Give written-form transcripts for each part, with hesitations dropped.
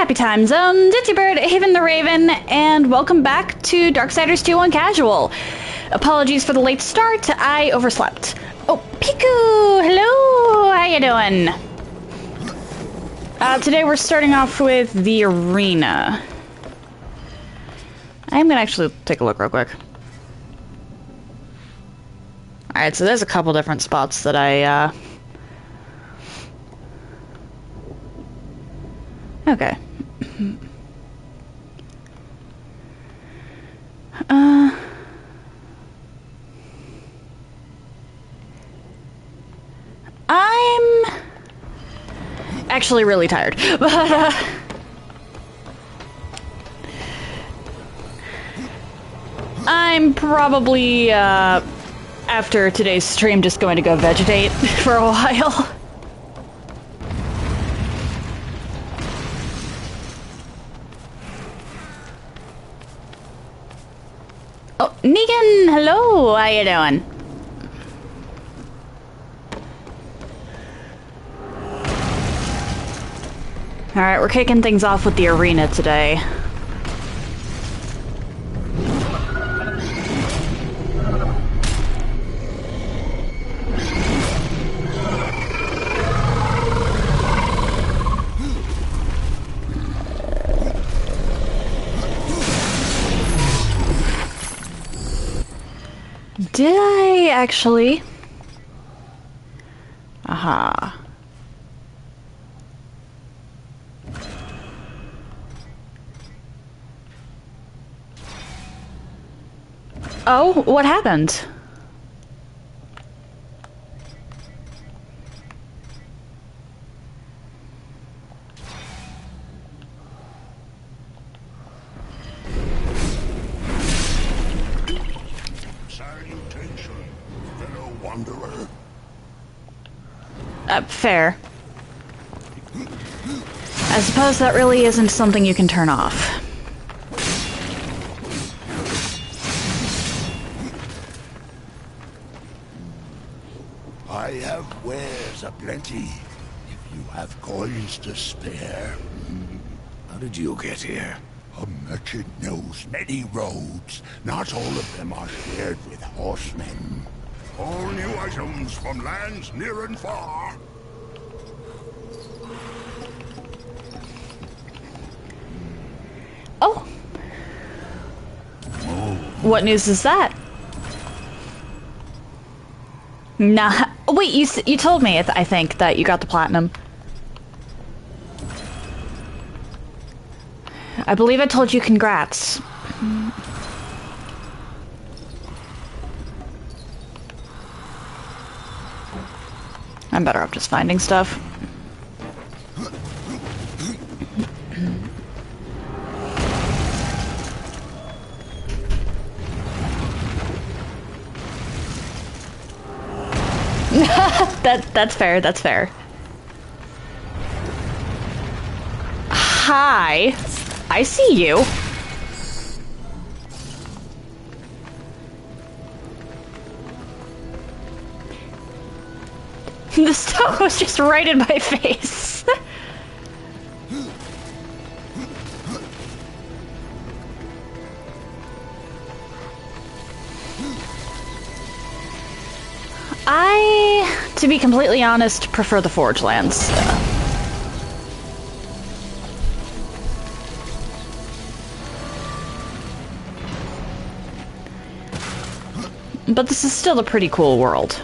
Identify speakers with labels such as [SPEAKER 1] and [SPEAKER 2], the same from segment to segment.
[SPEAKER 1] Happy time zones, it's your bird, Haven the Raven, and welcome back to Darksiders 2 on Casual. Apologies for the late start, I overslept. Oh, Piku! Hello! How you doing? Today we're starting off with the arena. I'm gonna actually take a look real quick. Alright, so there's a couple different spots that I, Okay. I'm actually really tired, but, I'm probably, after today's stream, just going to go vegetate for a while. Oh, Negan, hello, how you doing? Alright, we're kicking things off with the arena today. Did I actually? Aha. Oh, what happened? Fair. I suppose that really isn't something you can turn off.
[SPEAKER 2] I have wares aplenty, if you have coins to spare.
[SPEAKER 3] How did you get here?
[SPEAKER 2] A merchant knows many roads. Not all of them are shared with horsemen. All new items from lands near and far.
[SPEAKER 1] Oh. What news is that? Nah. Wait, you told me, I think, that you got the platinum. I believe I told you congrats. I'm better off just finding stuff. That's fair, that's fair. Hi. I see you. The stone was just right in my face. I, to be completely honest, prefer the Forge lands. But this is still a pretty cool world.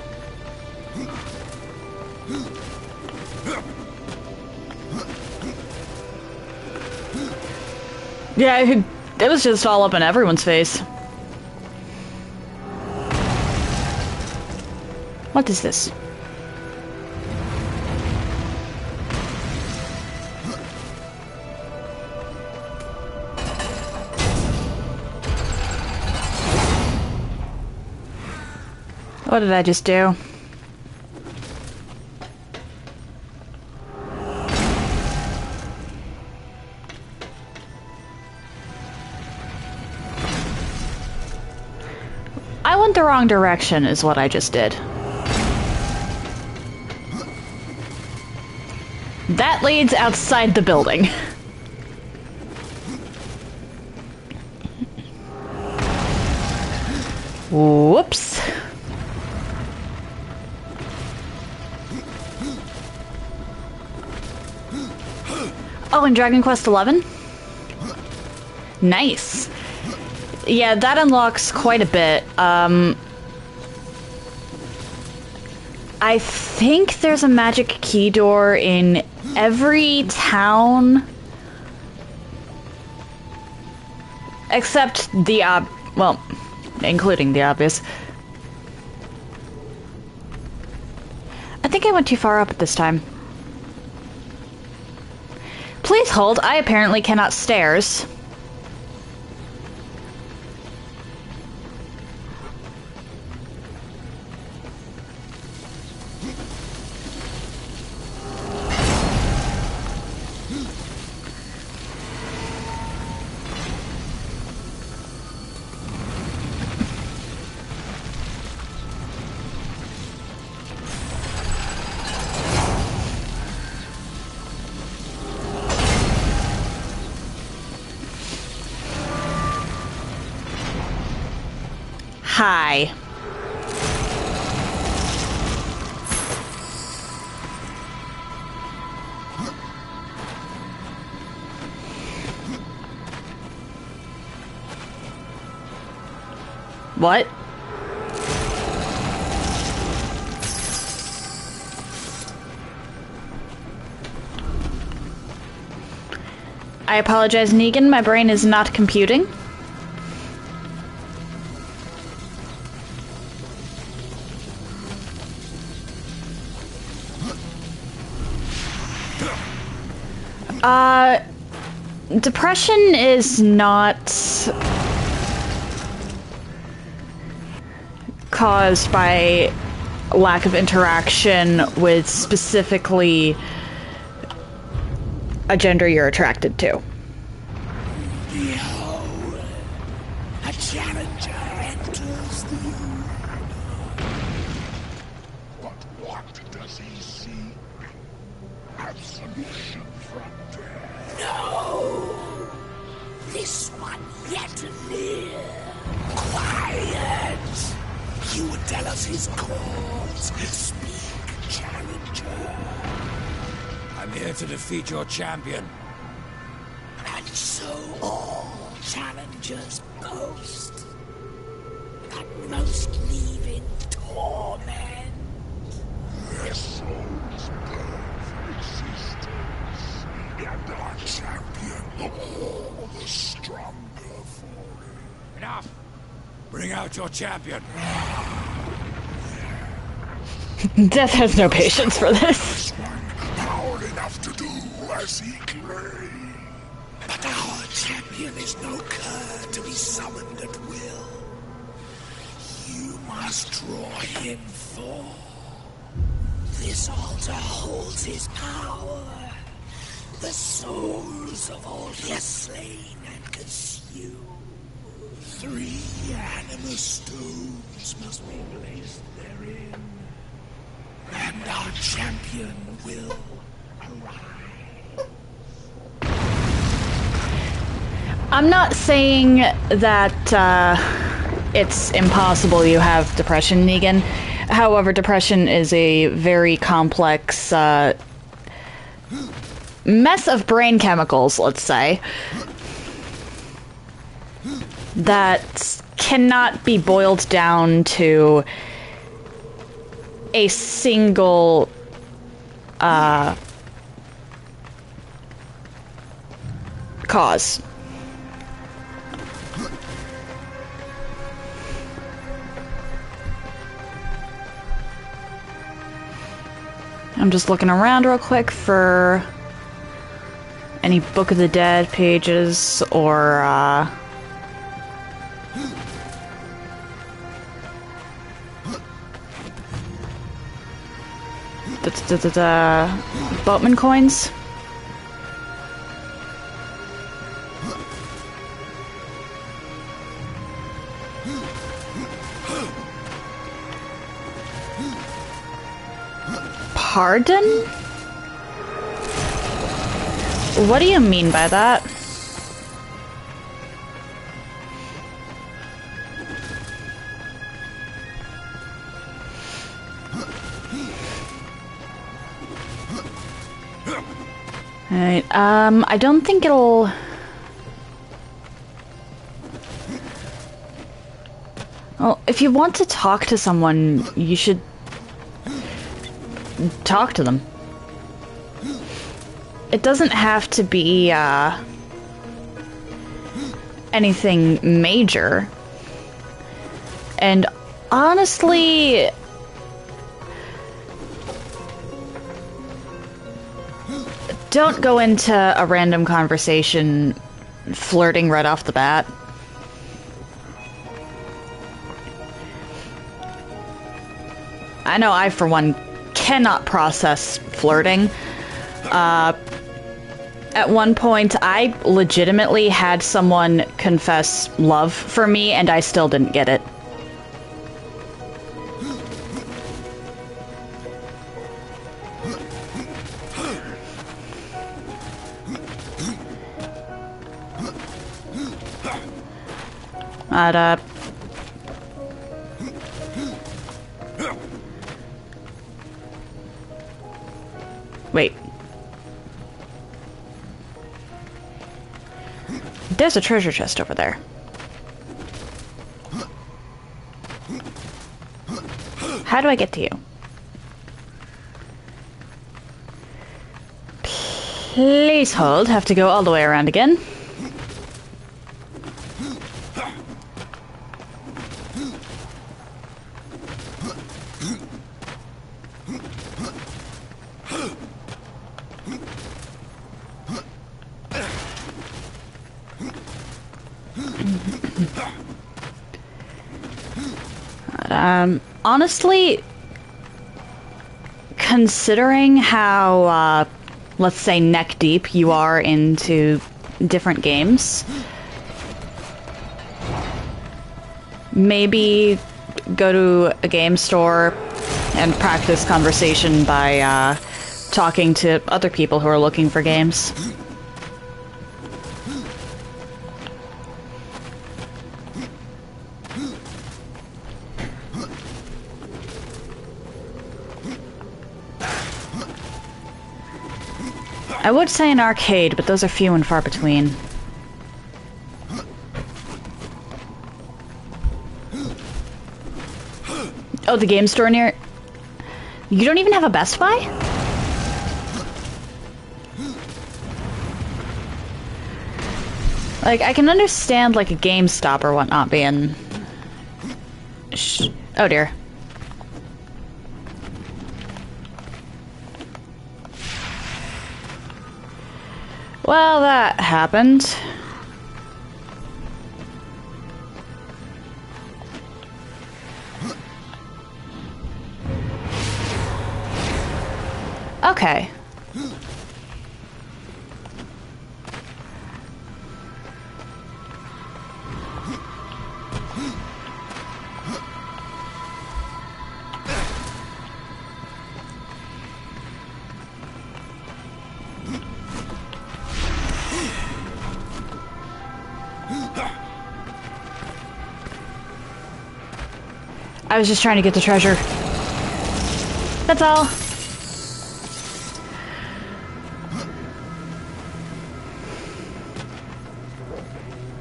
[SPEAKER 1] Yeah, it was just all up in everyone's face. What is this? What did I just do? I went the wrong direction is what I just did. That leads outside the building. Whoops. Oh, and Dragon Quest XI? Nice. Yeah, that unlocks quite a bit. I think there's a magic key door in every town except the well, including the obvious. I think I went too far up this time. Please hold, I apparently cannot stairs. Hi. What? I apologize, Negan. My brain is not computing. Depression is not caused by lack of interaction with specifically a gender you're attracted to.
[SPEAKER 2] Behold, a challenger enters the room. But what does he seek? Absolution from death. No! This one yet to live. Quiet! You would tell us his cause. Speak, challenger.
[SPEAKER 3] I'm here to defeat your champion.
[SPEAKER 2] And so all challengers boast. That most leave in torment. Their souls burn for existence. And our champion all the stronger for it.
[SPEAKER 3] Enough! Bring out your champion.
[SPEAKER 1] Death has no patience for this.
[SPEAKER 2] This one power enough to do as he claims. But our champion is no cur to be summoned at will. You must draw him forth. This altar holds his power. The souls of all he has slain and consumed. 3 animus stones must be placed therein. And our champion will arrive.
[SPEAKER 1] I'm not saying that it's impossible you have depression, Negan. However, depression is a very complex mess of brain chemicals, let's say, that cannot be boiled down to a single cause. I'm just looking around real quick for any Book of the Dead pages or boatman coins. Pardon? What do you mean by that? Alright, I don't think it'll... Well, if you want to talk to someone, you should... talk to them. It doesn't have to be, anything major. And honestly... don't go into a random conversation flirting right off the bat. I know I, for one, cannot process flirting. At one point, I legitimately had someone confess love for me, and I still didn't get it. Wait. There's a treasure chest over there. How do I get to you? Please hold. Have to go all the way around again. Honestly, considering how, let's say, neck deep you are into different games, maybe go to a game store and practice conversation by talking to other people who are looking for games. I would say an arcade, but those are few and far between. Oh, the game store near... You don't even have a Best Buy? Like, I can understand, like, a GameStop or whatnot being... Oh, dear. Well, that happened. Okay. I was just trying to get the treasure. That's all.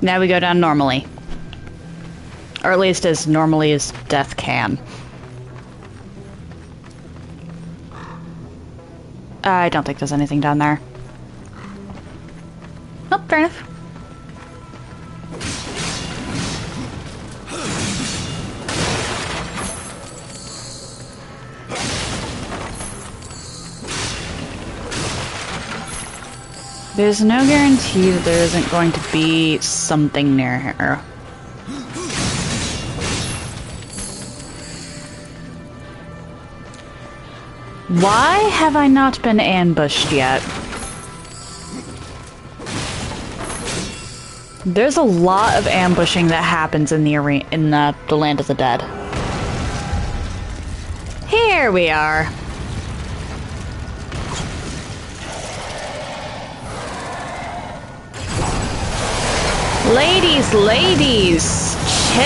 [SPEAKER 1] Now we go down normally. Or at least as normally as death can. I don't think there's anything down there. Oh, fair enough. There's no guarantee that there isn't going to be something near here. Why have I not been ambushed yet? There's a lot of ambushing that happens in the arena, in the Land of the Dead. Here we are. Ladies, chill!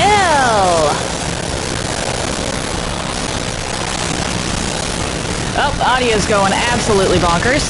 [SPEAKER 1] Oh, audio's going absolutely bonkers.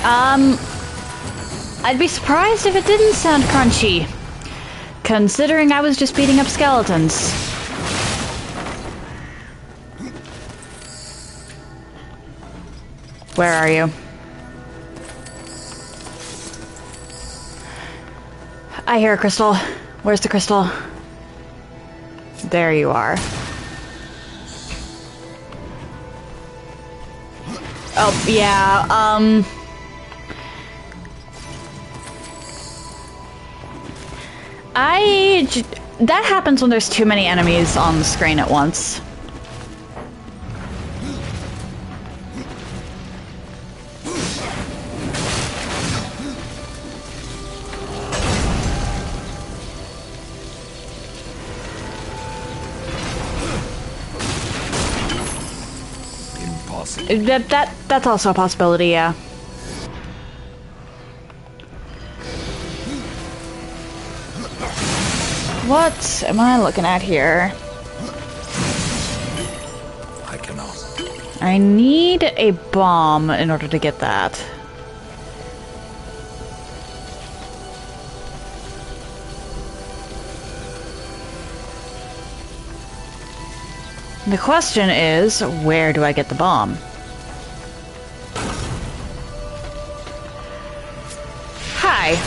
[SPEAKER 1] I'd be surprised if it didn't sound crunchy, considering I was just beating up skeletons. Where are you? I hear a crystal. Where's the crystal? There you are. Oh, yeah, that happens when there's too many enemies on the screen at once.
[SPEAKER 3] Impossible.
[SPEAKER 1] That's also a possibility, yeah. What am I looking at here?
[SPEAKER 3] I cannot.
[SPEAKER 1] I need a bomb in order to get that. The question is, where do I get the bomb? Hi.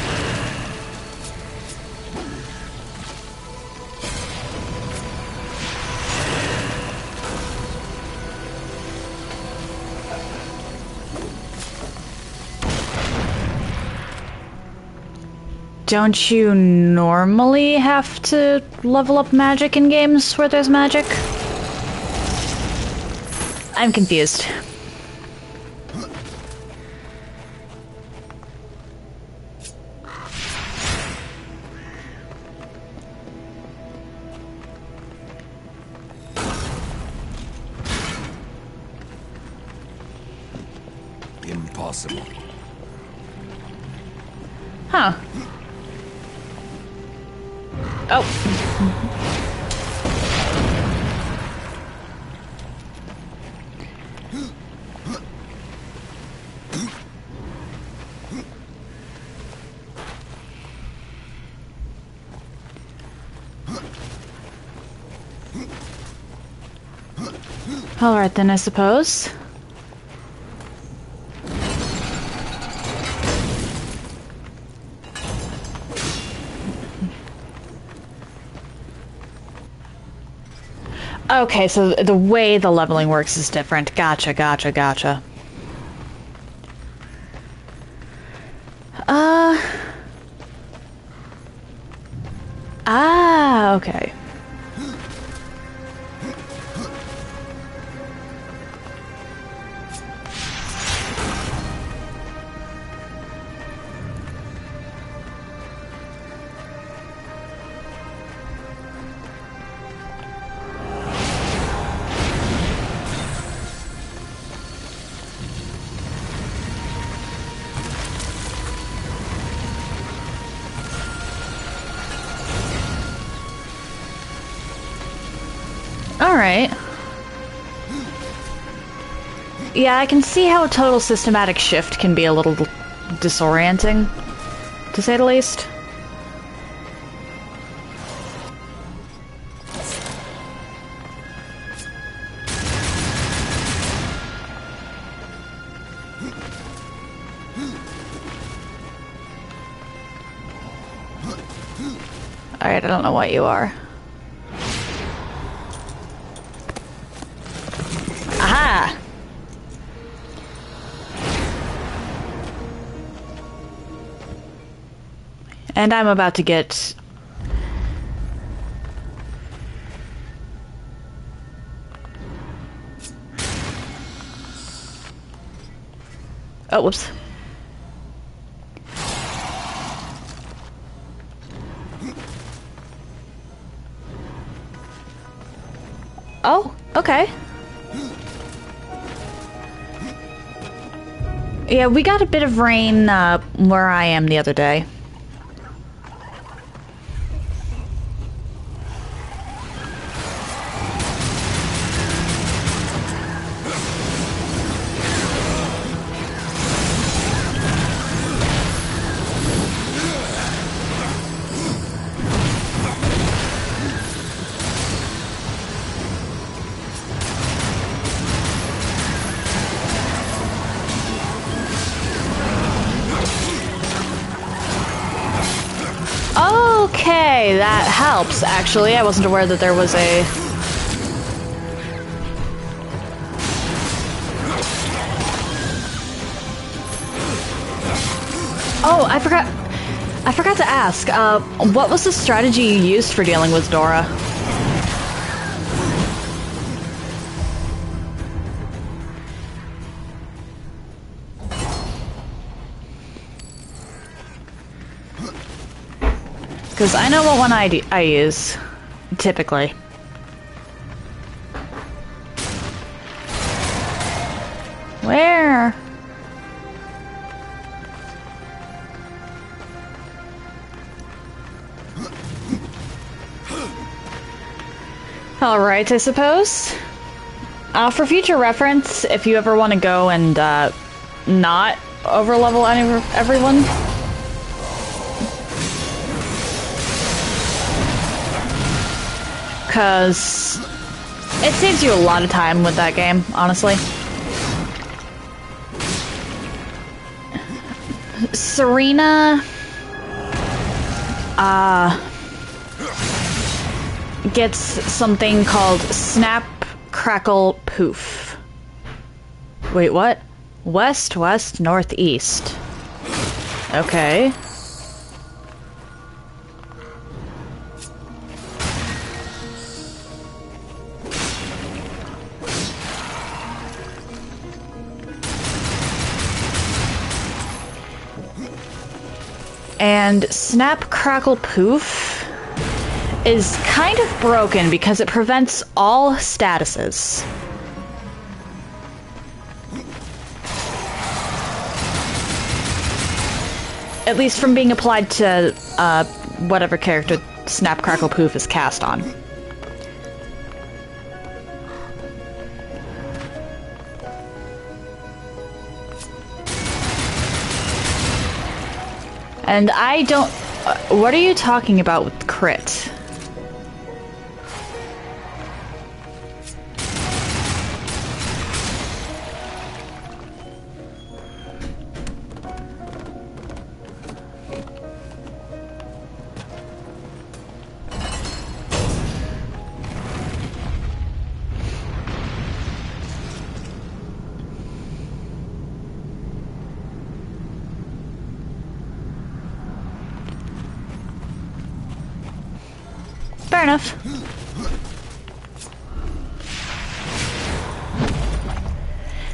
[SPEAKER 1] Don't you normally have to level up magic in games where there's magic? I'm confused.
[SPEAKER 3] Impossible.
[SPEAKER 1] Huh. Oh. All right then, I suppose. Okay, so the way the leveling works is different. Gotcha, gotcha, gotcha. Okay. Alright. Yeah, I can see how a total systematic shift can be a little disorienting, to say the least. Alright, I don't know what you are. Aha! And I'm about to get... Oh, whoops. Oh, okay. Yeah, we got a bit of rain where I am the other day. That helps, actually. I wasn't aware that there was a... Oh, I forgot to ask, what was the strategy you used for dealing with Dora? Because I know what one I use, typically. Where? Alright, I suppose. For future reference, if you ever want to go and not overlevel everyone. Because it saves you a lot of time with that game, honestly. Serena gets something called Snap, Crackle, Poof. Wait, what? West, west, northeast. Okay. And Snap, Crackle, Poof is kind of broken because it prevents all statuses. At least from being applied to whatever character Snap, Crackle, Poof is cast on. And I don't... what are you talking about with crit? Fair enough.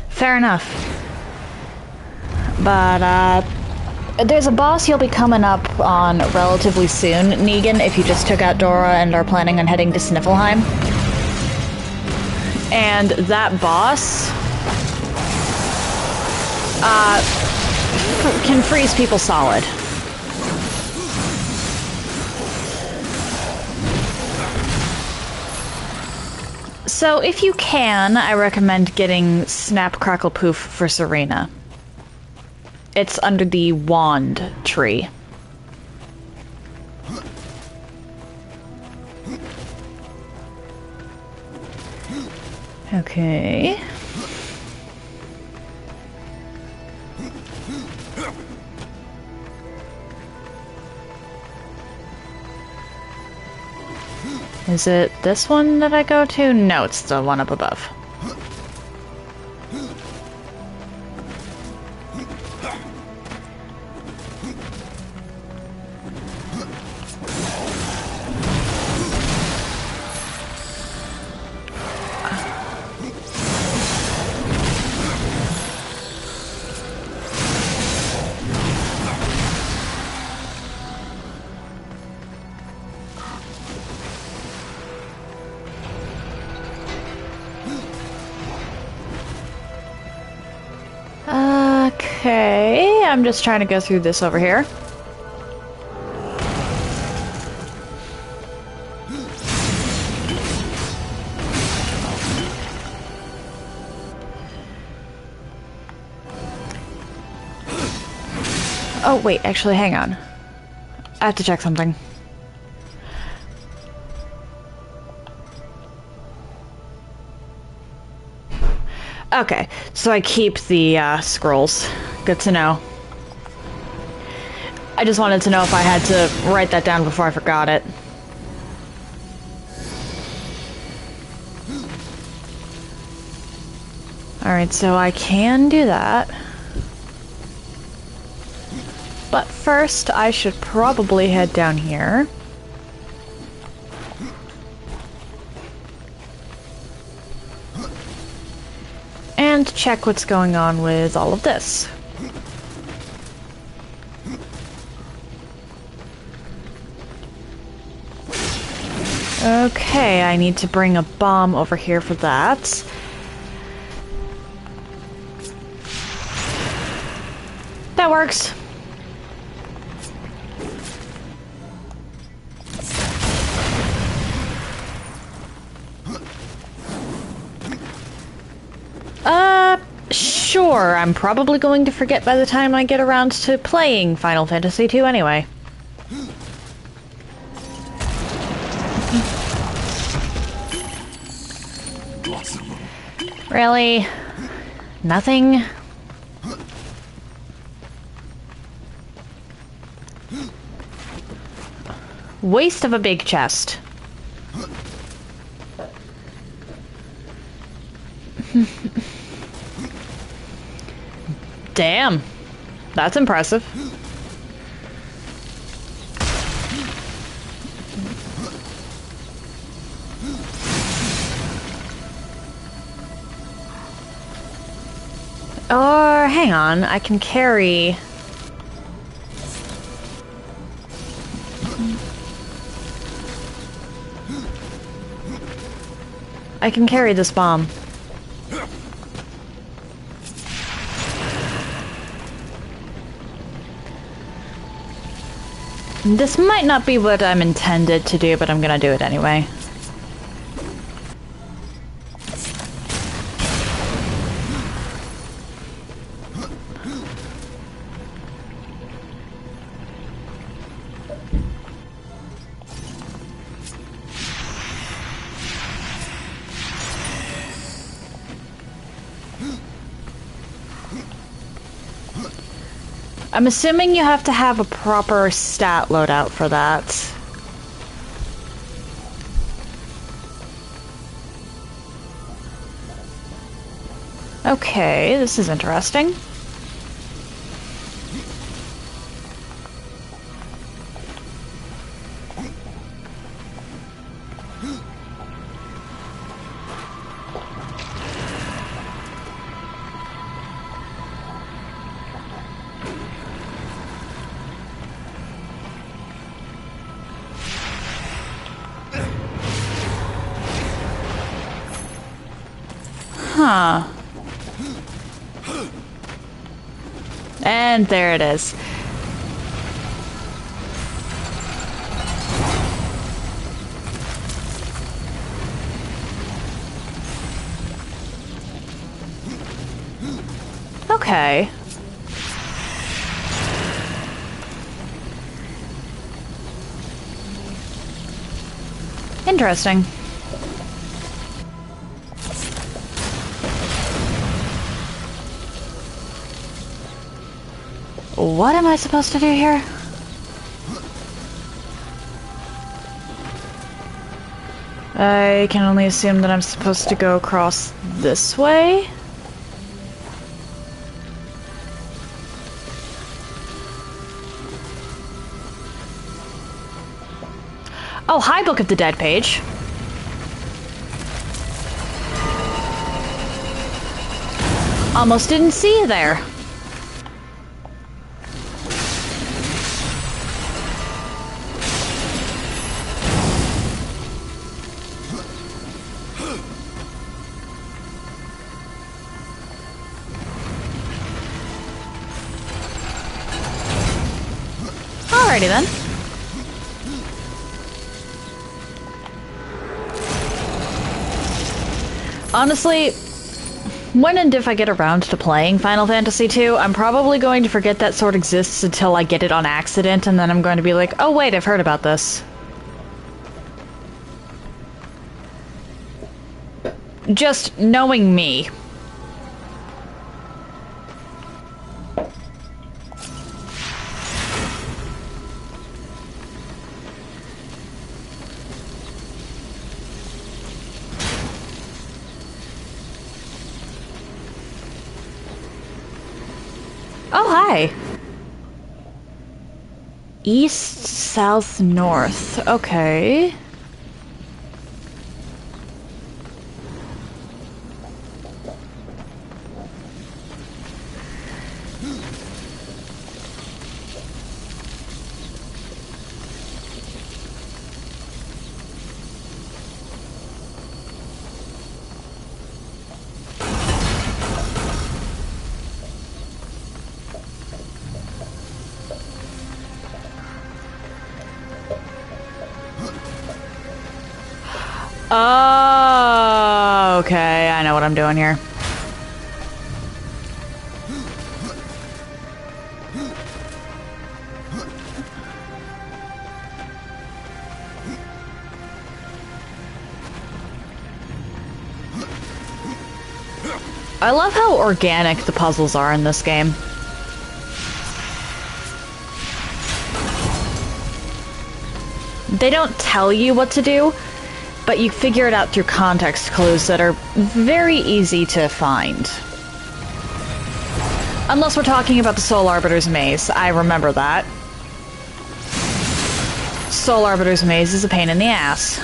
[SPEAKER 1] Fair enough. But, there's a boss you'll be coming up on relatively soon, Negan, if you just took out Dora and are planning on heading to Sniffelheim. And that boss, can freeze people solid. So, if you can, I recommend getting Snap, Crackle, Poof for Serena. It's under the wand tree. Okay. Is it this one that I go to? No, it's the one up above. Okay, I'm just trying to go through this over here. Oh, wait, actually, hang on. I have to check something. Okay, so I keep the scrolls. Good to know. I just wanted to know if I had to write that down before I forgot it. Alright, so I can do that. But first, I should probably head down here. And check what's going on with all of this. Okay, I need to bring a bomb over here for that. That works. Sure, I'm probably going to forget by the time I get around to playing Final Fantasy II anyway. Really? Nothing? Waste of a big chest. Damn. That's impressive. Or, hang on, I can carry... I can carry this bomb. This might not be what I'm intended to do, but I'm gonna do it anyway. I'm assuming you have to have a proper stat loadout for that. Okay, this is interesting. Huh. And there it is. Okay. Interesting. What am I supposed to do here? I can only assume that I'm supposed to go across this way? Oh, hi, Book of the Dead page. Almost didn't see you there. Alrighty then. Honestly, when and if I get around to playing Final Fantasy II, I'm probably going to forget that sword exists until I get it on accident, and then I'm going to be like, oh wait, I've heard about this. Just knowing me. Okay. East, south, north. Okay. Oh, okay. I know what I'm doing here. I love how organic the puzzles are in this game. They don't tell you what to do, but you figure it out through context clues that are very easy to find. Unless we're talking about the Soul Arbiter's Maze. I remember that. Soul Arbiter's Maze is a pain in the ass.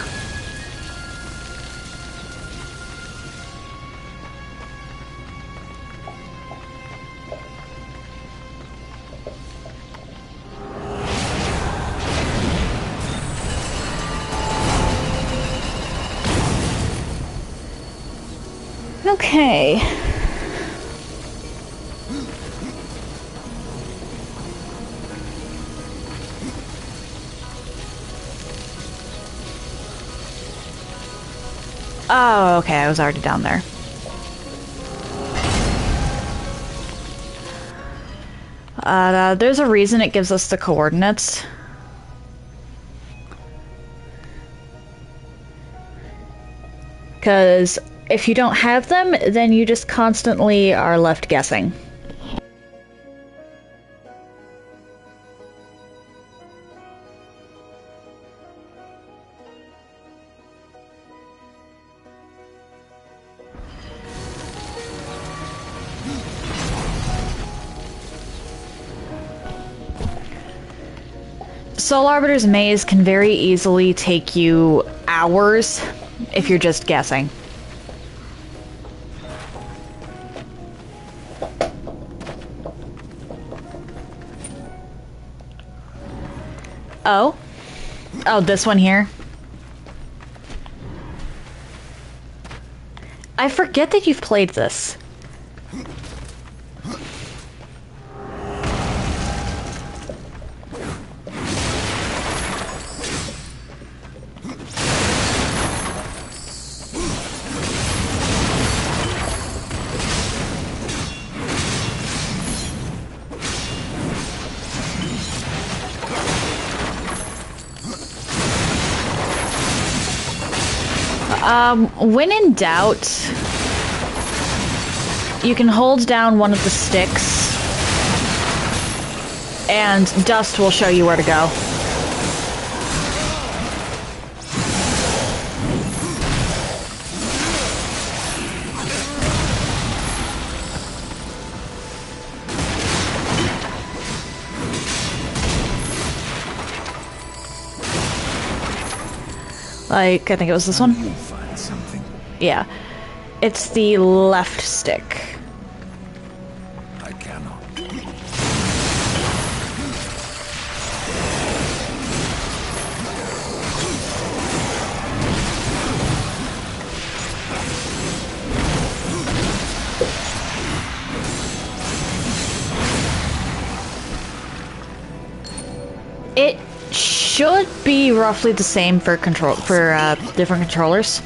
[SPEAKER 1] Okay. Oh, okay, I was already down there. There's a reason it gives us the coordinates. Because if you don't have them, then you just constantly are left guessing. Soul Arbiter's Maze can very easily take you hours if you're just guessing. Oh? Oh, this one here? I forget that you've played this. When in doubt, you can hold down one of the sticks, and dust will show you where to go. Like, I think it was this one.
[SPEAKER 3] Find something.
[SPEAKER 1] Yeah. It's the left stick.
[SPEAKER 3] I cannot.
[SPEAKER 1] It should be roughly the same for different controllers.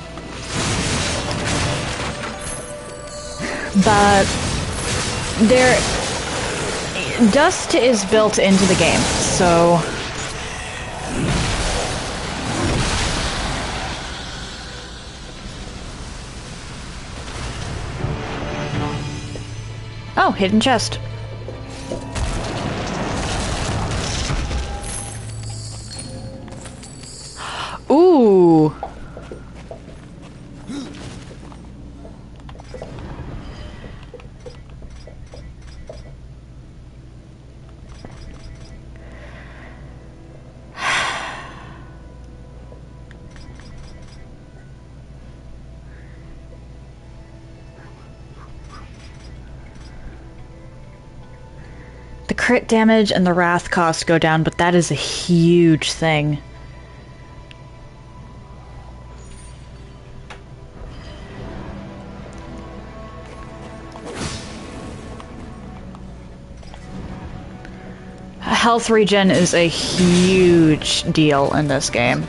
[SPEAKER 1] But dust is built into the game, so oh, hidden chest. Ooh. The crit damage and the wrath cost go down, but that is a huge thing. Health regen is a huge deal in this game.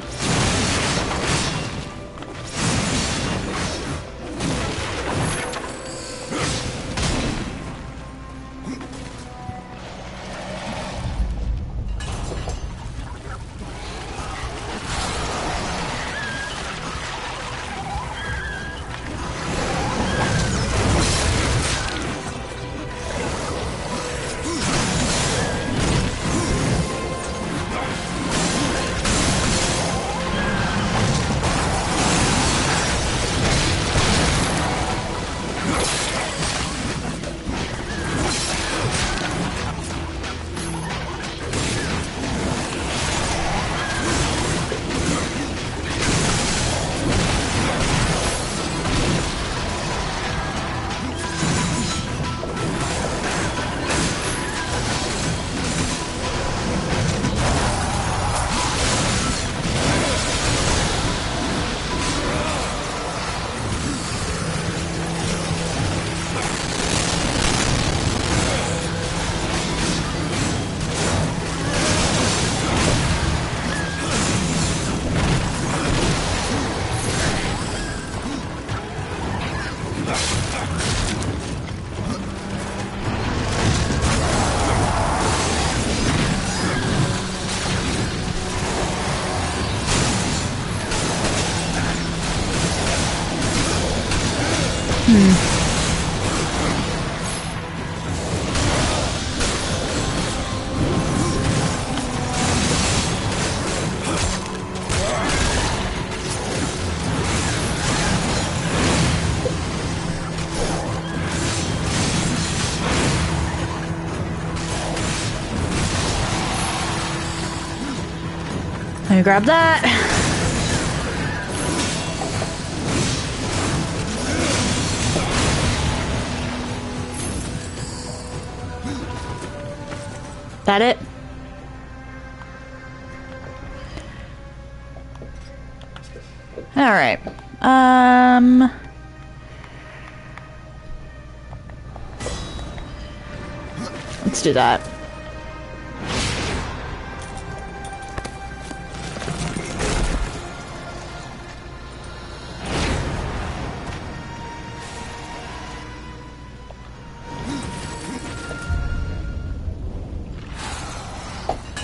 [SPEAKER 1] Let me grab that. That it? All right. Let's do that.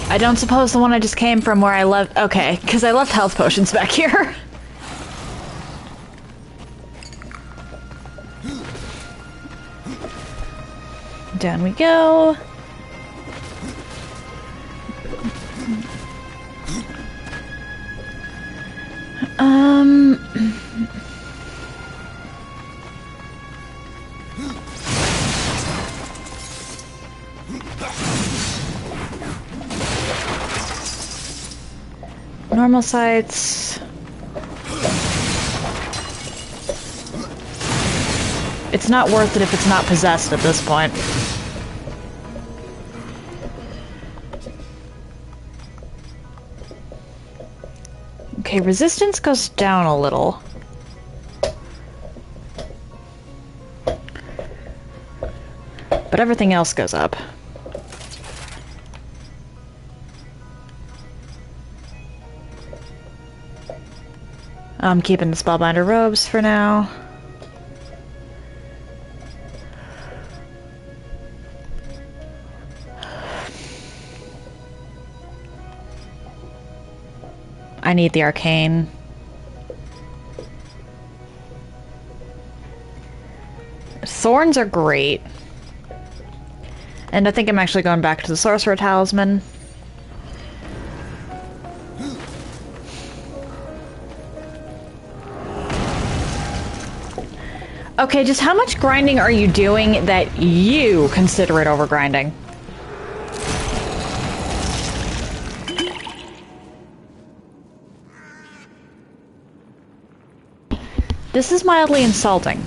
[SPEAKER 1] I don't suppose the one I just came from where I left... Okay, because I left health potions back here. Down we go. Normal sights. It's not worth it if it's not possessed at this point. Okay, resistance goes down a little. But everything else goes up. I'm keeping the Spellbinder robes for now. I need the arcane. Thorns are great. And I think I'm actually going back to the Sorcerer Talisman. Okay, just how much grinding are you doing that you consider it overgrinding? This is mildly insulting.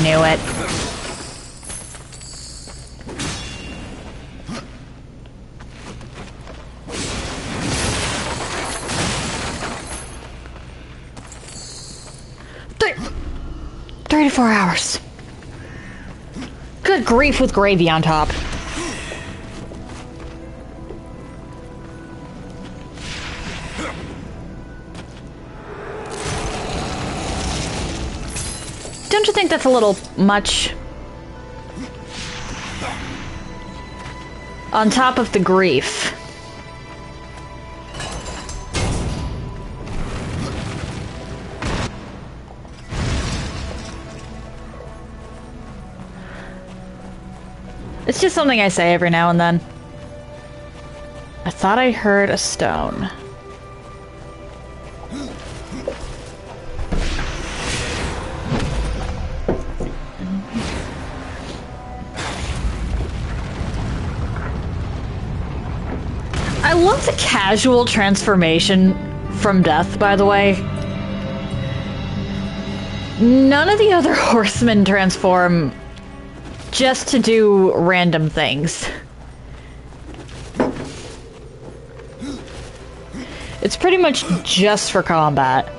[SPEAKER 1] Knew it. Three to 4 hours. Good grief with gravy on top. Don't you think that's a little much? On top of the grief. It's just something I say every now and then. I thought I heard a stone. I love the casual transformation from death, by the way. None of the other horsemen transform just to do random things. It's pretty much just for combat.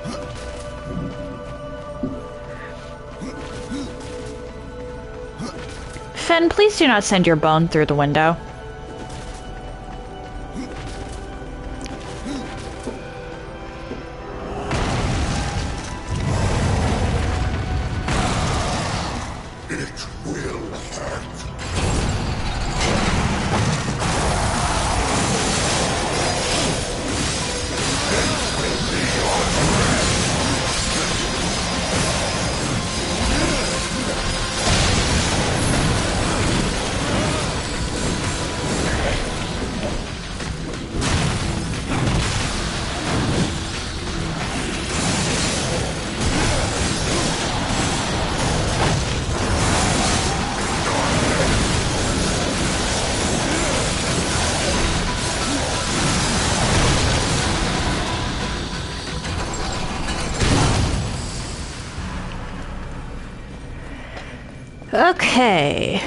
[SPEAKER 1] Fen, please do not send your bone through the window. Okay.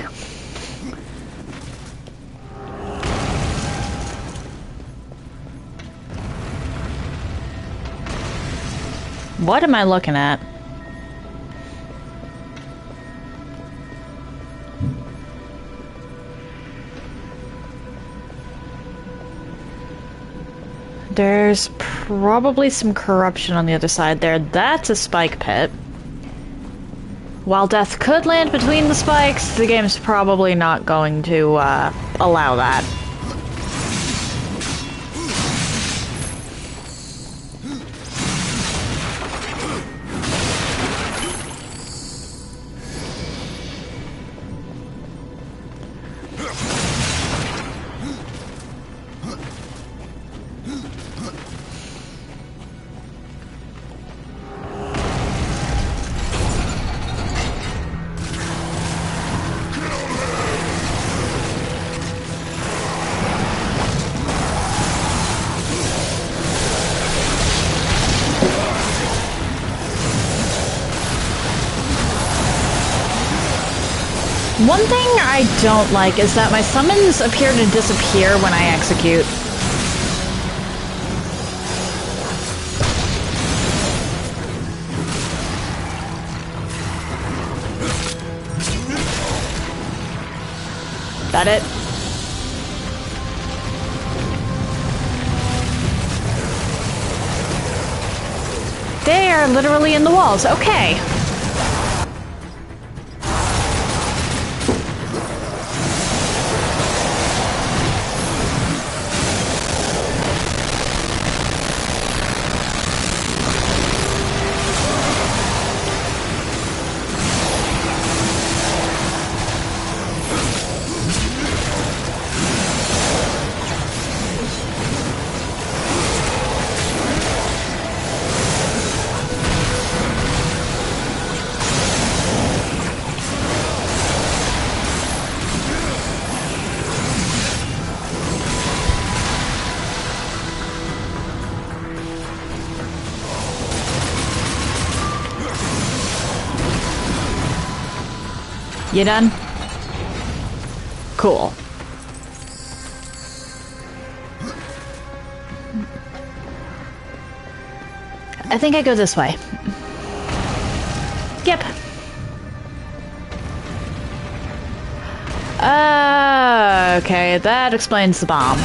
[SPEAKER 1] What am I looking at? There's probably some corruption on the other side there. That's a spike pit. While death could land between the spikes, the game's probably not going to allow that. One thing I don't like is that my summons appear to disappear when I execute. That it? They are literally in the walls. Okay. You done? Cool. I think I go this way. Yep. Okay, that explains the bomb.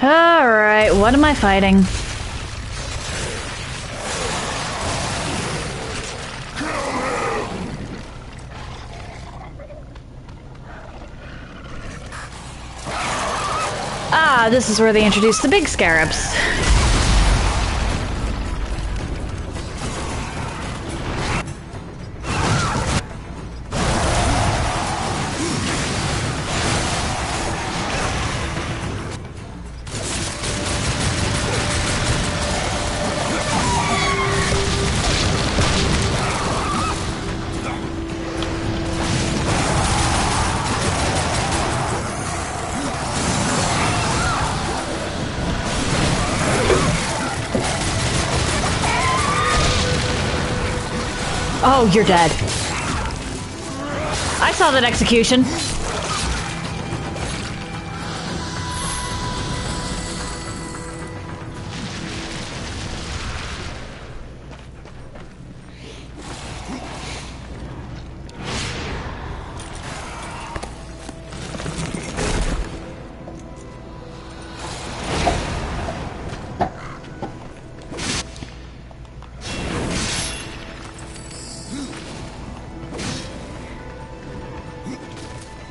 [SPEAKER 1] Alright, what am I fighting? Ah, this is where they introduced the big scarabs. Oh, you're dead. I saw that execution.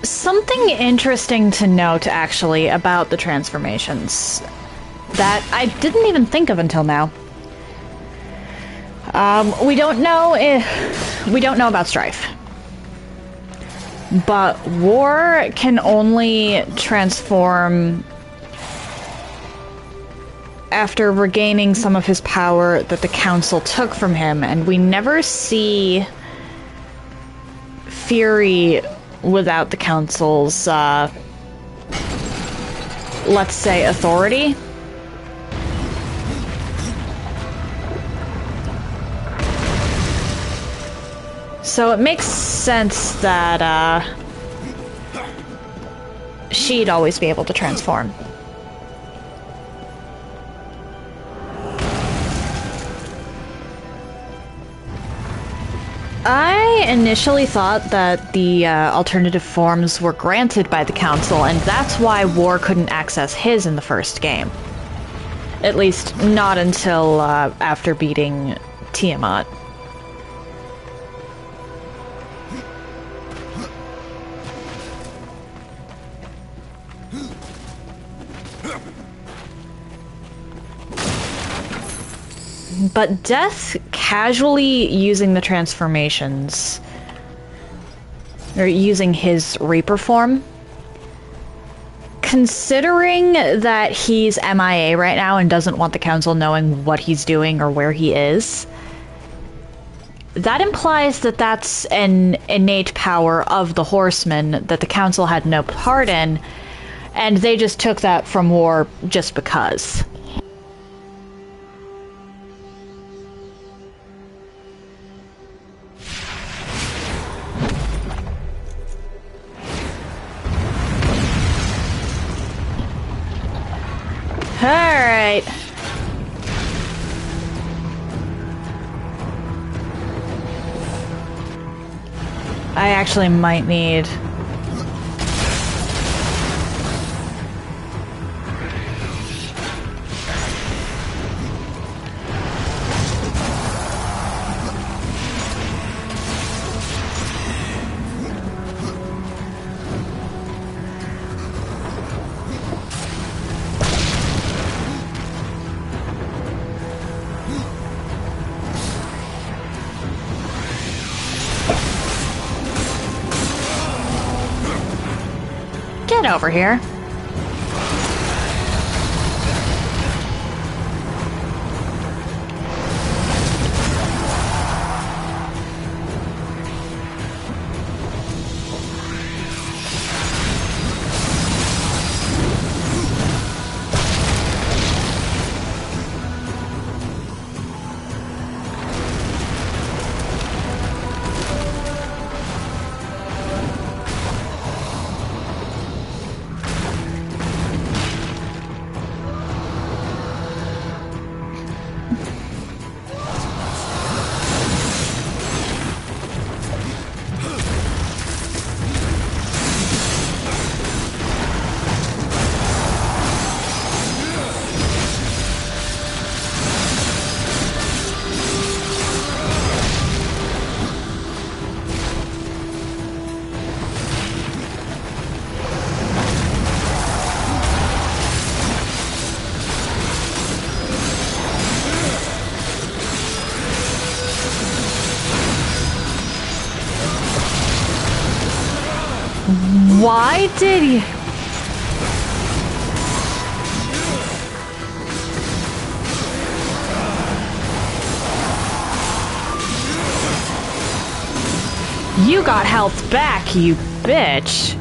[SPEAKER 1] Something interesting to note, actually, about the transformations that I didn't even think of until now. We don't know about Strife, but War can only transform after regaining some of his power that the Council took from him, and we never see Fury without the Council's, let's say, authority. So it makes sense that, she'd always be able to transform. I initially thought that the alternative forms were granted by the Council, and that's why War couldn't access his in the first game. At least, not until after beating Tiamat. But Death casually using the transformations, or using his Reaper form, considering that he's MIA right now and doesn't want the Council knowing what he's doing or where he is, that implies that that's an innate power of the Horsemen that the Council had no part in, and they just took that from War just because. Alright. I actually might need... Get over here. I did you. You got health back, you bitch.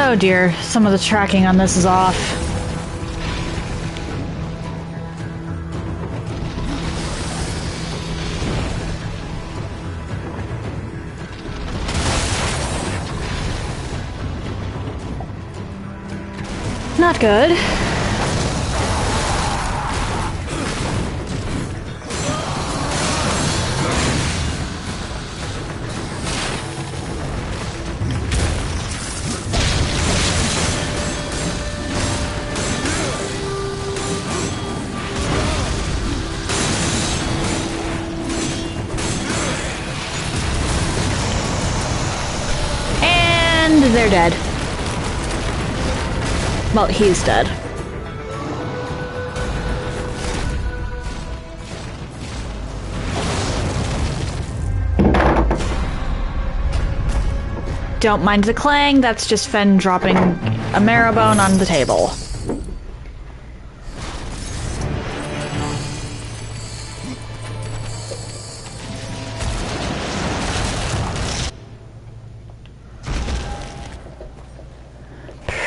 [SPEAKER 1] Oh dear, some of the tracking on this is off. Not good. They're dead. Well, he's dead. Don't mind the clang, that's just Fen dropping a marrow bone on the table.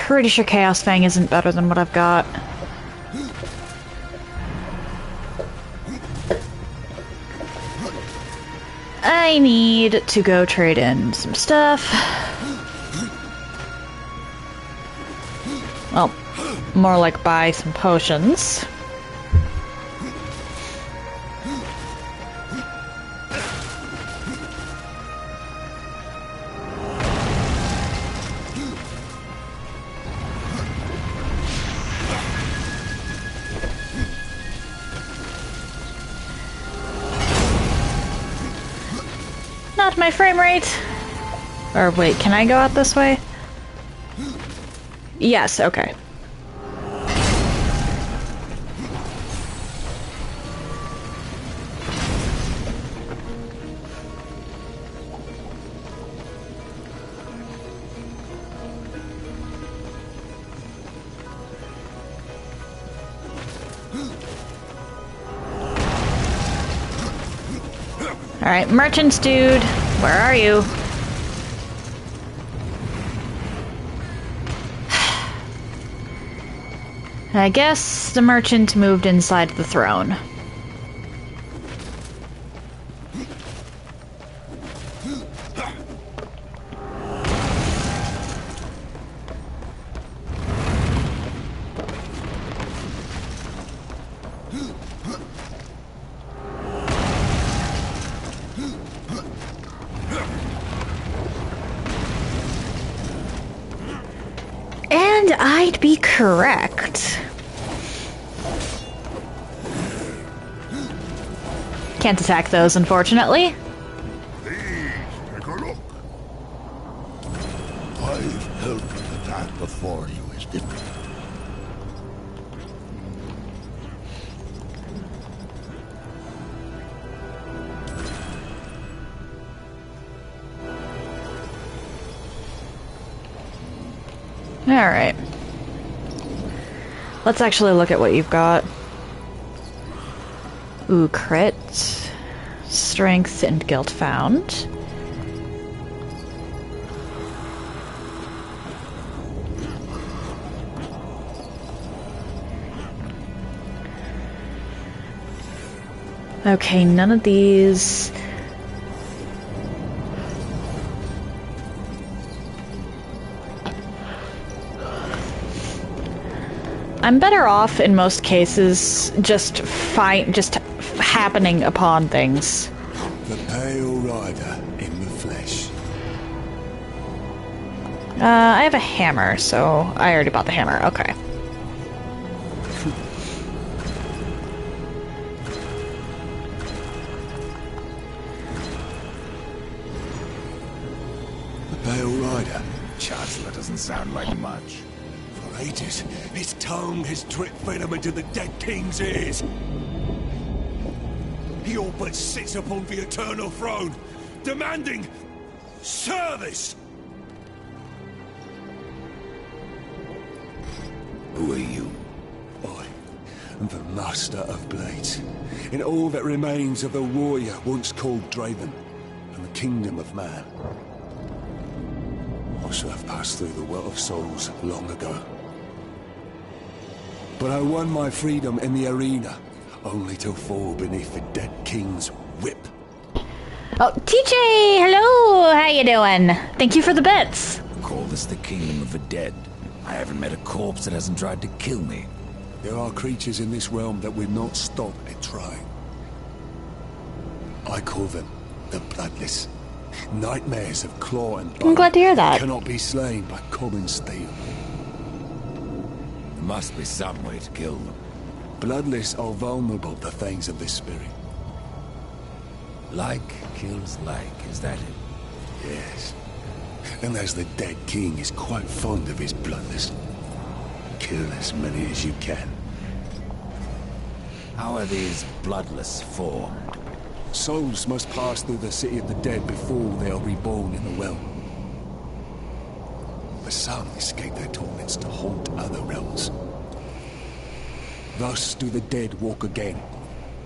[SPEAKER 1] Pretty sure Chaos Fang isn't better than what I've got. I need to go trade in some stuff. Well, more like buy some potions. Not my frame rate. Or wait, can I go out this way? Yes, okay. Alright, merchants dude, where are you? I guess the merchant moved inside the throne. And I'd be correct. Can't attack those, unfortunately.
[SPEAKER 2] Please, take a look. I've helped with that before you is different.
[SPEAKER 1] Alright. Let's actually look at what you've got. Ooh, crit. Strength and guilt found. Okay, none of these. I'm better off in most cases just happening upon things.
[SPEAKER 2] The Pale Rider in the flesh.
[SPEAKER 1] I have a hammer, so I already bought the hammer. Okay.
[SPEAKER 2] The Pale Rider.
[SPEAKER 3] Chancellor doesn't sound like much.
[SPEAKER 2] For ages, his tongue has dripped venom into the dead king's ears. He all but sits upon the eternal throne, demanding service.
[SPEAKER 3] Who are you?
[SPEAKER 2] I am the Master of Blades, in all that remains of the warrior once called Draven, and the kingdom of man. I should have passed through the Well of Souls long ago. But I won my freedom in the arena, only to fall beneath the dead king's whip.
[SPEAKER 1] Oh, TJ! Hello! How you doing? Thank you for the bits.
[SPEAKER 3] Call this the kingdom of the dead. I haven't met a corpse that hasn't tried to kill me.
[SPEAKER 2] There are creatures in this realm that will not stop at trying. I call them the Bloodless. Nightmares of claw and bone.
[SPEAKER 1] I'm glad to hear that.
[SPEAKER 2] Cannot be slain by common steel.
[SPEAKER 3] There must be some way to kill them.
[SPEAKER 2] Bloodless are vulnerable to things of this spirit.
[SPEAKER 3] Like kills like, is that it?
[SPEAKER 2] Yes. And as the dead king is quite fond of his Bloodless, kill as many as you can.
[SPEAKER 3] How are these bloodless formed?
[SPEAKER 2] Souls must pass through the city of the dead before they are reborn in the well. But some escape their torments to haunt other realms. Thus do the dead walk again,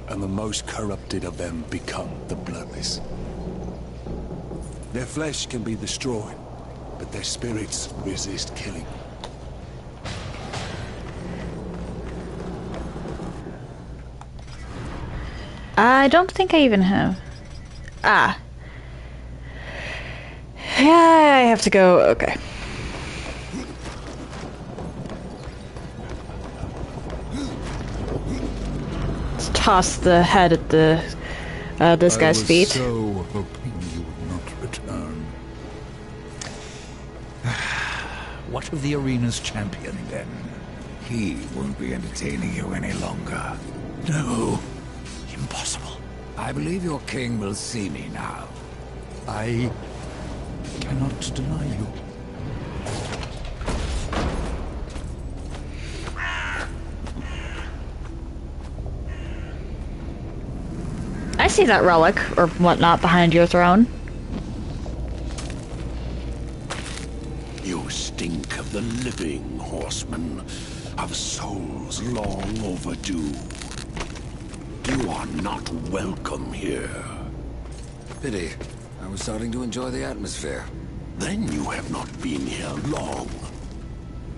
[SPEAKER 2] and the most corrupted of them become the Bloodless. Their flesh can be destroyed, but their spirits resist killing.
[SPEAKER 1] I don't think I even have. Ah. Yeah, I have to go. Okay. Let's toss the head at the this guy's feet.
[SPEAKER 4] I was so hoping you would not return. What of the arena's champion, then?
[SPEAKER 3] He won't be entertaining you any longer.
[SPEAKER 4] No. Impossible.
[SPEAKER 3] I believe your king will see me now.
[SPEAKER 4] I cannot deny you.
[SPEAKER 1] I see that relic, or whatnot, behind your throne.
[SPEAKER 2] You stink of the living, horseman, of souls long overdue. You are not welcome here.
[SPEAKER 3] Pity. I was starting to enjoy the atmosphere.
[SPEAKER 2] Then you have not been here long.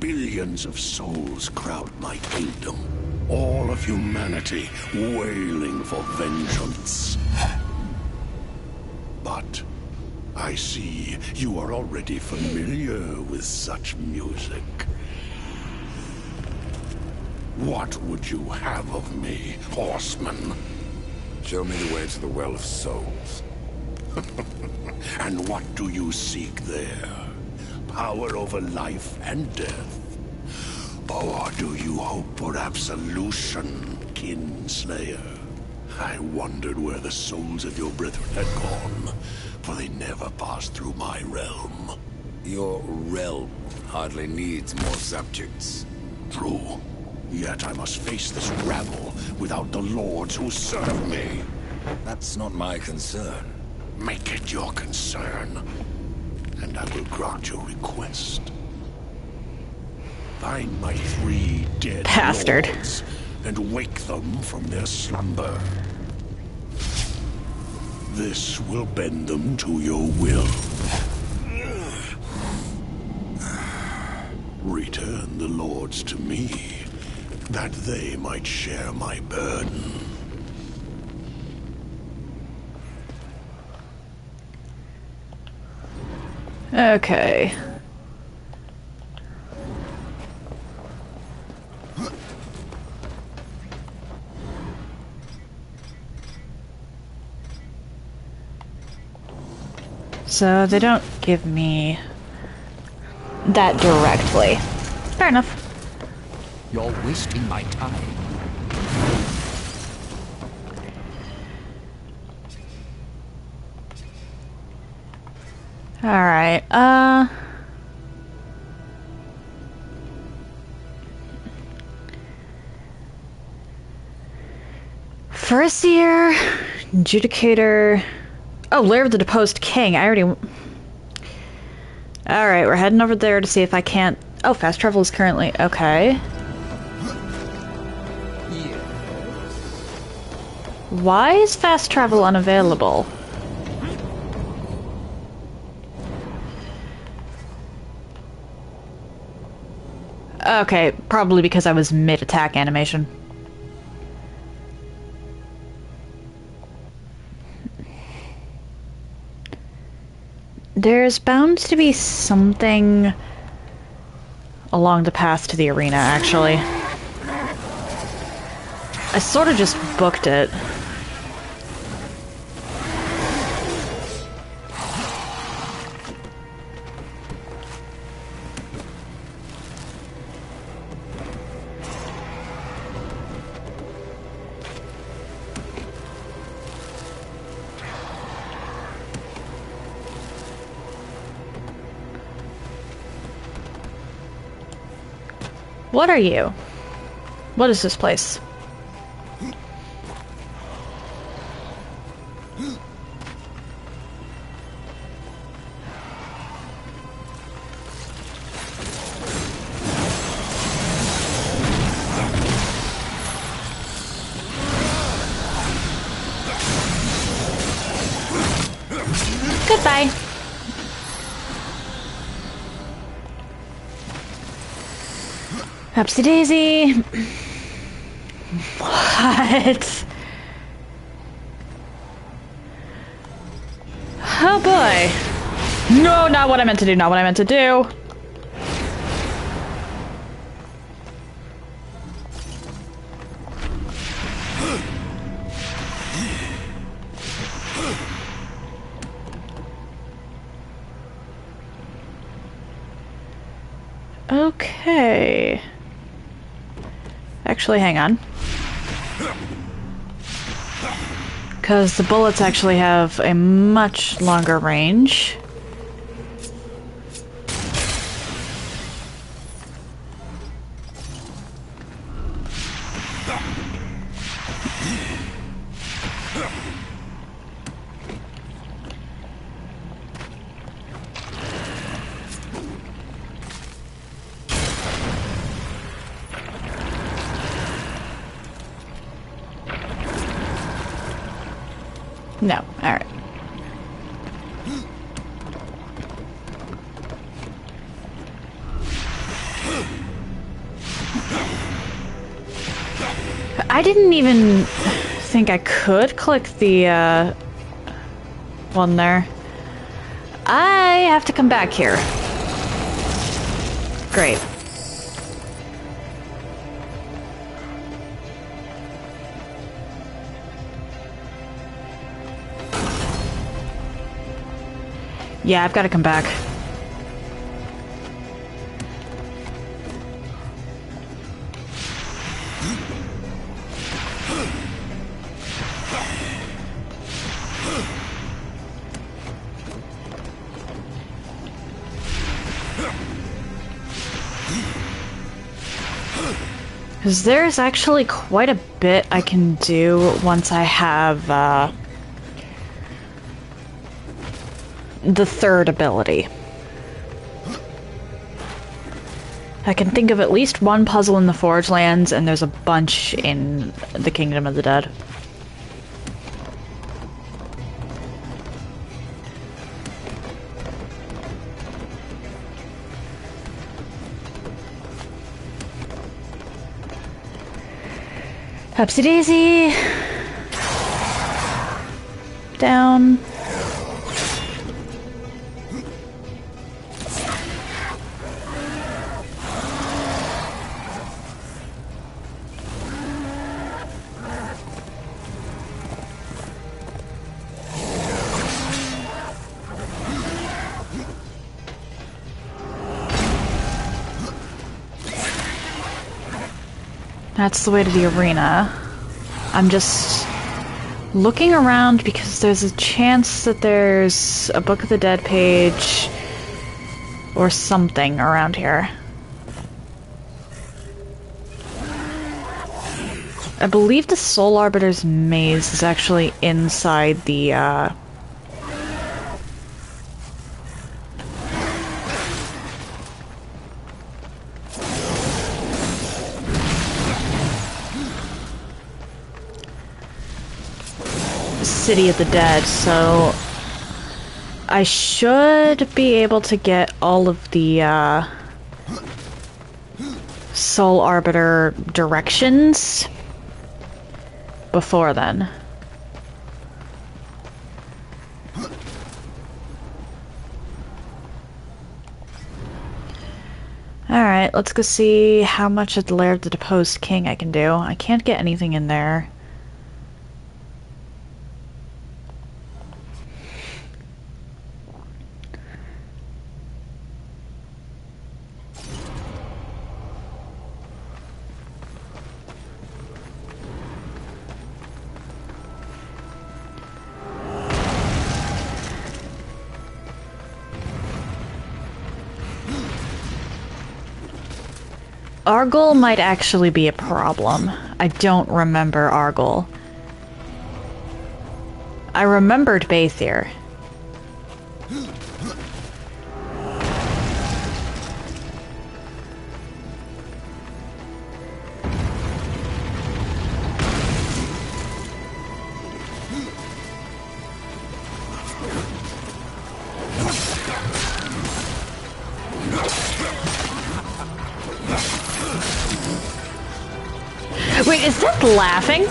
[SPEAKER 2] Billions of souls crowd my kingdom. All of humanity wailing for vengeance. But I see you are already familiar with such music. What would you have of me, horseman?
[SPEAKER 3] Show me the way to the Well of Souls.
[SPEAKER 2] And what do you seek there? Power over life and death? Or do you hope for absolution, Kinslayer? I wondered where the souls of your brethren had gone, for they never passed through my realm.
[SPEAKER 3] Your realm hardly needs more subjects.
[SPEAKER 2] True. Yet I must face this rabble without the lords who serve me.
[SPEAKER 3] That's not my concern.
[SPEAKER 2] Make it your concern, and I will grant your request. Find my 3 dead
[SPEAKER 1] Bastard.
[SPEAKER 2] lords and wake them from their slumber. This will bend them to your will. Return the lords to me, that they might share my burden.
[SPEAKER 1] Okay. So they don't give me that directly. Fair enough.
[SPEAKER 4] You're wasting my time.
[SPEAKER 1] Alright, First-year Adjudicator... Oh, Lair of the Deposed King. I already... Alright, we're heading over there to see if I can't... Oh, fast travel is currently... Okay. Why is fast travel unavailable? Okay, probably because I was mid-attack animation. There's bound to be something along the path to the arena, actually. I sort of just booked it. What are you? What is this place? Goodbye. Upsy daisy. What? Oh boy. No, not what I meant to do, not what I meant to do. Okay. Actually, hang on. Because the bullets actually have a much longer range. No, alright. I didn't even think I could click the one there. I have to come back here. Great. Yeah, I've got to come back. Because there's actually quite a bit I can do once I have, the third ability. I can think of at least one puzzle in the Forge Lands, and there's a bunch in the Kingdom of the Dead. Upsy daisy. Down. That's the way to the arena. I'm just looking around because there's a chance that there's a Book of the Dead page or something around here. I believe the Soul Arbiter's maze is actually inside the, City of the Dead, so I should be able to get all of the, Soul Arbiter directions before then. Alright, let's go see how much of the Lair of the Deposed King I can do. I can't get anything in there. Argol might actually be a problem. I don't remember Argol. I remembered Baythir. Wait, is that laughing?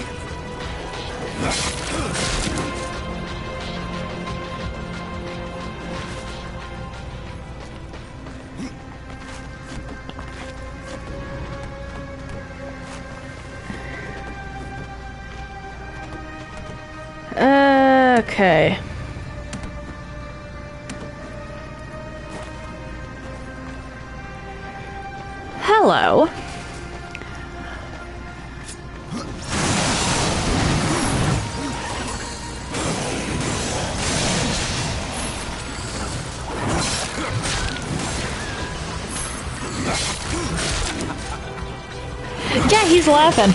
[SPEAKER 1] Okay. Hello. Yeah, he's laughing.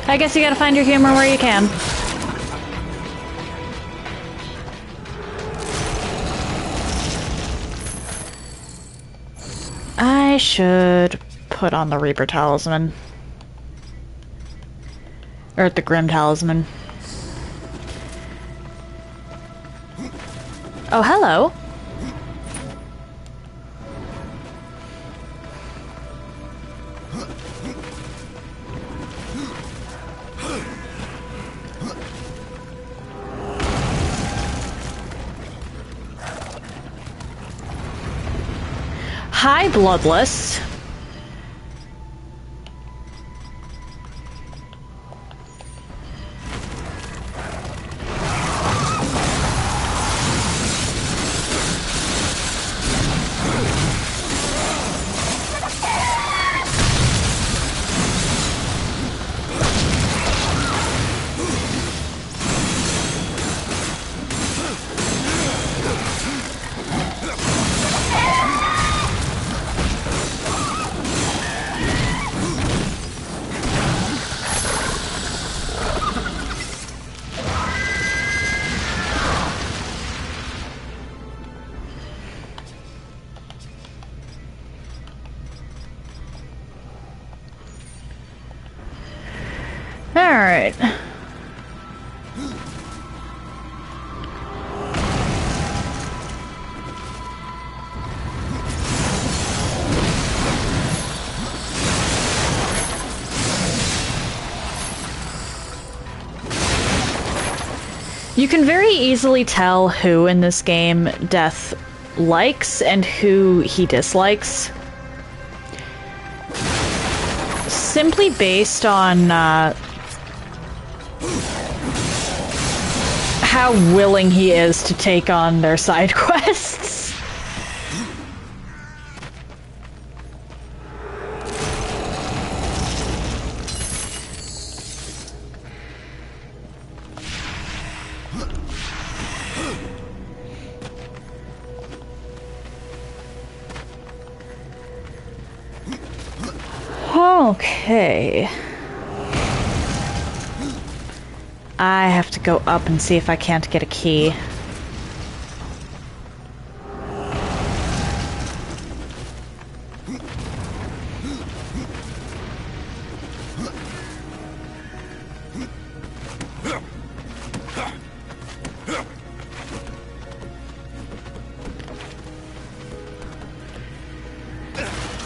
[SPEAKER 1] I guess you gotta find your humor where you can. I should put on the Reaper Talisman. Or the Grim Talisman. Oh, hello. Hi, Bloodless. Alright. You can very easily tell who in this game Death likes and who he dislikes. Simply based on how willing he is to take on their side quests. Okay. I have to go up and see if I can't get a key.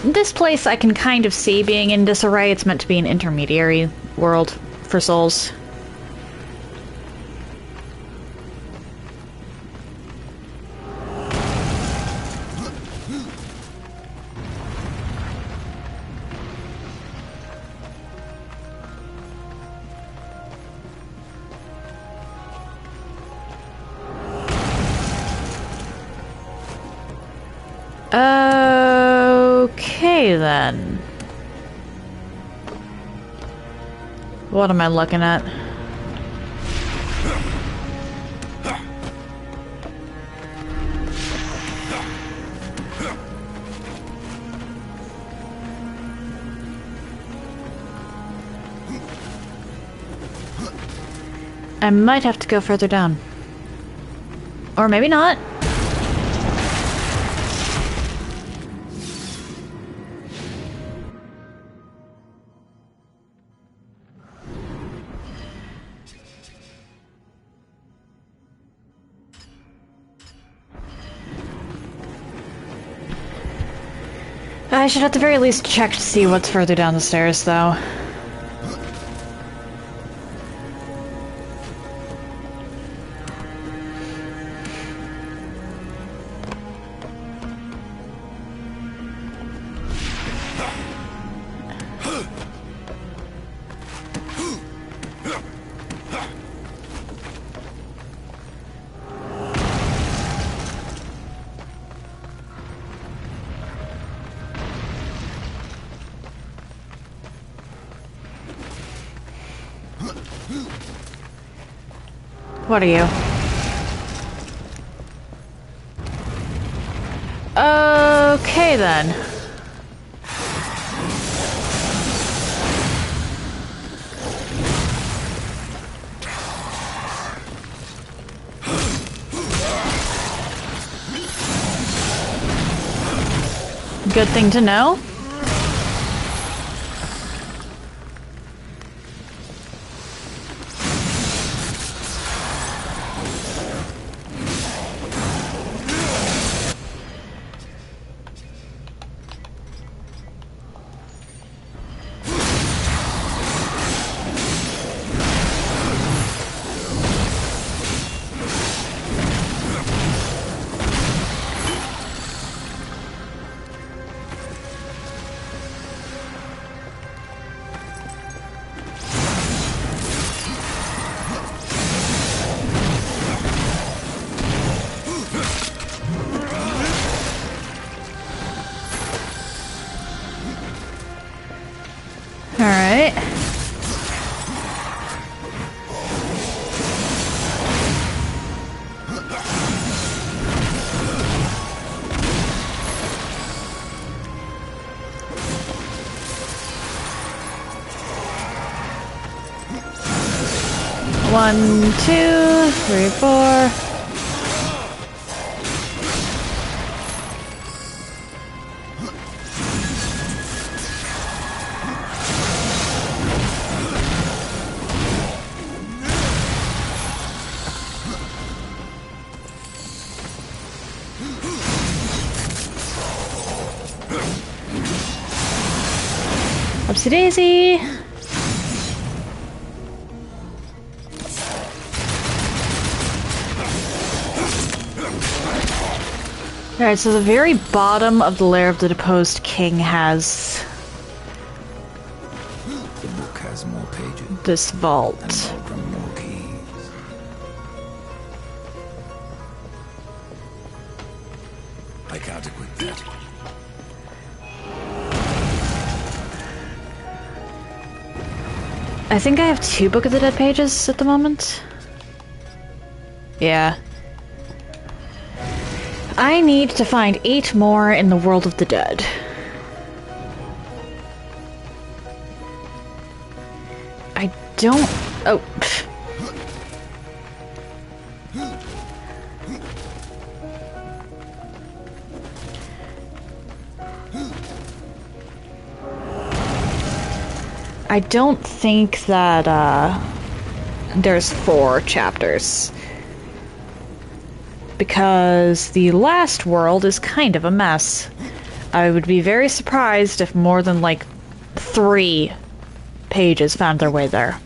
[SPEAKER 1] This place I can kind of see being in disarray. It's meant to be an intermediary world for souls. Okay, then. What am I looking at? I might have to go further down. Or maybe not. I should at the very least check to see what's further down the stairs, though. What are you? Okay, then. Good thing to know. Alright. One, two, three, four. Upsy daisy. Alright, so the very bottom of the lair of the deposed king has
[SPEAKER 3] The book has more pages.
[SPEAKER 1] this vault.
[SPEAKER 3] And more keys. I can't equip that.
[SPEAKER 1] I think I have 2 Book of the Dead pages at the moment. Yeah. I need to find 8 more in the World of the Dead. don't... Oh. Pff. I don't think that, there's 4 chapters. Because the last world is kind of a mess. I would be very surprised if more than, like, 3 pages found their way there.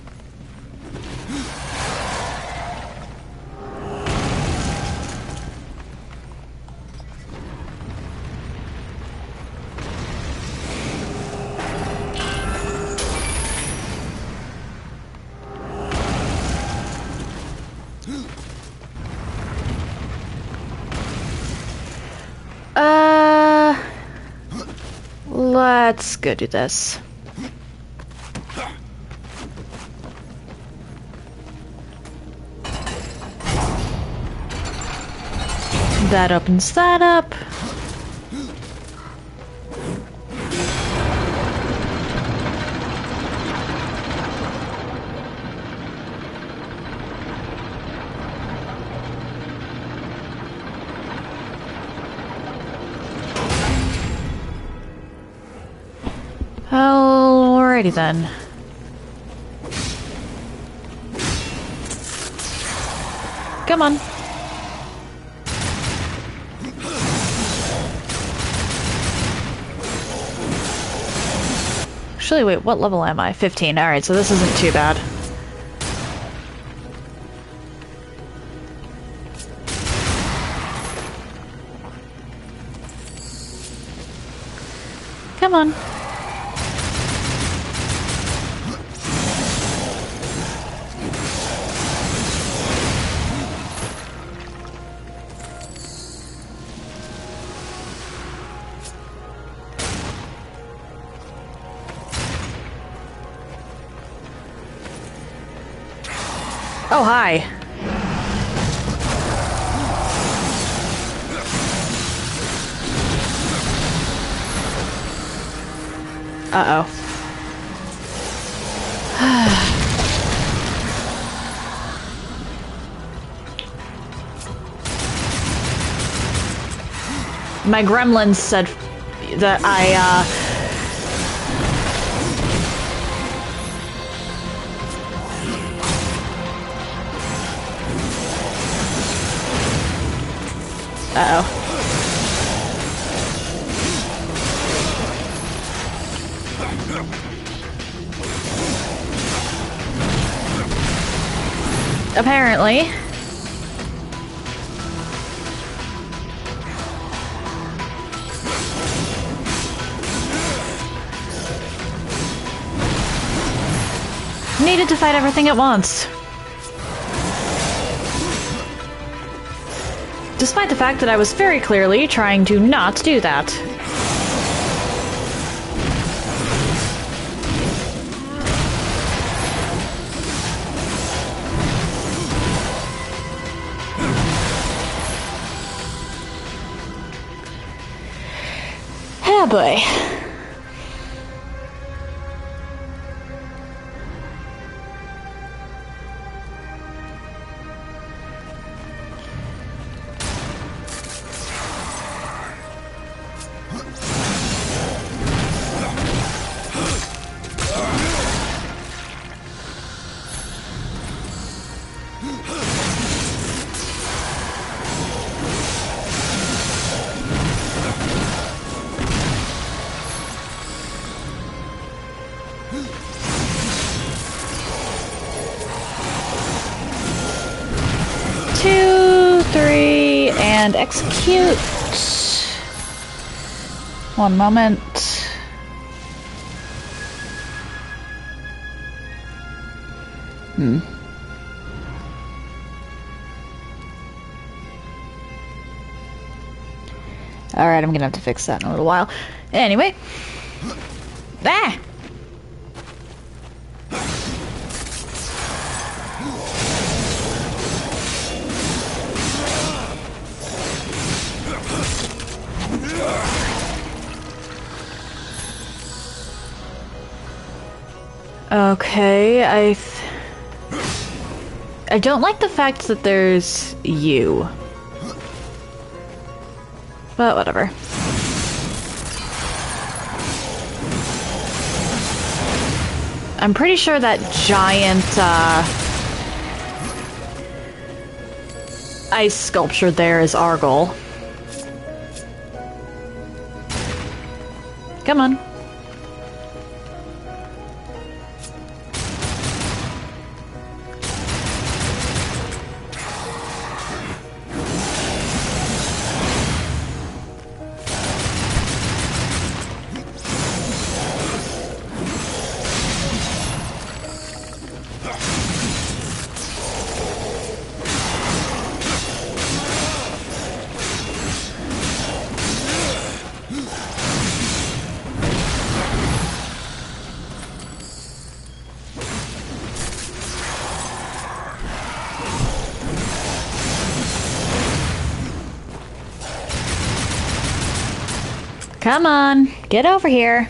[SPEAKER 1] Let's go do this. That opens that up. Alrighty then. Come on. Actually, wait, what level am I? 15. Alright, so this isn't too bad. Come on. Oh, hi. Uh-oh. My gremlins said that Uh-oh. Apparently. Needed to fight everything at once. Despite the fact that I was very clearly trying to not do that. Oh boy. And execute. One moment. Alright, I'm gonna have to fix that in a little while. Anyway. Ah! Okay, I don't like the fact that there's you. But whatever. I'm pretty sure that giant ice sculpture there is our goal. Come on. Come on, get over here.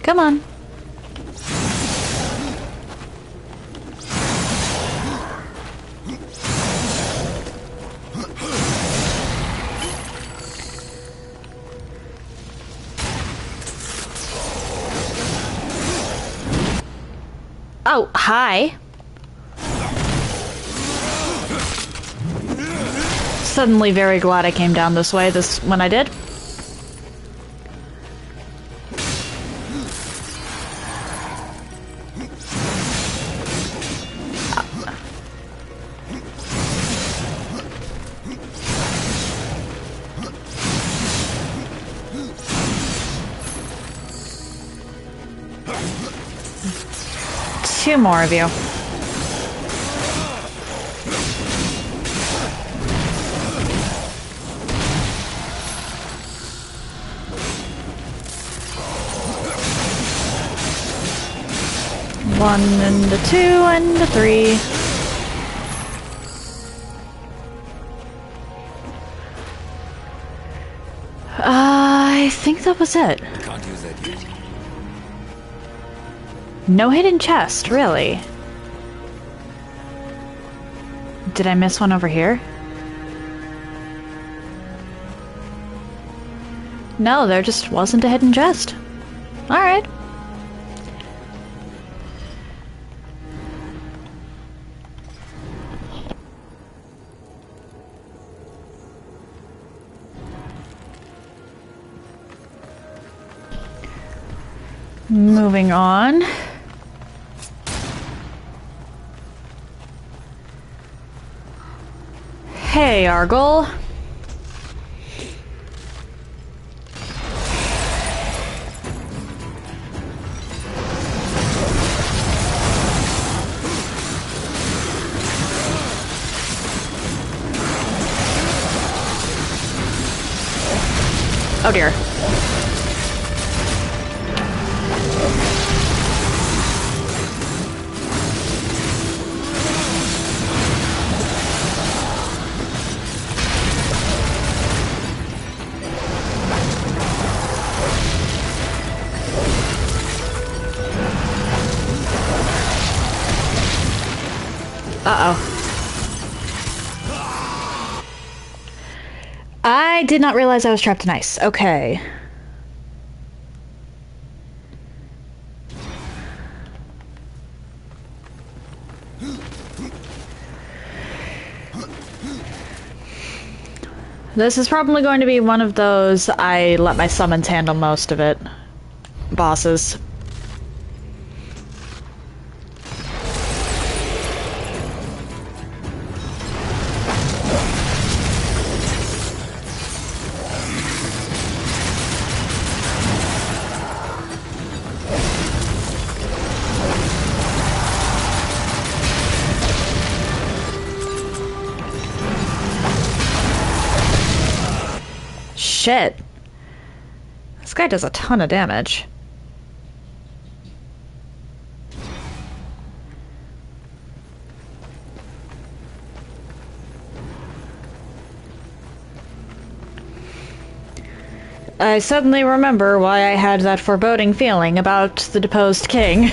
[SPEAKER 1] Come on. Oh, hi. Suddenly very glad I came down this way when I did. Two more of you. One and a two and a three. I think that was it.
[SPEAKER 3] Can't use that yet.
[SPEAKER 1] No hidden chest, really. Did I miss one over here? No, there just wasn't a hidden chest. Alright. Moving on. Hey, Argol. Oh dear. Uh-oh. I did not realize I was trapped in ice. Okay. This is probably going to be one of those I let my summons handle most of it bosses. shit. This guy does a ton of damage. I suddenly remember why I had that foreboding feeling about the deposed king.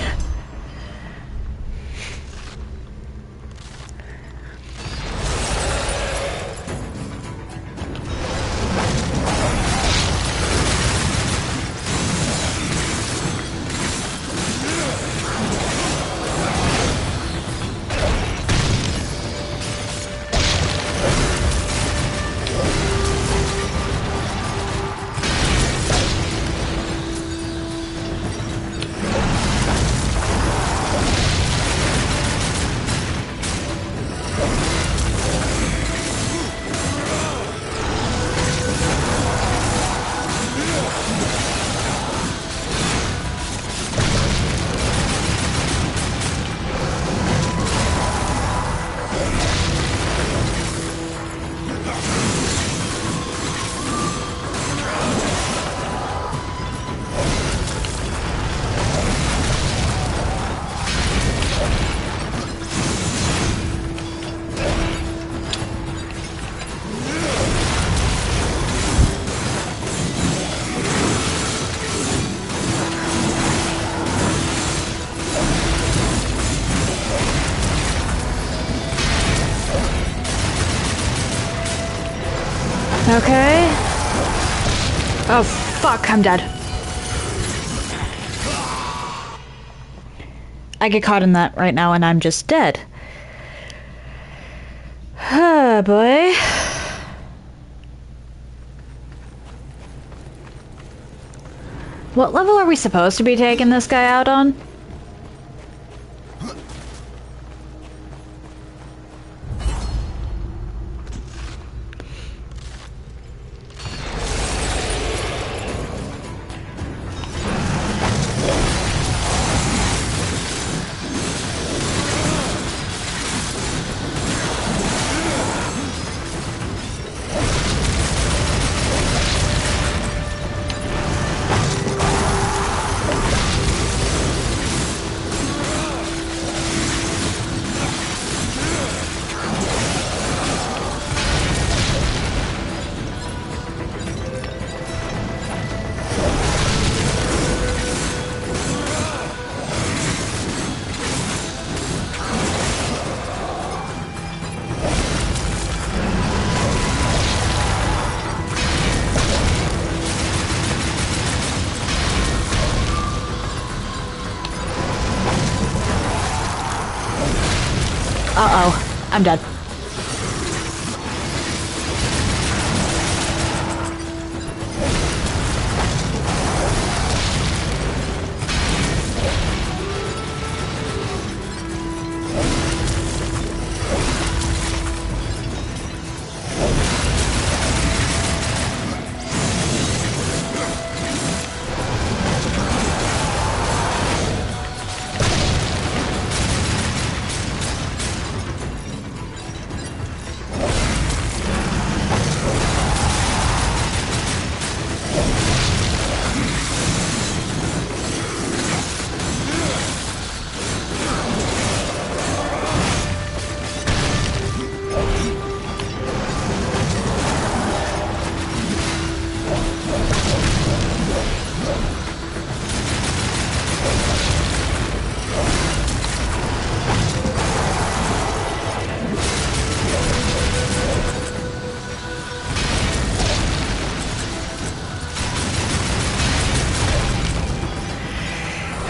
[SPEAKER 1] Okay. Oh, fuck, I'm dead. I get caught in that right now and I'm just dead. Oh, boy. What level are we supposed to be taking this guy out on? Uh-oh, I'm dead.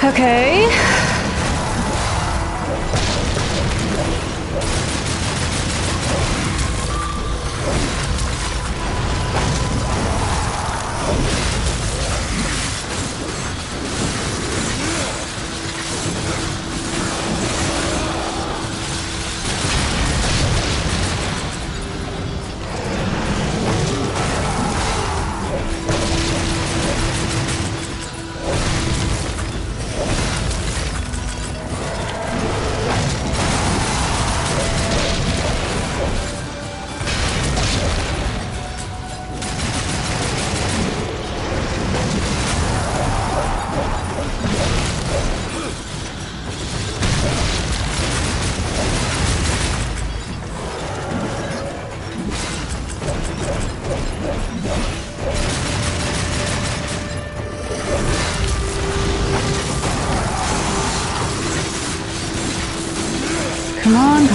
[SPEAKER 1] Okay.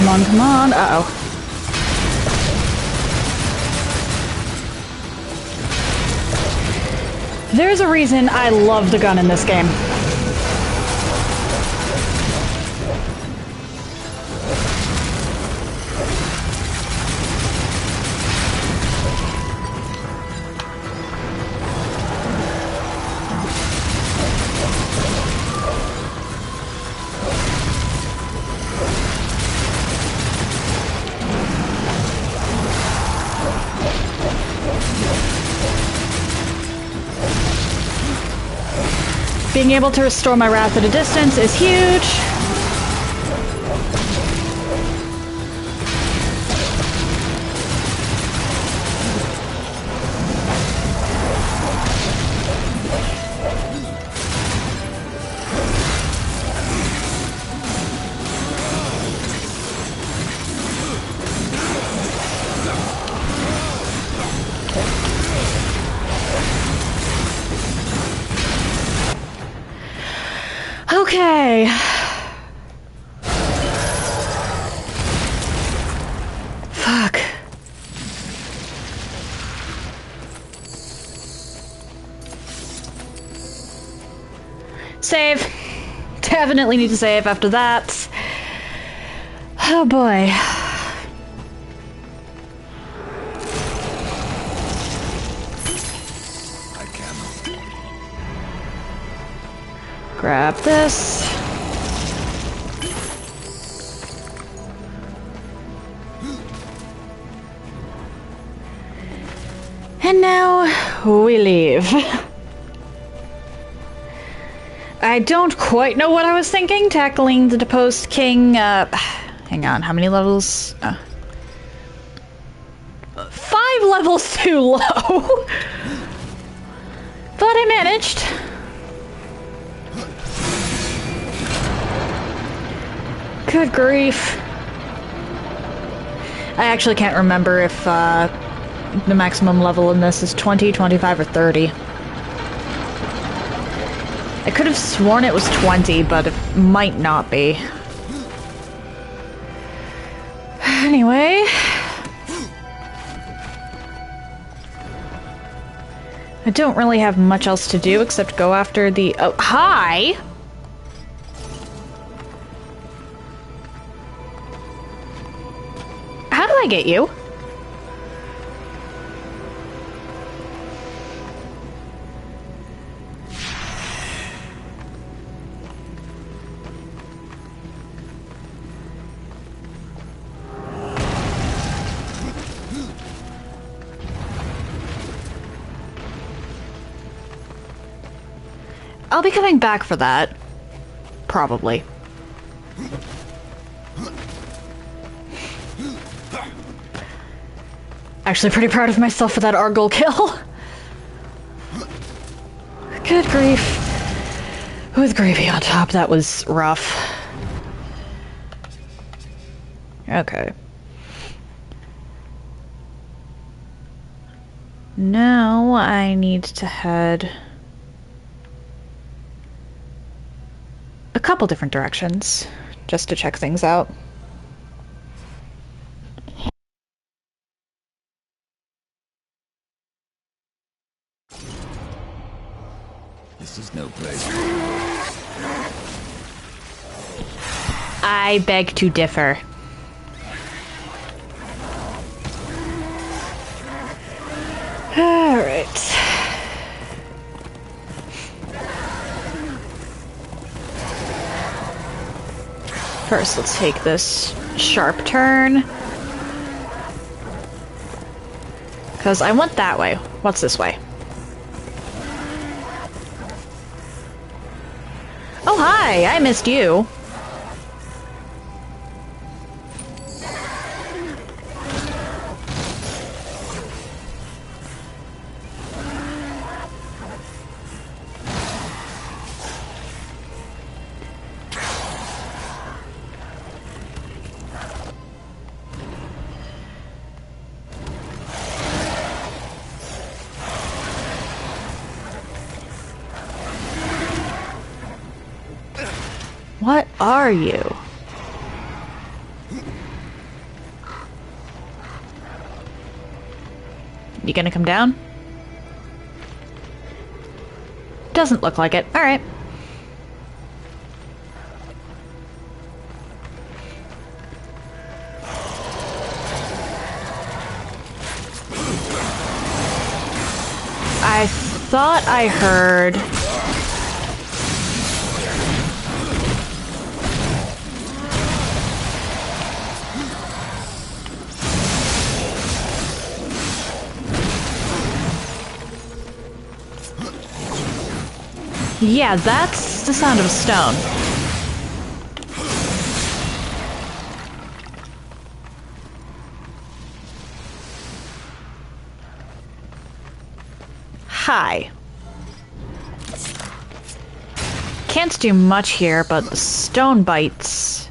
[SPEAKER 1] come on, come on. Uh-oh. There's a reason I love the gun in this game. Being able to restore my wrath at a distance is huge. Okay. Fuck. Save. Definitely need to save after that. Oh boy. Grab this. And now we leave. I don't quite know what I was thinking, tackling the deposed king. Hang on, how many levels? 5 levels too low. But I managed. Good grief. I actually can't remember if the maximum level in this is 20, 25, or 30. I could have sworn it was 20, but it might not be. Anyway. I don't really have much else to do except go after the... Oh, hi! How do I get you? I'll be coming back for that. Probably. Actually pretty proud of myself for that Argyle kill. Good grief. With gravy on top, that was rough. Okay. Now I need to head a couple different directions just to check things out.
[SPEAKER 3] This is no place.
[SPEAKER 1] I beg to differ. All right. First, let's take this sharp turn. Because I went that way. What's this way? Oh, hi! I missed you. What are you? You gonna come down? Doesn't look like it. Alright. I thought I heard... Yeah, that's the sound of a stone. Hi. Can't do much here, but the stone bites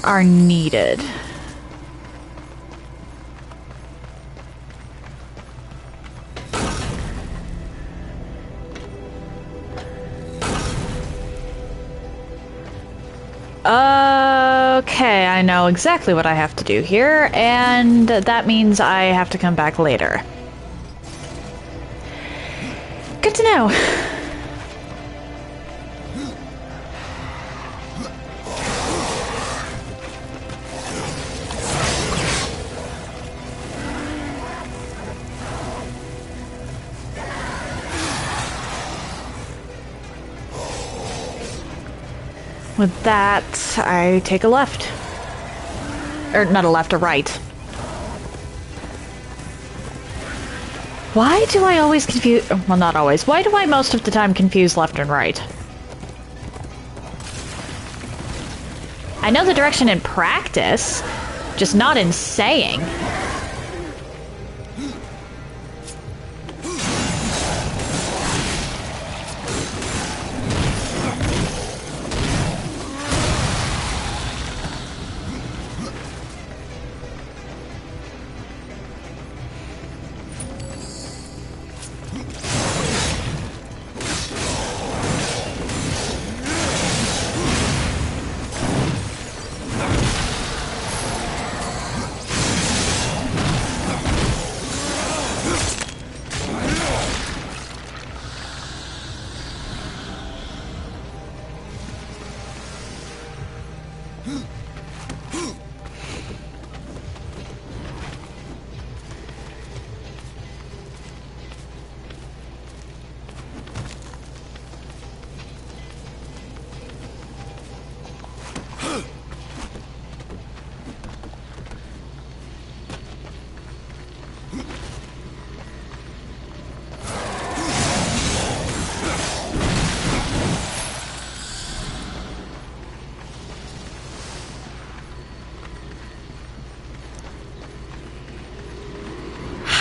[SPEAKER 1] are needed. Okay, I know exactly what I have to do here, and that means I have to come back later. Good to know. With that, I take a left. Or not a left, a right. Why do I always confuse... Well, not always. Why do I most of the time confuse left and right? I know the direction in practice, just not in saying.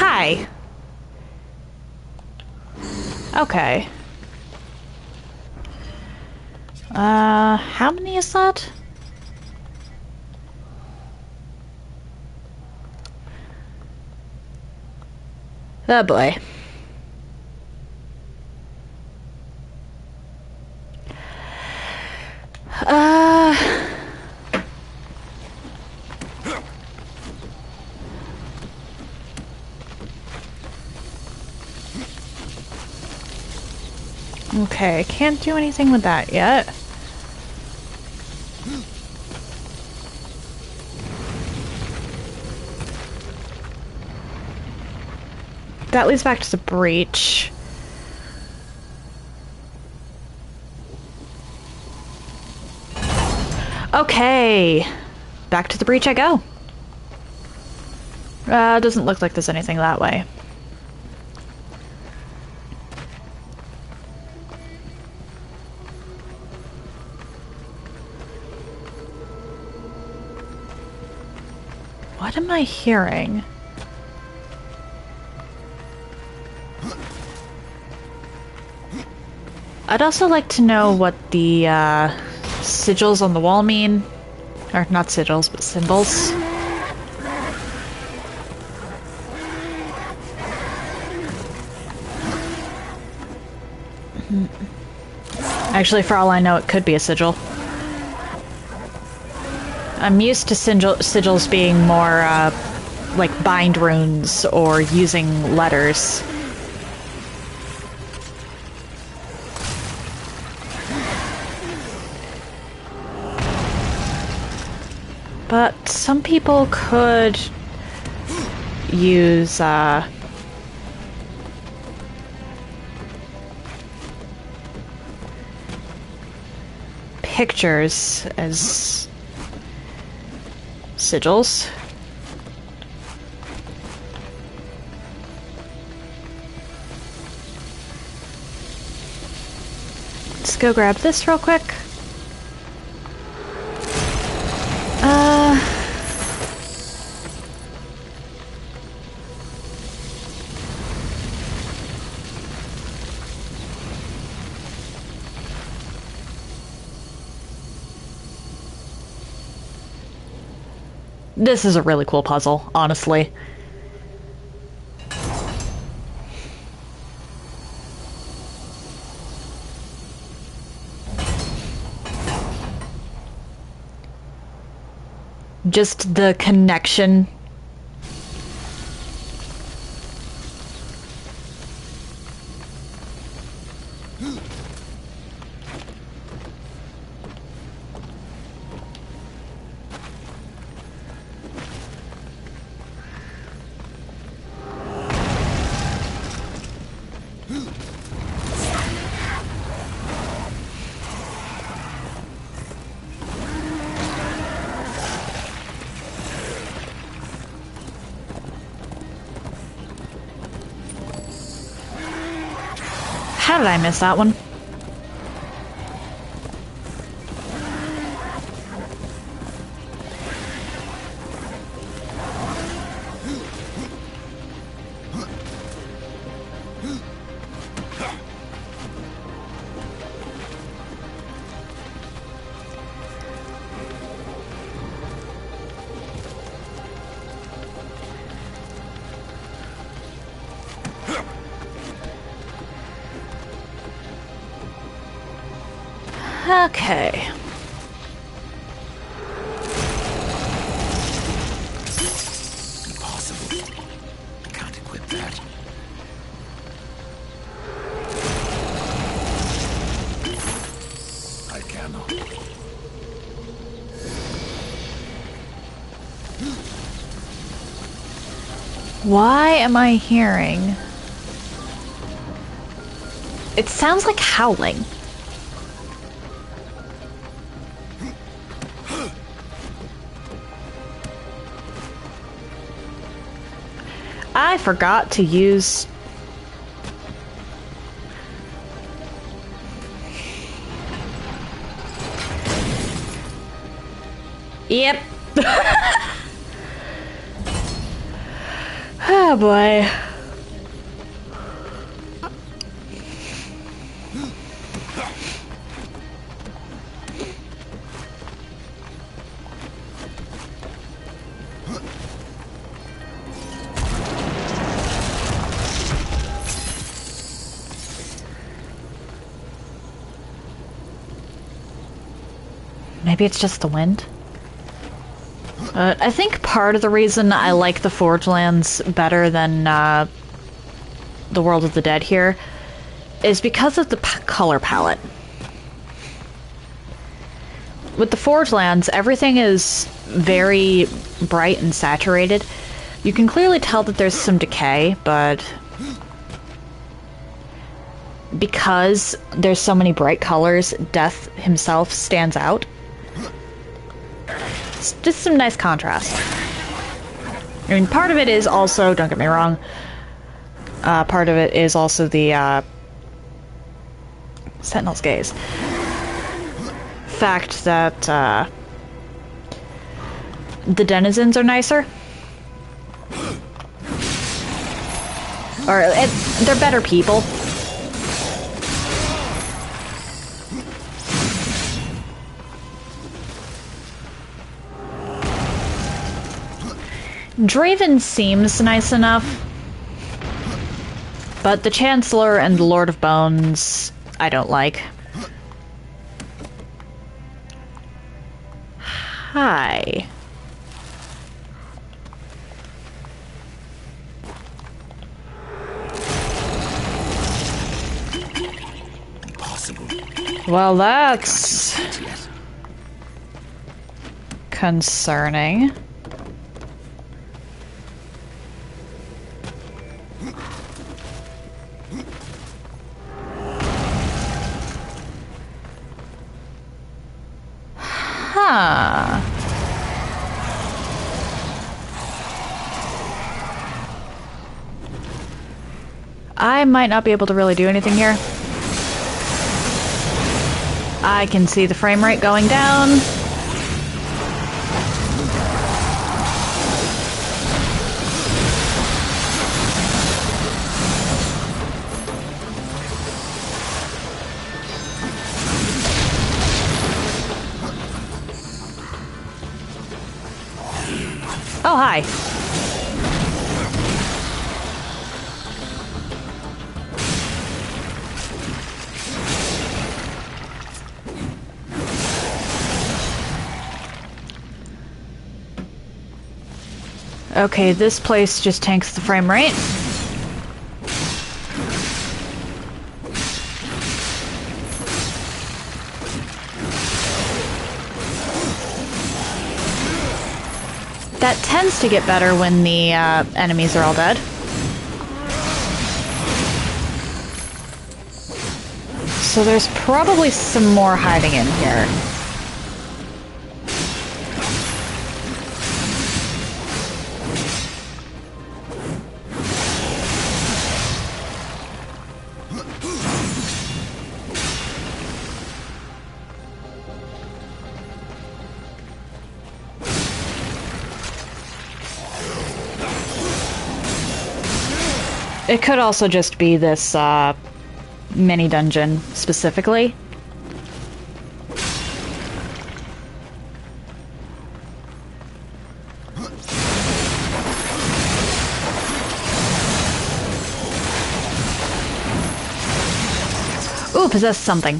[SPEAKER 1] Hi. Okay. How many is that? Oh boy. Okay, can't do anything with that yet. That leads back to the breach. Okay, back to the breach I go. Doesn't look like there's anything that way. What am I hearing? I'd also like to know what the sigils on the wall mean. Or not sigils, but symbols. Actually, for all I know, it could be a sigil. I'm used to sigils being more, like bind runes or using letters. But some people could use, pictures as sigils. Let's go grab this real quick. This is a really cool puzzle, honestly. Just the connection. How did I miss that one? Okay.
[SPEAKER 3] Impossible. I can't equip that. I cannot.
[SPEAKER 1] Why am I hearing? It sounds like howling. I forgot to use... Yep. Oh boy. Maybe it's just the wind? I think part of the reason I like the Forge Lands better than the World of the Dead here is because of the color palette. With the Forge Lands, everything is very bright and saturated. You can clearly tell that there's some decay, but because there's so many bright colors, Death himself stands out. It's just some nice contrast. I mean, part of it is also, don't get me wrong, part of it is also the Sentinel's Gaze. Fact that the denizens are nicer. Or they're better people. Draven seems nice enough, but the Chancellor and the Lord of Bones, I don't like. Hi.
[SPEAKER 3] Impossible.
[SPEAKER 1] Well, that's concerning. Huh. I might not be able to really do anything here. I can see the frame rate going down. Oh, hi. Okay, this place just tanks the frame rate. That tends to get better when the enemies are all dead. So there's probably some more hiding in here. It could also just be this mini dungeon specifically. Ooh, possess something.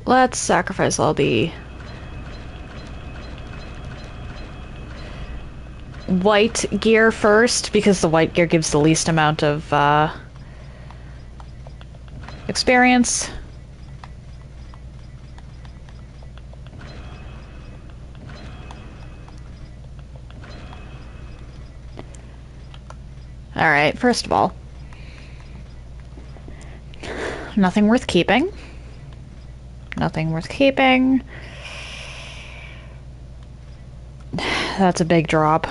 [SPEAKER 1] Let's sacrifice all the white gear first, because the white gear gives the least amount of experience. Alright, first of all, nothing worth keeping. Nothing worth keeping. That's a big drop.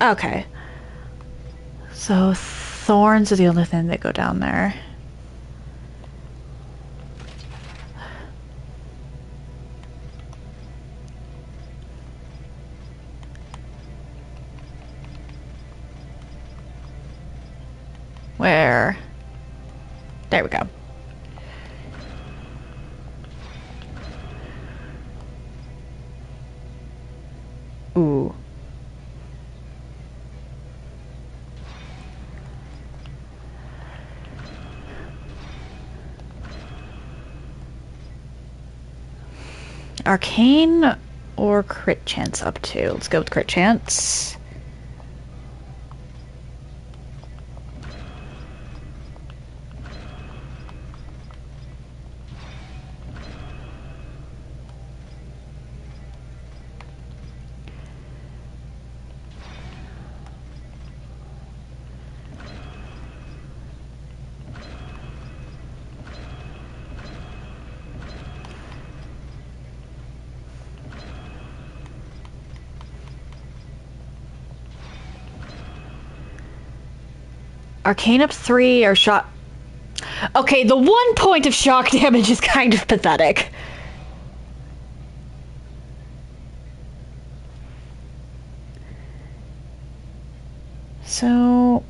[SPEAKER 1] Okay. So thorns are the only thing that go down there. Where? There we go. Ooh. Arcane or crit chance up to? Let's go with crit chance. Arcane up 3 or shock... Okay, the 1 point of shock damage is kind of pathetic. So...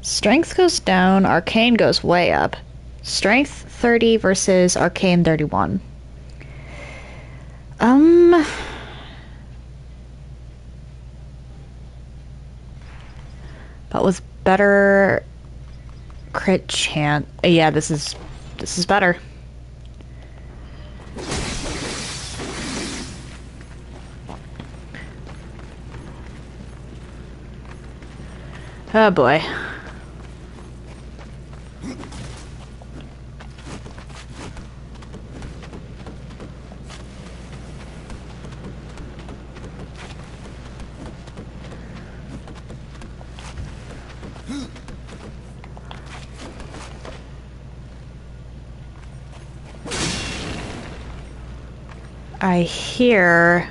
[SPEAKER 1] Strength goes down, Arcane goes way up. Strength 30 versus Arcane 31. But with better crit chance. Yeah, this is better. Oh boy. I hear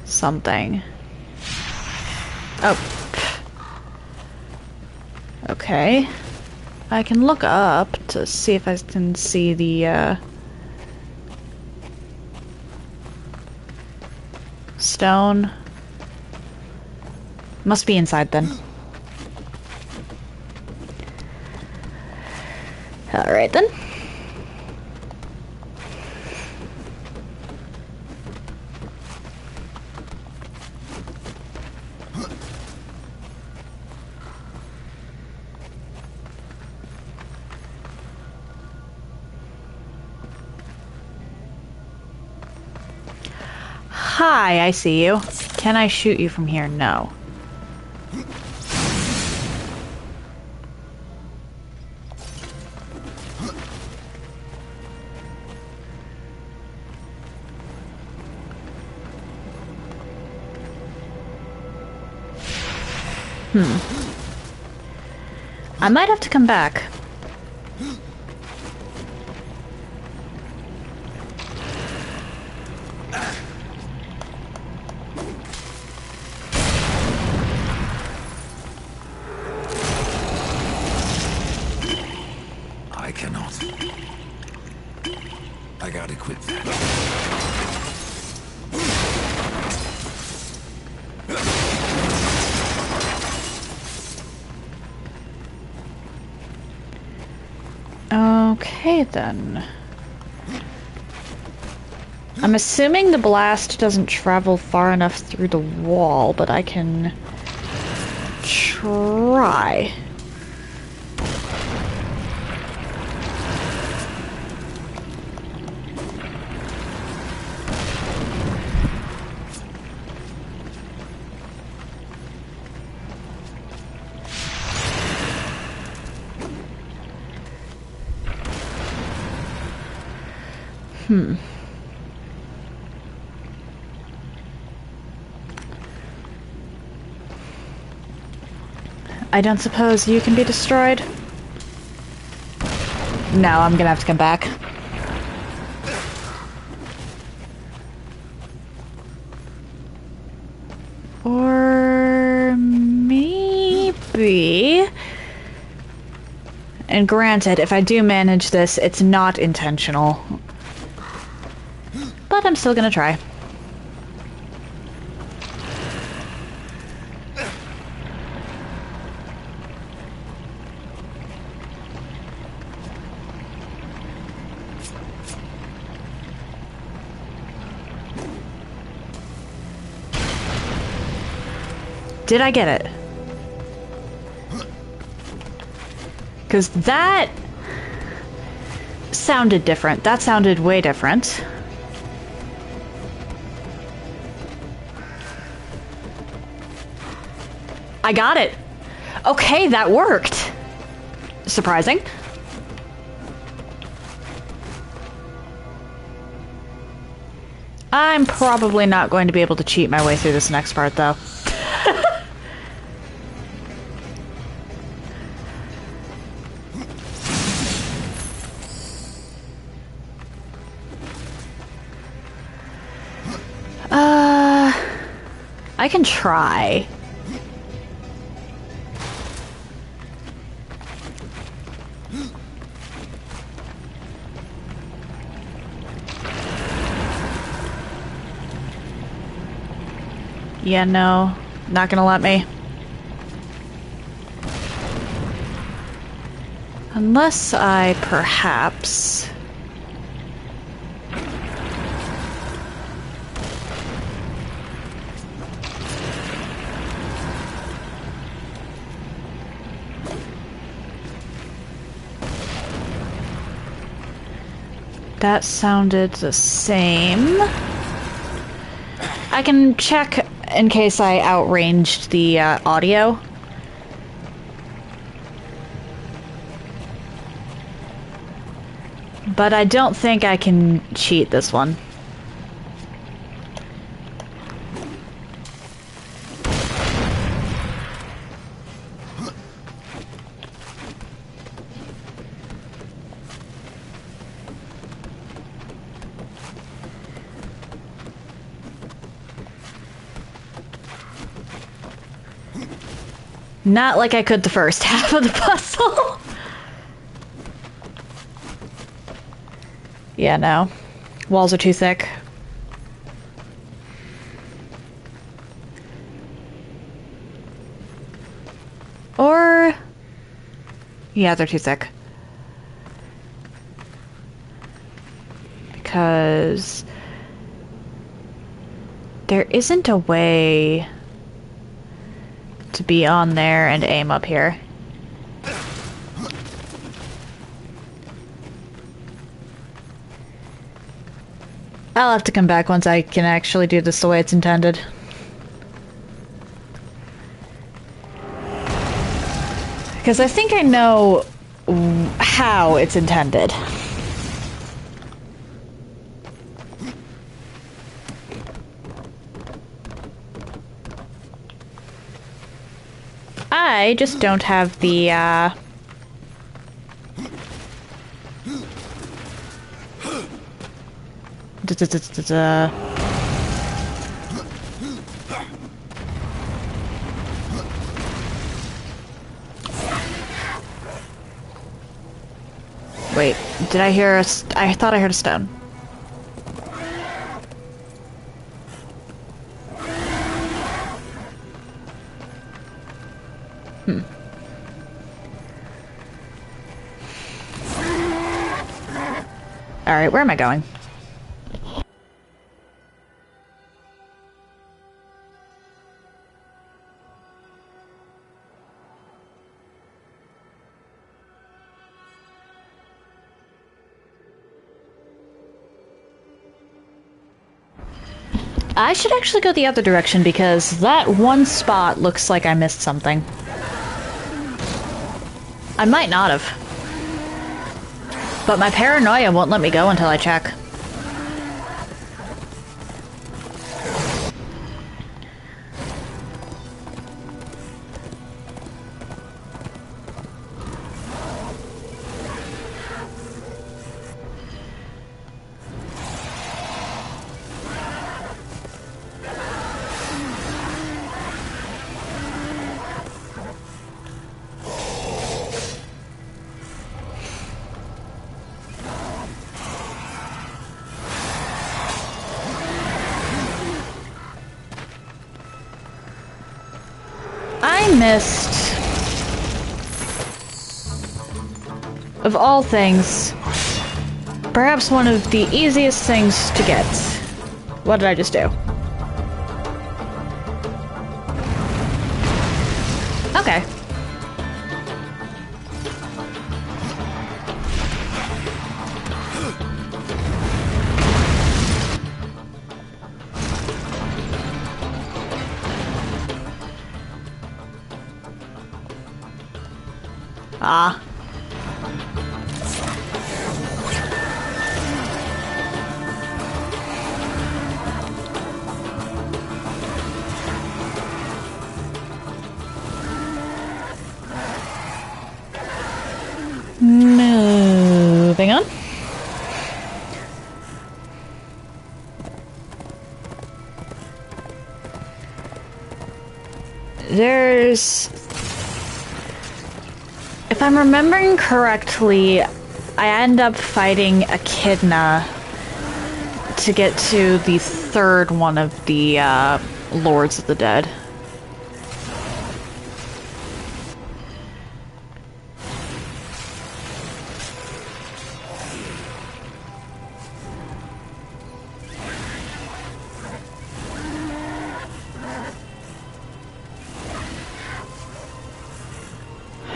[SPEAKER 1] something. Oh. Okay. I can look up to see if I can see the stone. Must be inside then. Alright then. Hi, I see you. Can I shoot you from here? No. I might have to come back.
[SPEAKER 3] I cannot. I gotta quit that.
[SPEAKER 1] Okay then. I'm assuming the blast doesn't travel far enough through the wall, but I can try. I don't suppose you can be destroyed? No, I'm gonna have to come back. Or maybe... And granted, if I do manage this, it's not intentional. But I'm still gonna try. Did I get it? Because that sounded different. That sounded way different. I got it. Okay, that worked. Surprising. I'm probably not going to be able to cheat my way through this next part, though. I can try. Yeah, no. Not gonna let me. Unless I perhaps... That sounded the same. I can check in case I outranged the audio. But I don't think I can cheat this one. Not like I could the first half of the puzzle. Yeah, no. Walls are too thick. Or... yeah, they're too thick. Because... there isn't a way... to be on there and aim up here. I'll have to come back once I can actually do this the way it's intended. Because I think I know how it's intended. I just don't have the, Wait, did I hear I thought I heard a stone. Alright, where am I going? I should actually go the other direction because that one spot looks like I missed something. I might not have. But my paranoia won't let me go until I check. I missed, of all things, perhaps one of the easiest things to get. What did I just do? Okay. Ah. Moving on. If I'm remembering correctly, I end up fighting Echidna to get to the third one of the Lords of the Dead.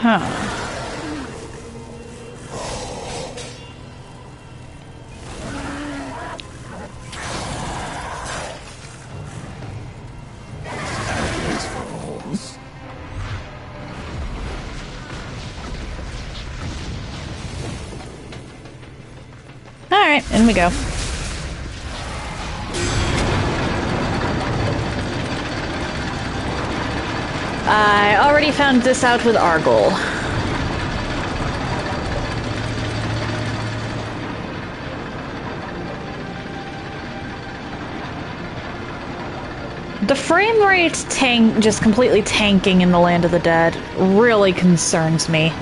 [SPEAKER 1] Huh. Alright, in we go. I already found this out with Argol. The frame rate just completely tanking in the Land of the Dead really concerns me.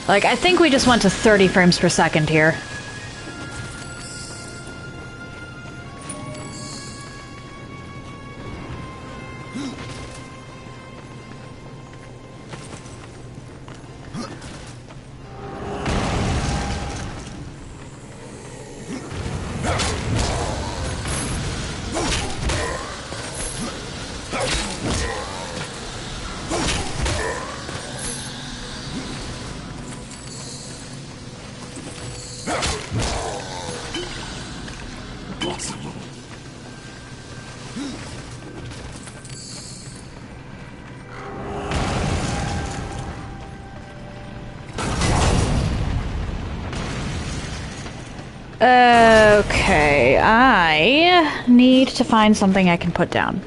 [SPEAKER 1] Like, I think we just went to 30 frames per second here. Okay, I need to find something I can put down.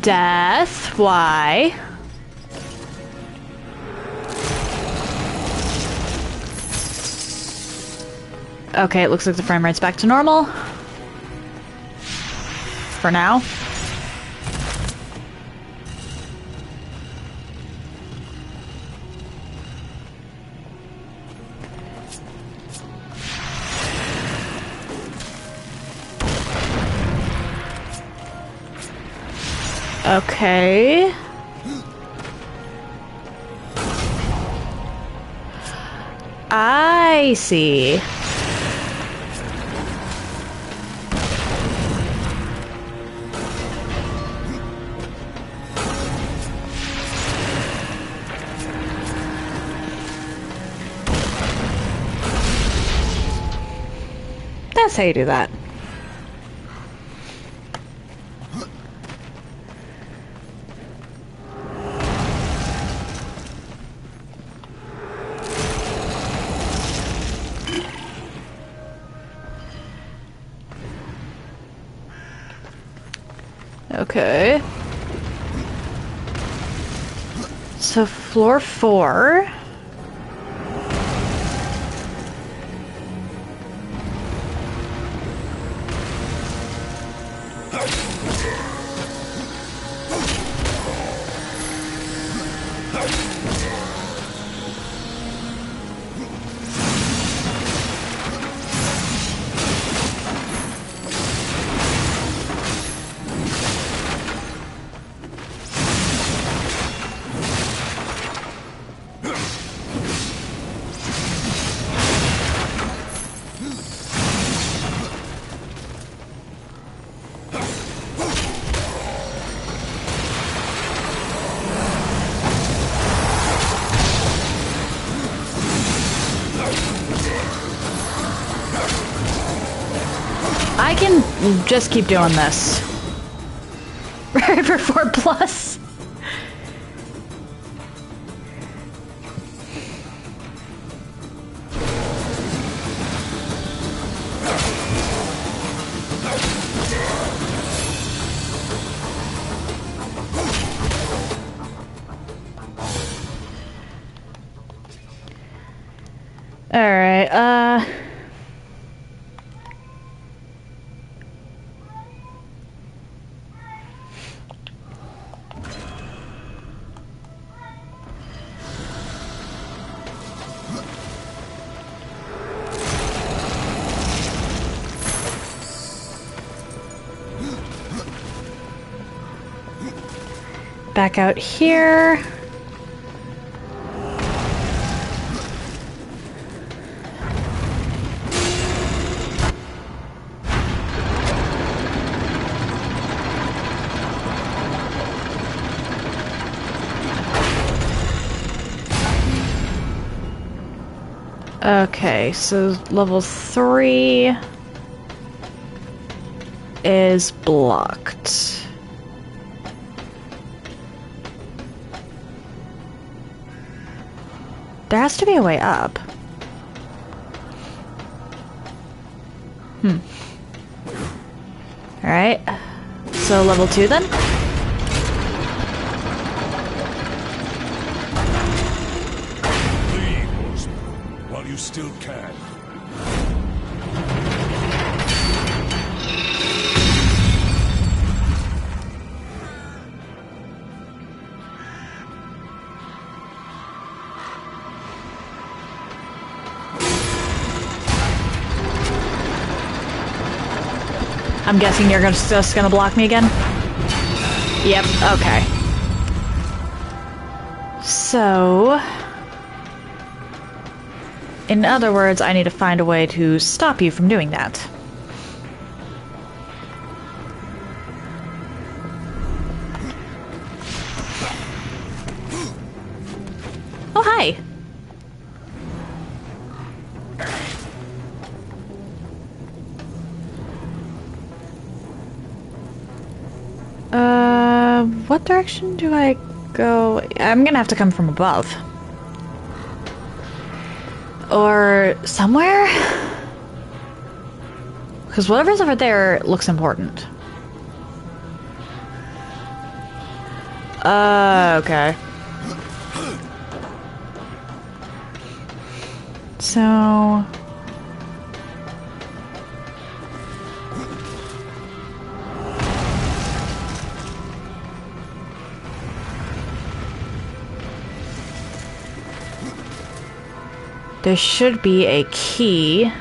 [SPEAKER 1] Death, why? Okay, it looks like the frame rate's back to normal. For now. Okay. I see. That's how you do that. Okay. So floor 4. I can just keep doing this. Right for 4+. Alright, back out here. Okay, so level 3 is blocked. There has to be a way up. Alright. So level 2 then?
[SPEAKER 2] Leave, while you still can.
[SPEAKER 1] I'm guessing you're just gonna block me again? Yep, okay. So... in other words, I need to find a way to stop you from doing that. Oh, hi! What direction do I go? I'm gonna have to come from above. Or somewhere? Because whatever's over there looks important. Okay. So... there should be a key.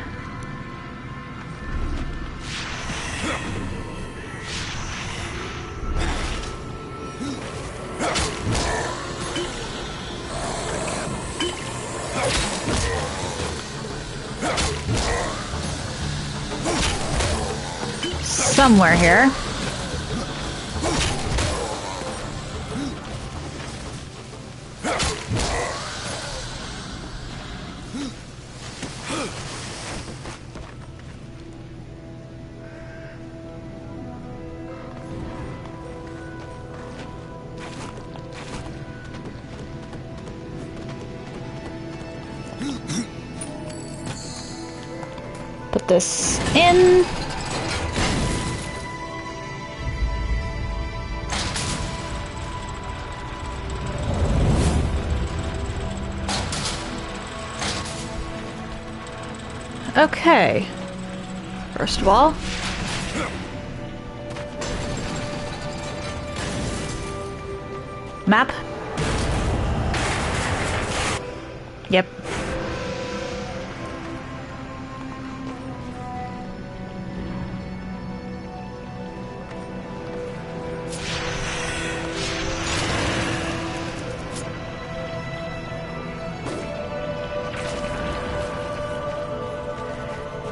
[SPEAKER 1] Somewhere here. Put this in. Okay. First of all, map. Yep.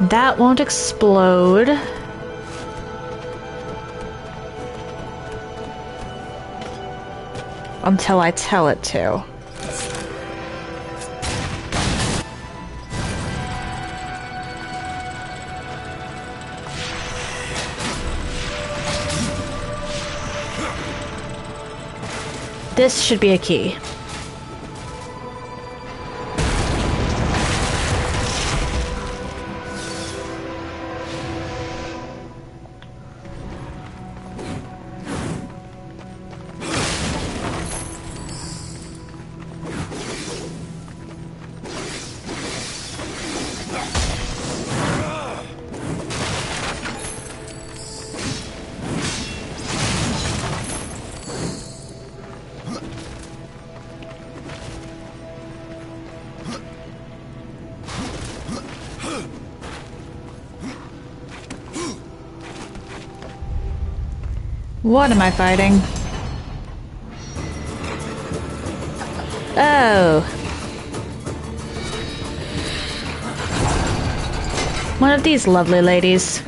[SPEAKER 1] That won't explode. Until I tell it to. This should be a key. What am I fighting? Oh. One of these lovely ladies.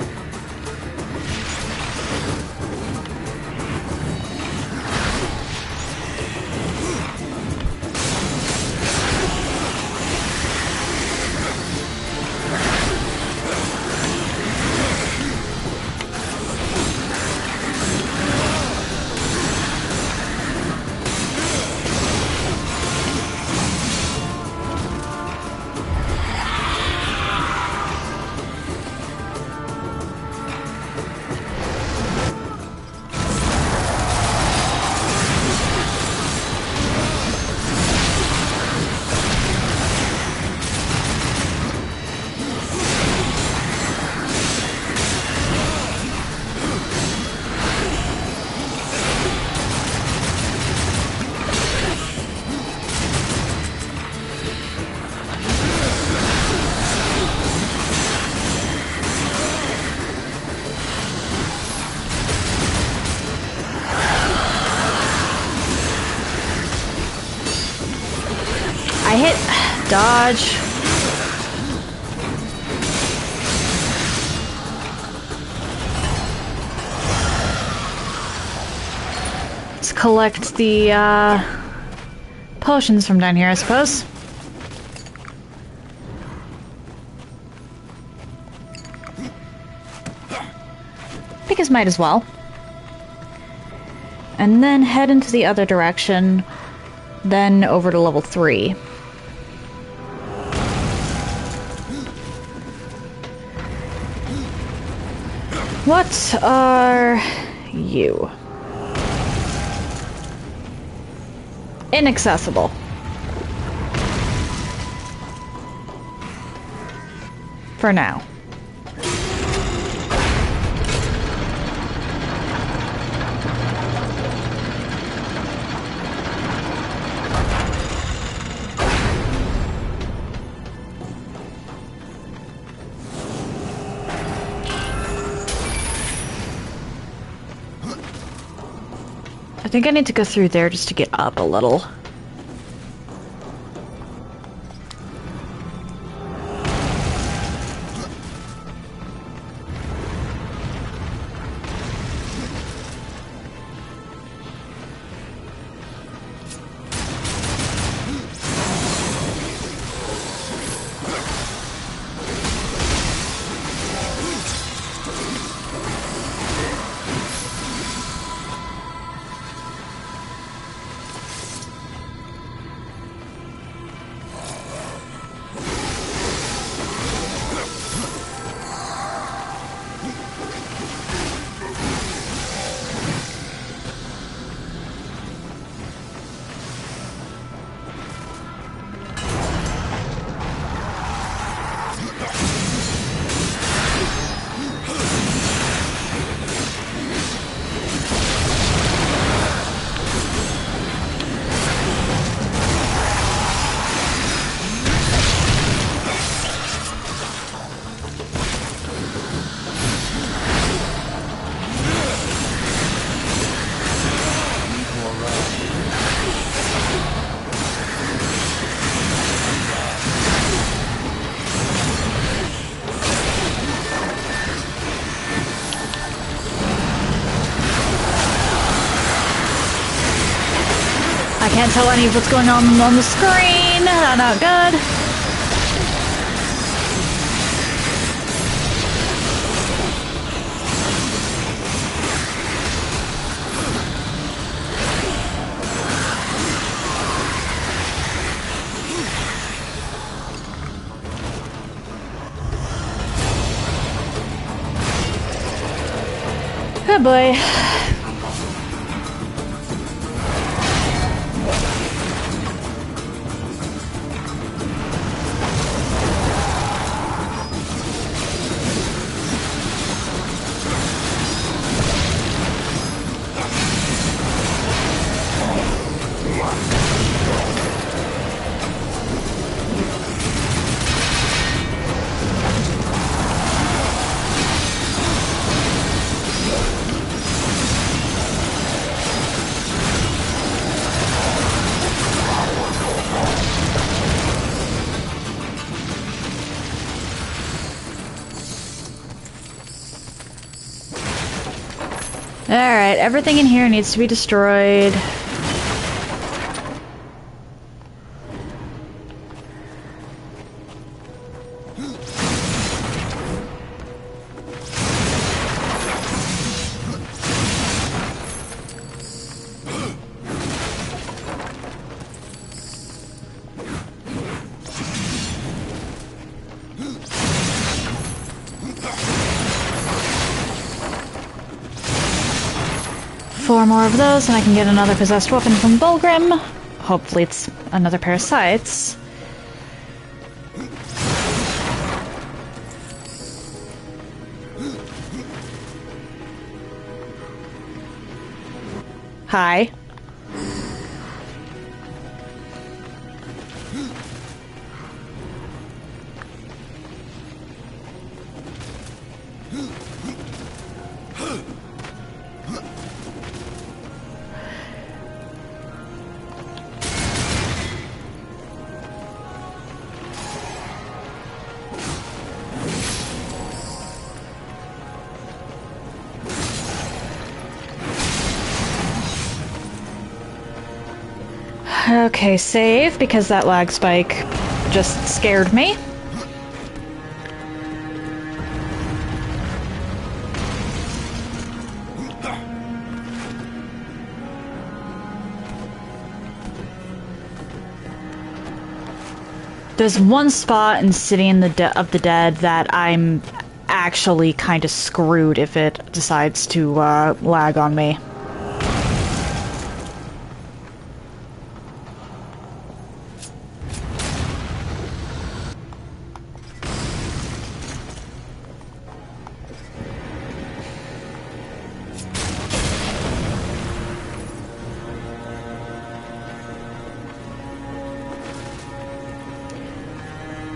[SPEAKER 1] I hit dodge. Let's collect the potions from down here, I suppose. Because might as well. And then head into the other direction, then over to level 3. What are you? Inaccessible. For now. I think I need to go through there just to get up a little. I can't tell any of what's going on the screen. Not good. Oh boy. Alright, everything in here needs to be destroyed. Four more of those, and I can get another possessed weapon from Bulgrim. Hopefully it's another pair of sights. Hi. Okay, save, because that lag spike just scared me. There's one spot in City of the Dead that I'm actually kind of screwed if it decides to lag on me.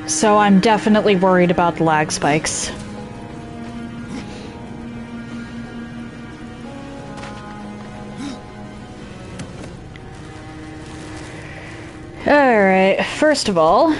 [SPEAKER 1] So I'm definitely worried about the lag spikes. Alright, first of all...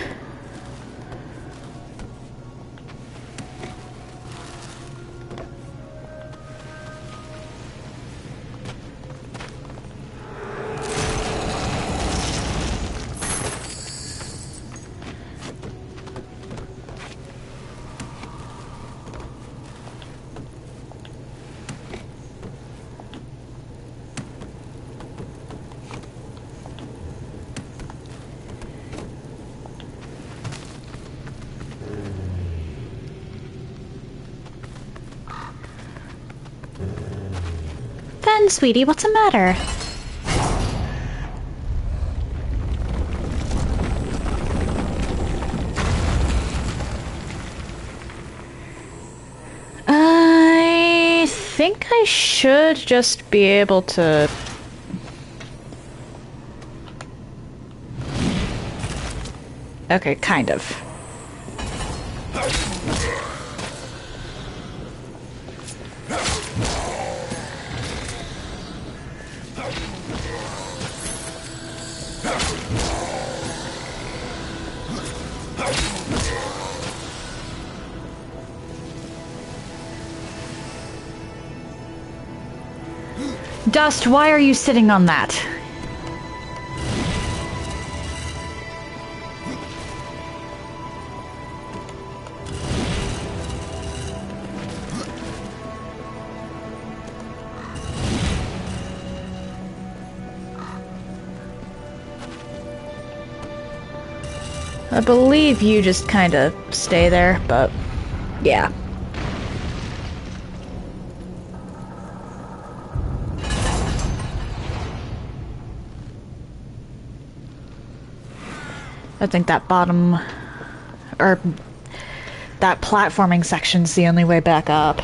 [SPEAKER 1] Then, sweetie, what's the matter? I think I should just be able to... Okay, kind of. Dust, why are you sitting on that? I believe you just kind of stay there, but yeah. I think that bottom, or that platforming section's the only way back up.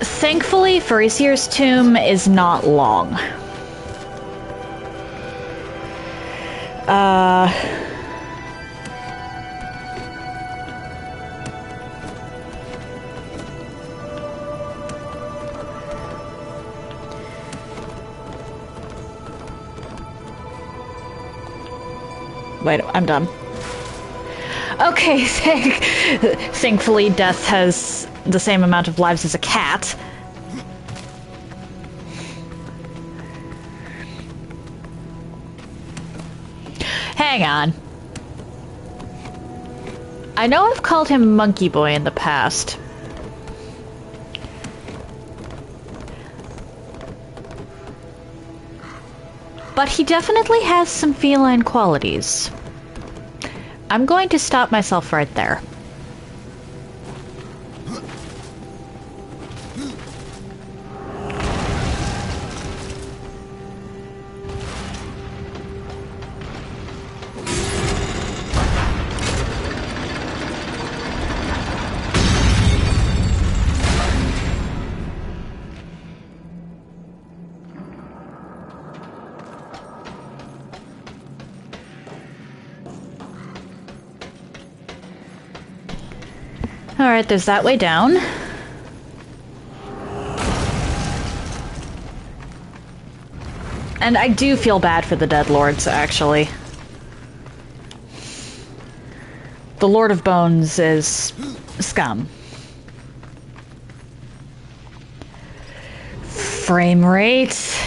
[SPEAKER 1] Thankfully, Farisier's tomb is not long. Wait, I'm done. Okay, thankfully Death has the same amount of lives as a cat. Hang on. I know I've called him Monkey Boy in the past. But he definitely has some feline qualities. I'm going to stop myself right there. Alright, there's that way down. And I do feel bad for the Dead Lords, actually. The Lord of Bones is scum. Frame rate.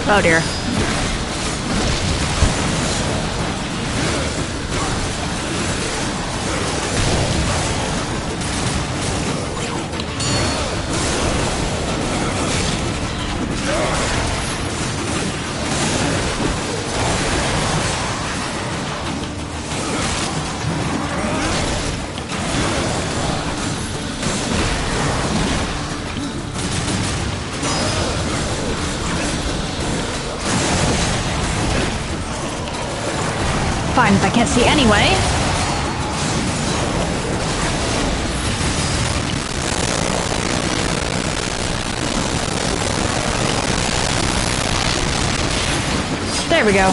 [SPEAKER 1] Oh dear. Fine if I can't see anyway. There we go.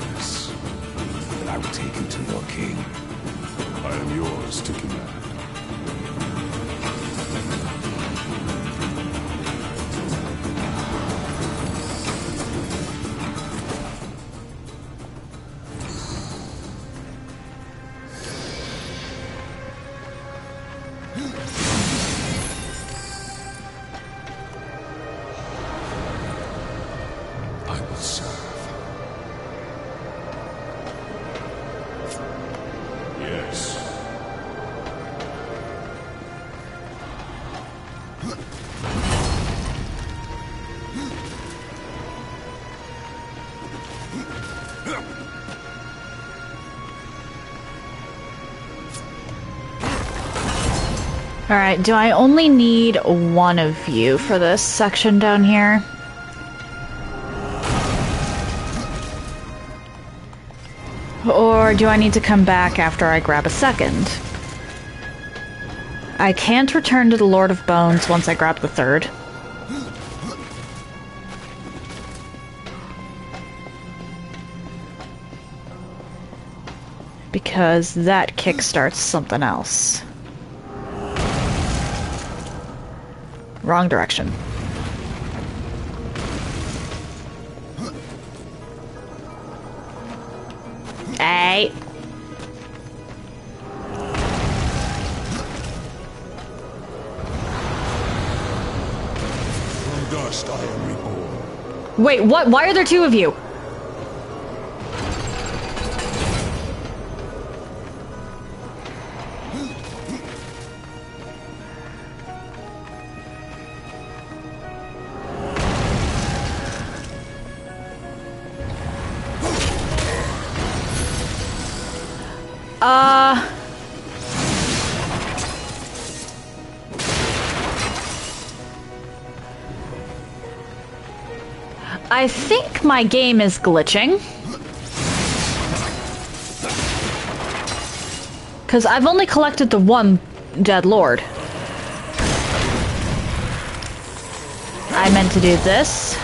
[SPEAKER 2] Yes. Then I will take you to your king. I am yours to command.
[SPEAKER 1] Alright, do I only need one of you for this section down here? Or do I need to come back after I grab a second? I can't return to the Lord of Bones once I grab the third. because that kickstarts something else. Wrong direction. Hey!
[SPEAKER 2] From dust I am reborn.
[SPEAKER 1] Wait, what? Why are there two of you? I think my game is glitching. Because I've only collected the one Dead Lord. I meant to do this.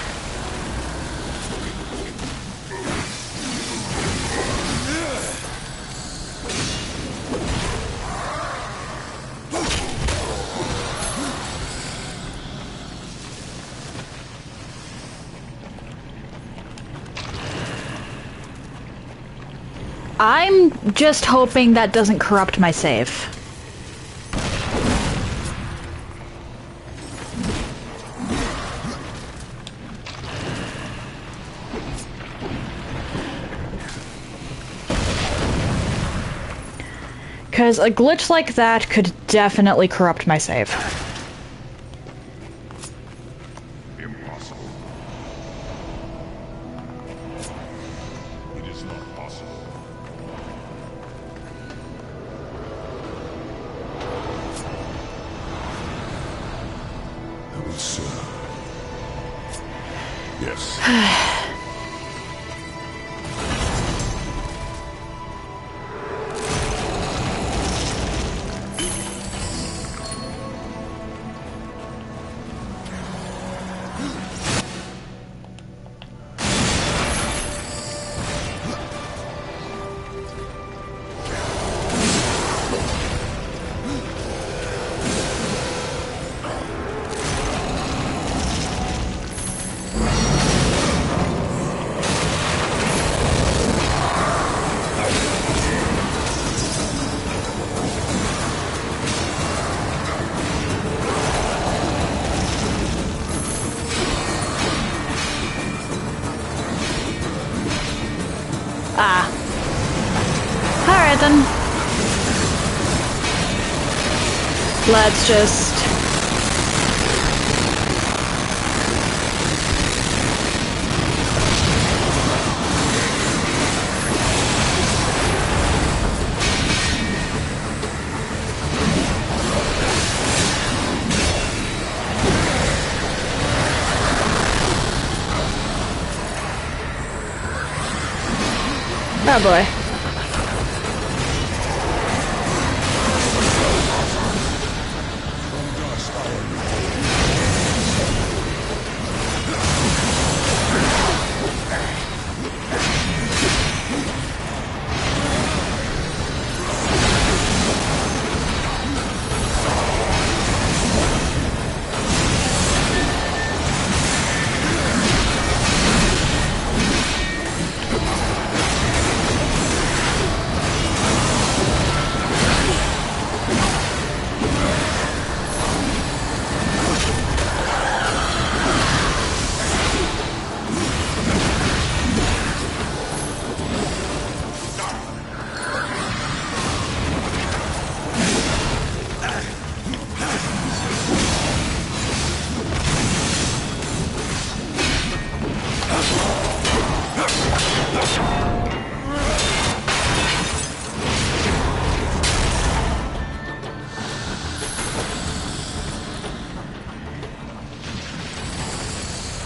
[SPEAKER 1] I'm just hoping that doesn't corrupt my save. Because a glitch like that could definitely corrupt my save.
[SPEAKER 2] Impossible. It is not possible. I will serve. Yes.
[SPEAKER 1] Alright then. Let's just... Oh boy.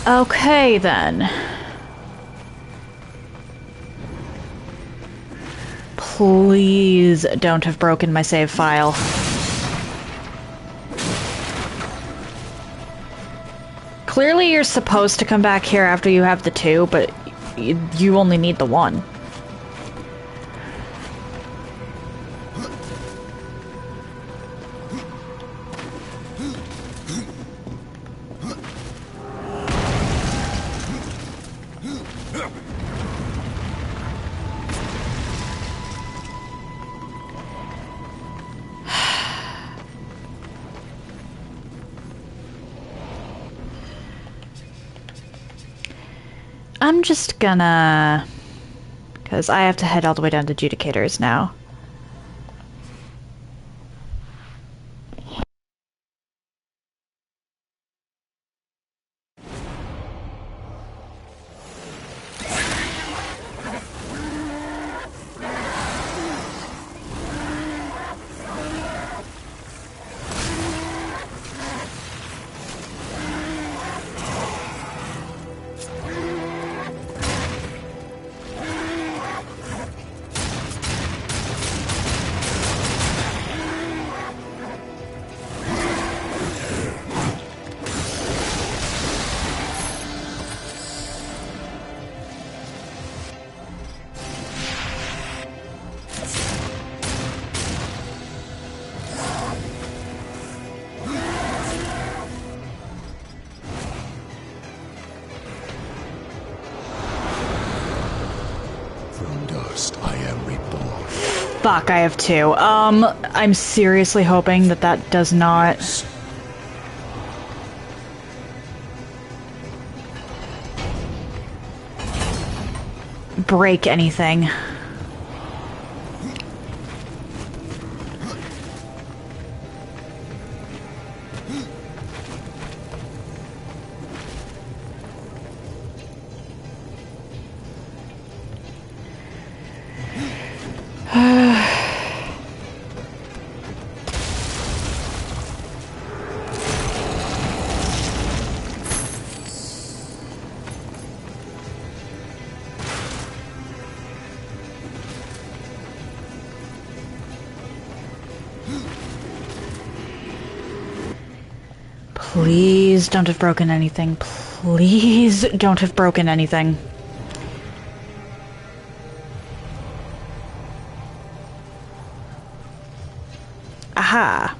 [SPEAKER 1] Okay, then. Please don't have broken my save file. Clearly you're supposed to come back here after you have the two, but you only need the one. I'm just gonna... because I have to head all the way down to Adjudicators now. Fuck, I have two. I'm seriously hoping that that does not... break anything. Please don't have broken anything. Please don't have broken anything. Aha.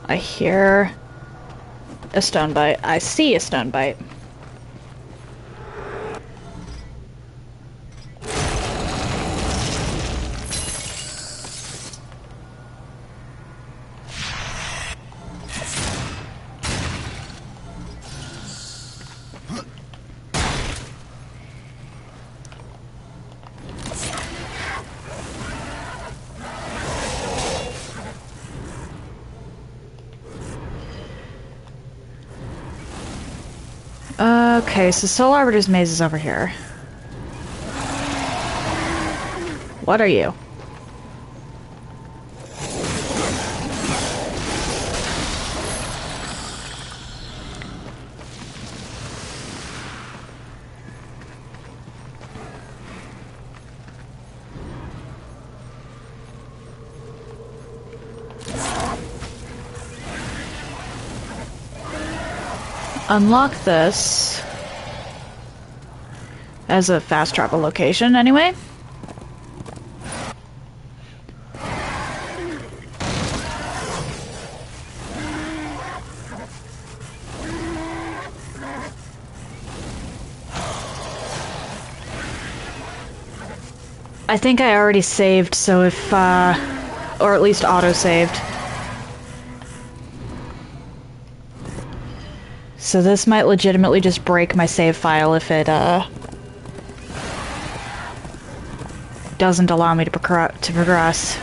[SPEAKER 1] I hear a stone bite. I see a stone bite. Okay, so Soul Arbiter's maze is over here. What are you? Unlock this as a fast travel location, anyway. I think I already saved, so if, or at least auto-saved. So this might legitimately just break my save file if it, doesn't allow me to progress.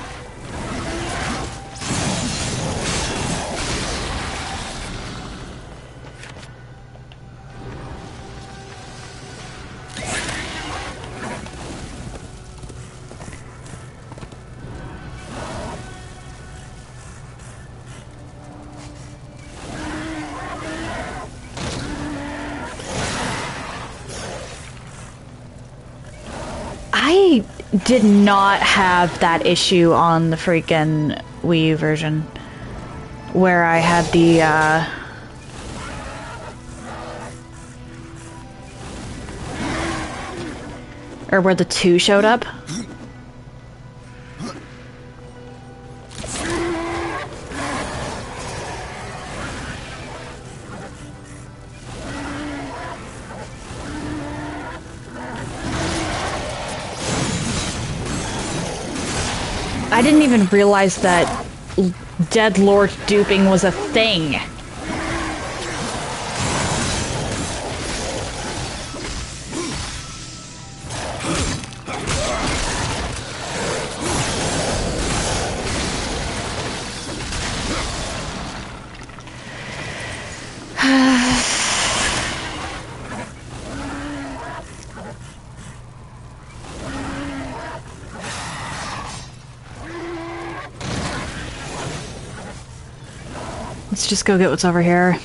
[SPEAKER 1] I did not have that issue on the freaking Wii U version, where I had the, or where the 2 showed up. I didn't even realize that Dead Lord duping was a thing. Let's just go get what's over here.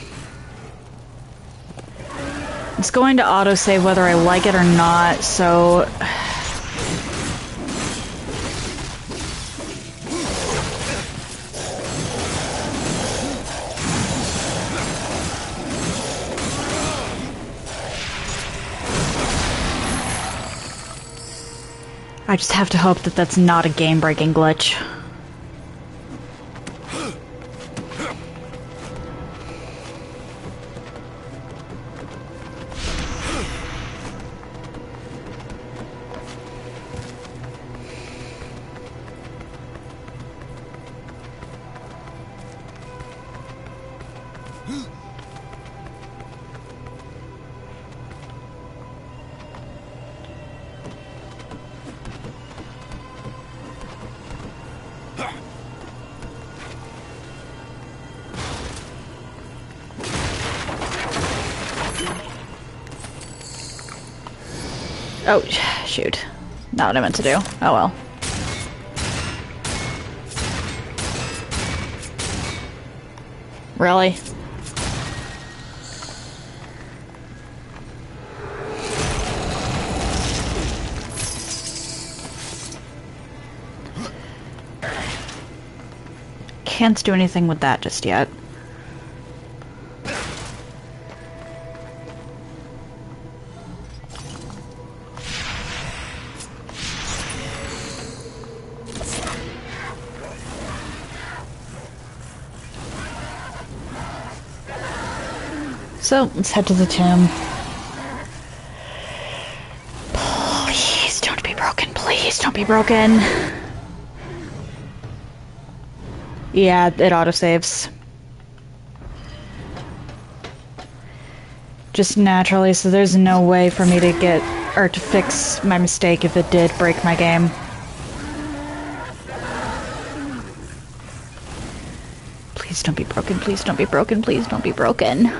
[SPEAKER 1] It's going to autosave whether I like it or not, so... I just have to hope that that's not a game-breaking glitch. Oh, shoot. Not what I meant to do. Oh well. Really? Can't do anything with that just yet. So, let's head to the tomb. Please don't be broken. Please don't be broken. Yeah, it autosaves. Just naturally, so there's no way for me to get, or to fix my mistake if it did break my game. Please don't be broken. Please don't be broken. Please don't be broken.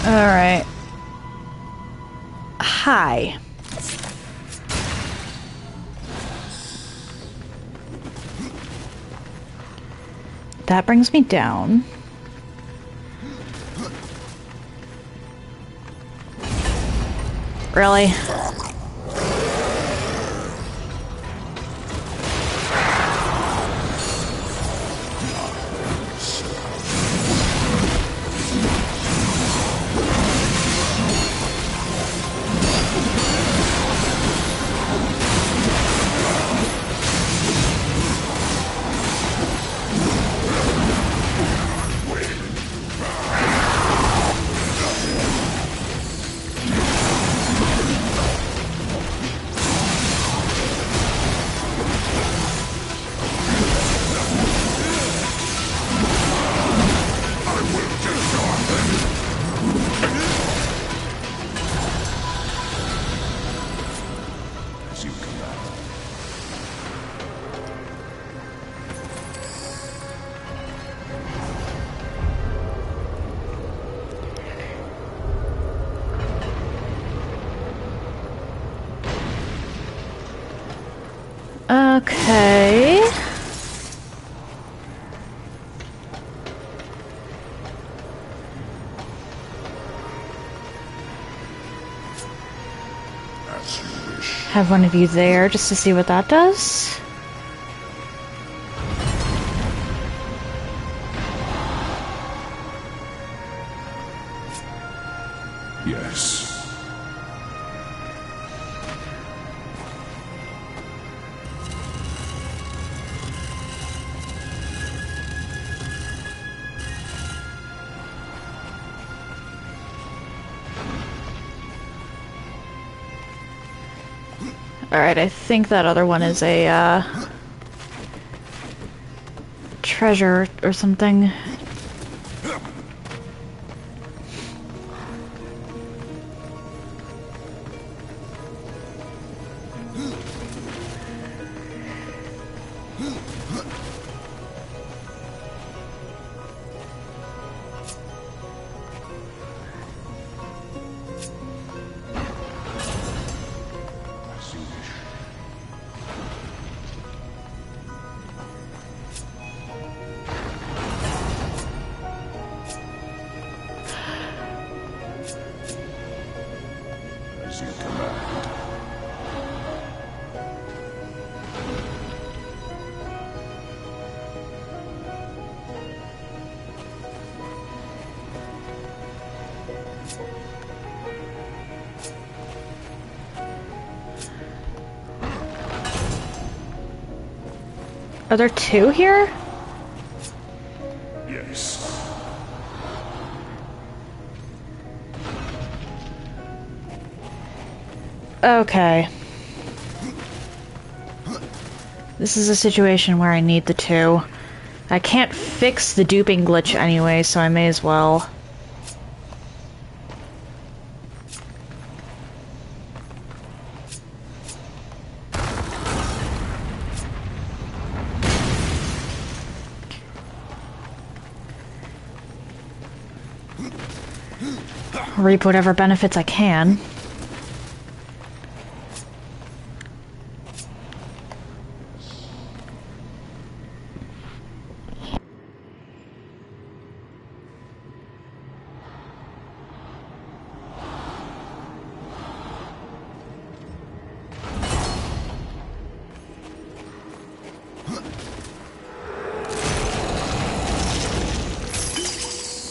[SPEAKER 1] Alright. Hi. That brings me down. Really? Okay.
[SPEAKER 2] As you wish.
[SPEAKER 1] Have one of you there just to see what that does.
[SPEAKER 2] Yes.
[SPEAKER 1] Alright, I think that other one is a, treasure or something.
[SPEAKER 2] As you command.
[SPEAKER 1] Are there two here?
[SPEAKER 2] Yes.
[SPEAKER 1] Okay. This is a situation where I need the two. I can't fix the duping glitch anyway, so I may as well. Reap whatever benefits I can.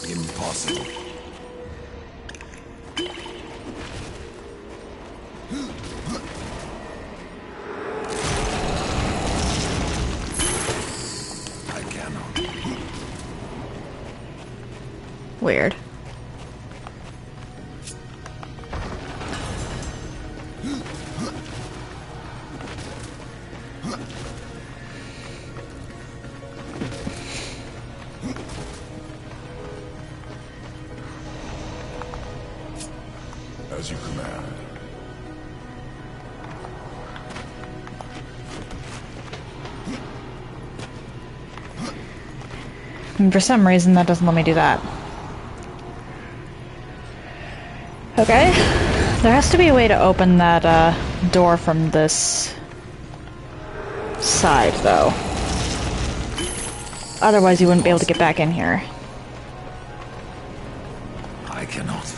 [SPEAKER 3] Impossible. I cannot.
[SPEAKER 1] Weird.
[SPEAKER 2] As you command.
[SPEAKER 1] And for some reason, that doesn't let me do that. Okay. There has to be a way to open that, door from this side, though. Otherwise, you wouldn't be able to get back in here.
[SPEAKER 3] I cannot.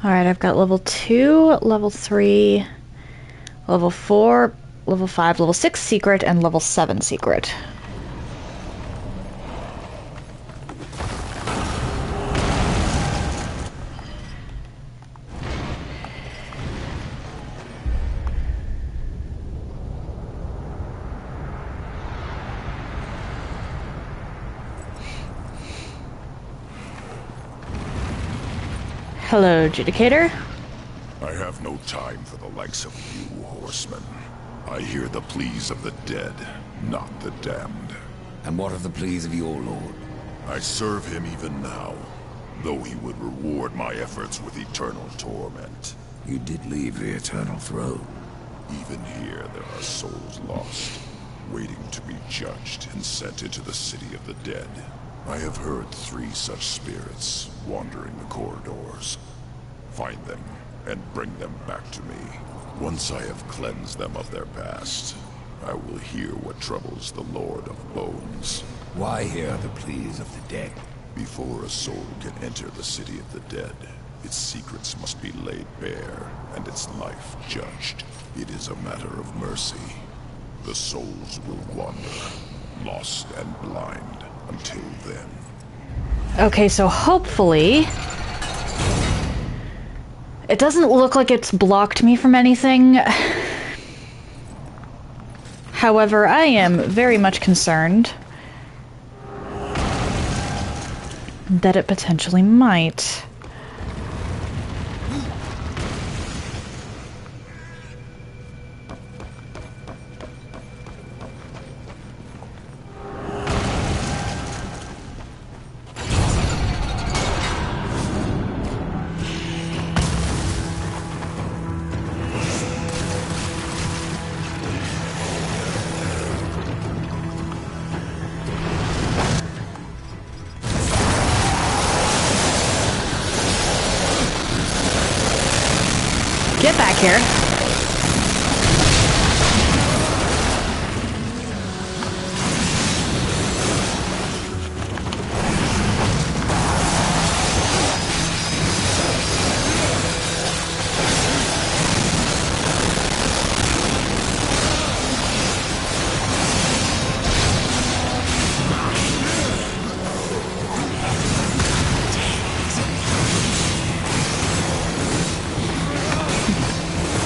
[SPEAKER 1] Alright, I've got level 2, level 3, level 4, level 5, level 6 secret, and level 7 secret. Hello, Judicator.
[SPEAKER 2] I have no time for the likes of you, horsemen. I hear the pleas of the dead, not the damned.
[SPEAKER 3] And what are the pleas of your lord?
[SPEAKER 2] I serve him even now. though he would reward my efforts with eternal torment.
[SPEAKER 3] You did leave the Eternal Throne.
[SPEAKER 2] Even here, there are souls lost, waiting to be judged and sent into the city of the dead. I have heard 3 such spirits wandering the corridors. Find them and bring them back to me. Once I have cleansed them of their past, I will hear what troubles the Lord of Bones.
[SPEAKER 3] Why hear the pleas of the dead?
[SPEAKER 2] Before a soul can enter the city of the dead, its secrets must be laid bare and its life judged. It is a matter of mercy. The souls will wander, lost and blind, until then.
[SPEAKER 1] Okay, so hopefully... It doesn't look like it's blocked me from anything. However, I am very much concerned that it potentially might. Get back here.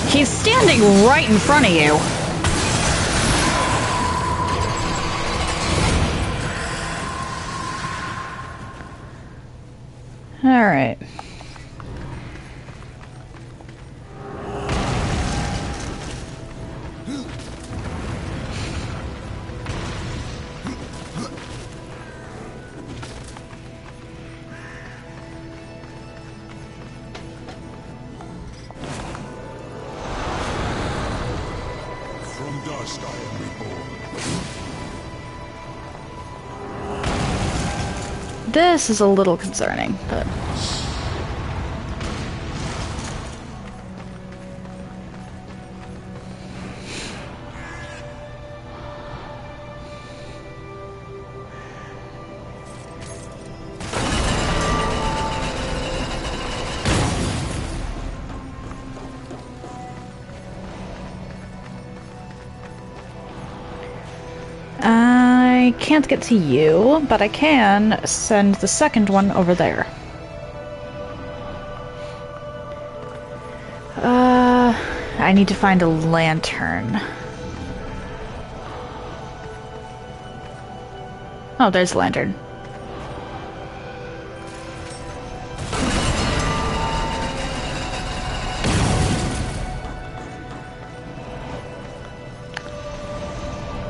[SPEAKER 1] He's standing right in front of you. All right.
[SPEAKER 2] Dust I am reborn.
[SPEAKER 1] This is a little concerning, but... I can't get to you, but I can send the second one over there. I need to find a lantern. Oh, there's a lantern.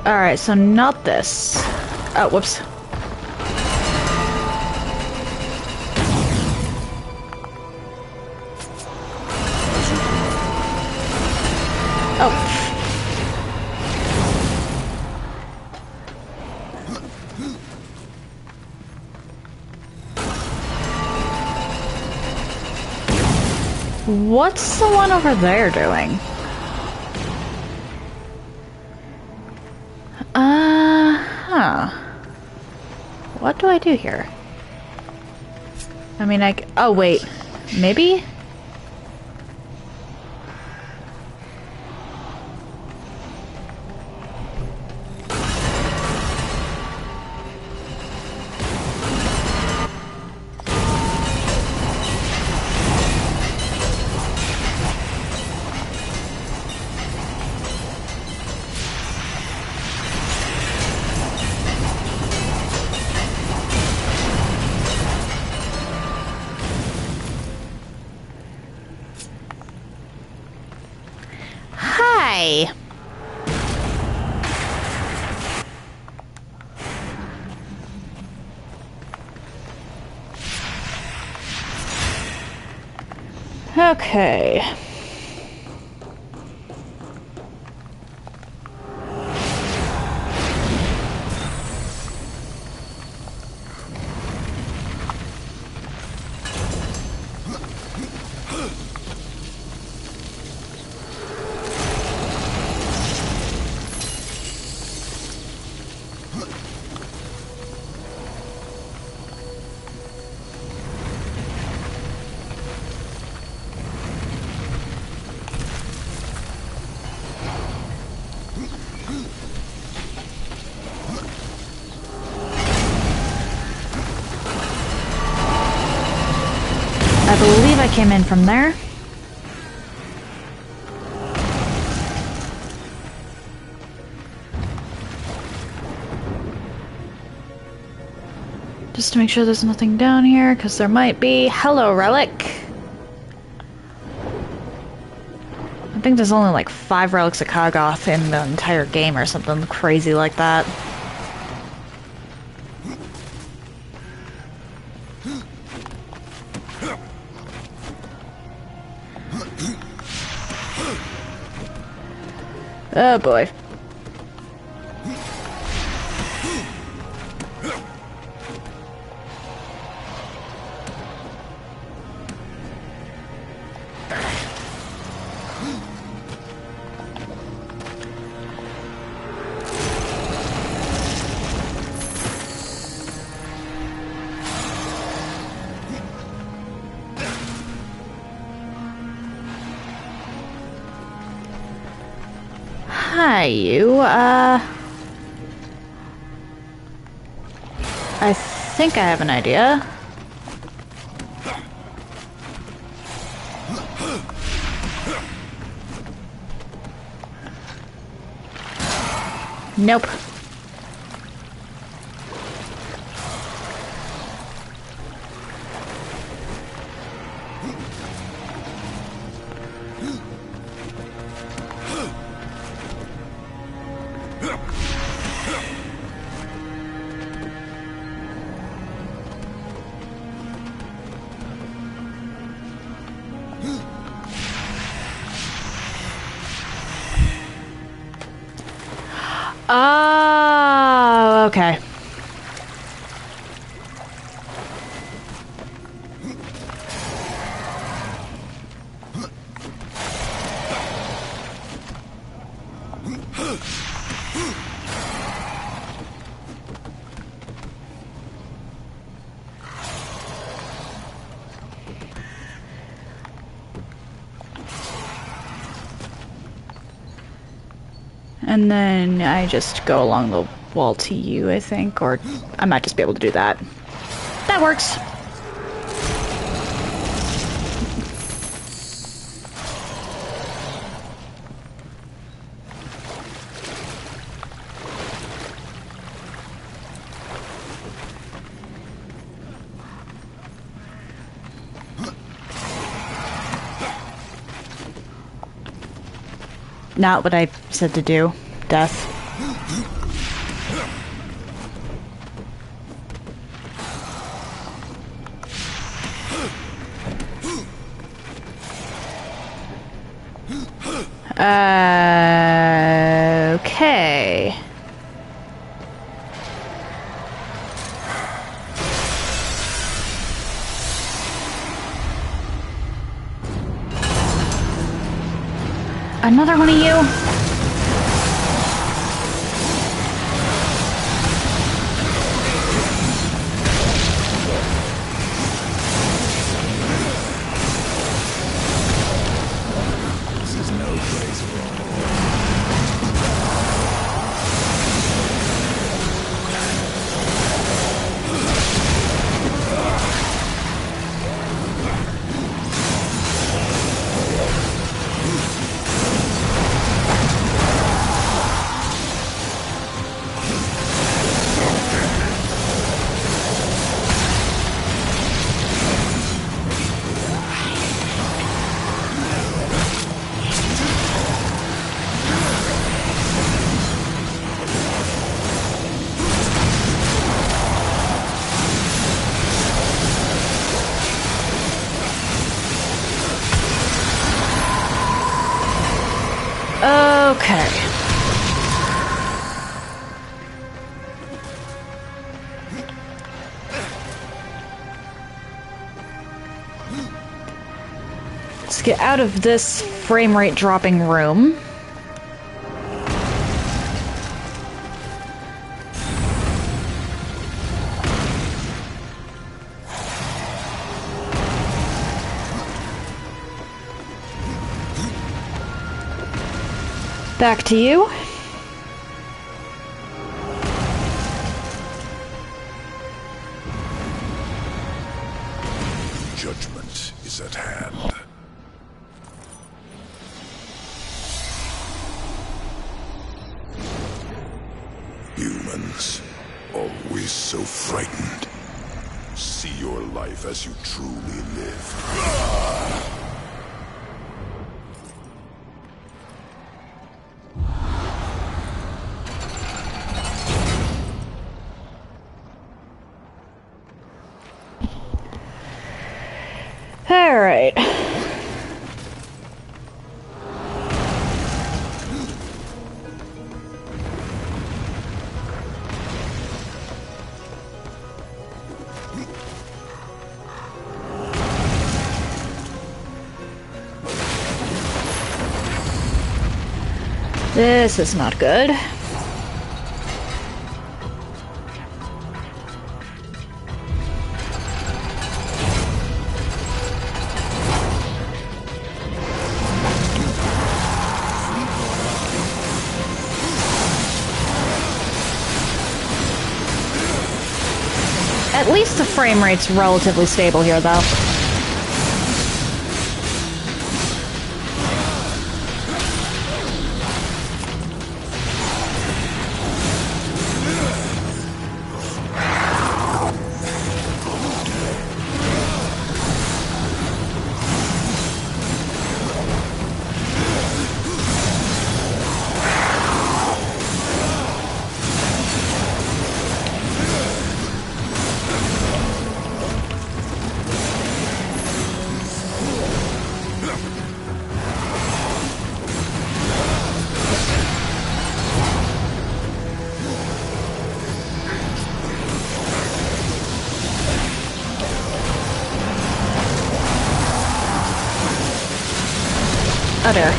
[SPEAKER 1] Alright, so not this. Oh, whoops. Oh. What's the one over there doing? What do I do here? I mean, oh, wait. Maybe? Hi. Okay. I believe I came in from there. Just to make sure there's nothing down here, because there might be. Hello, relic! I think there's only like 5 relics of Kagoth in the entire game or something crazy like that. Oh boy. Hi, you, I think I have an idea. Nope. Oh, okay. And then I just go along the wall to you, I think, or I might just be able to do that. That works. Not what I said to do. Death. Okay. Another one of you?
[SPEAKER 3] This is no place for all.
[SPEAKER 1] Okay. Let's get out of this frame rate dropping room. Back to you.
[SPEAKER 2] Judgment is at hand. Humans, always so frightened. See your life as you truly live.
[SPEAKER 1] All right. This is not good. At least the frame rate's relatively stable here, though. Oh dear.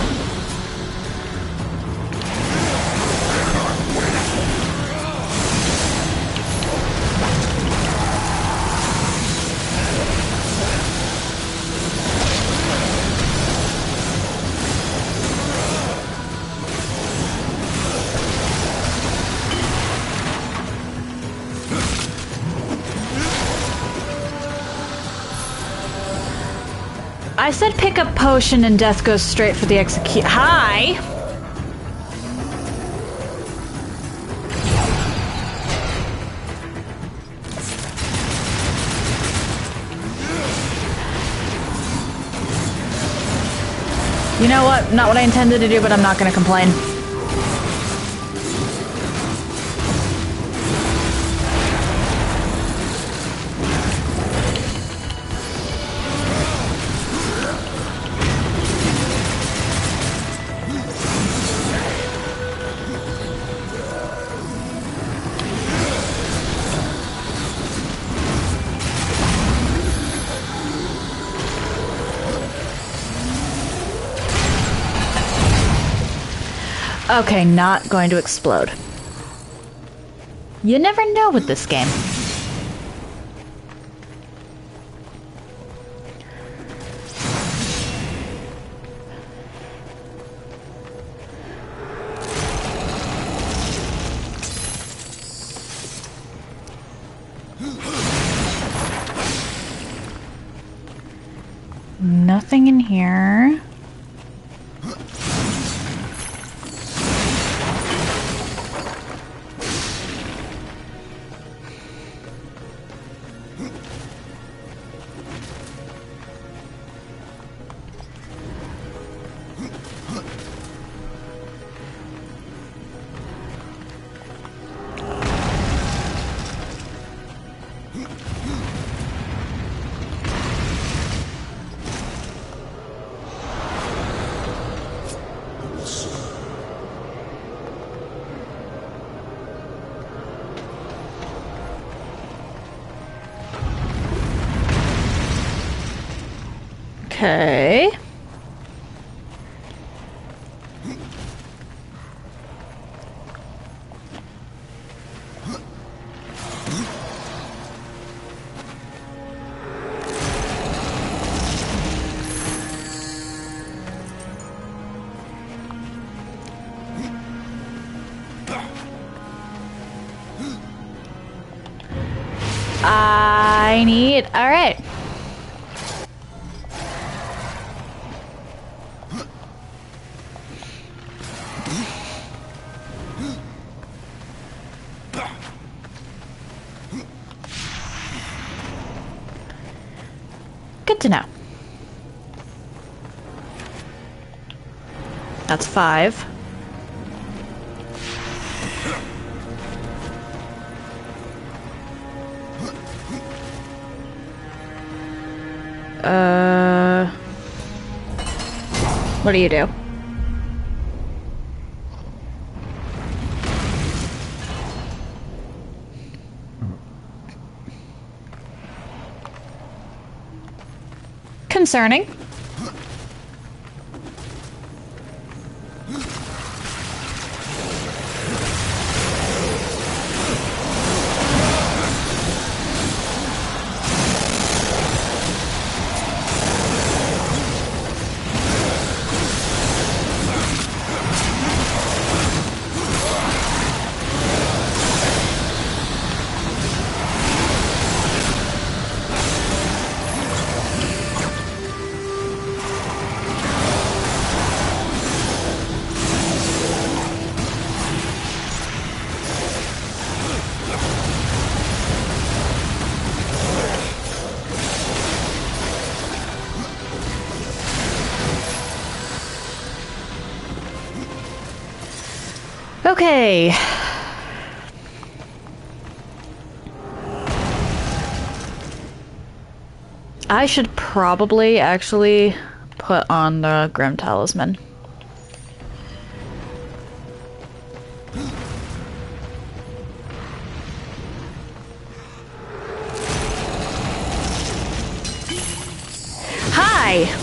[SPEAKER 1] I said pick up potion and death goes straight for the execute. Hi! You know what? Not what I intended to do, but I'm not gonna complain. Okay, not going to explode. You never know with this game. Nothing in here. Okay. I need... All right. Good to know. That's 5. What do you do? Concerning. Okay. I should probably actually put on the Grim Talisman. Hi!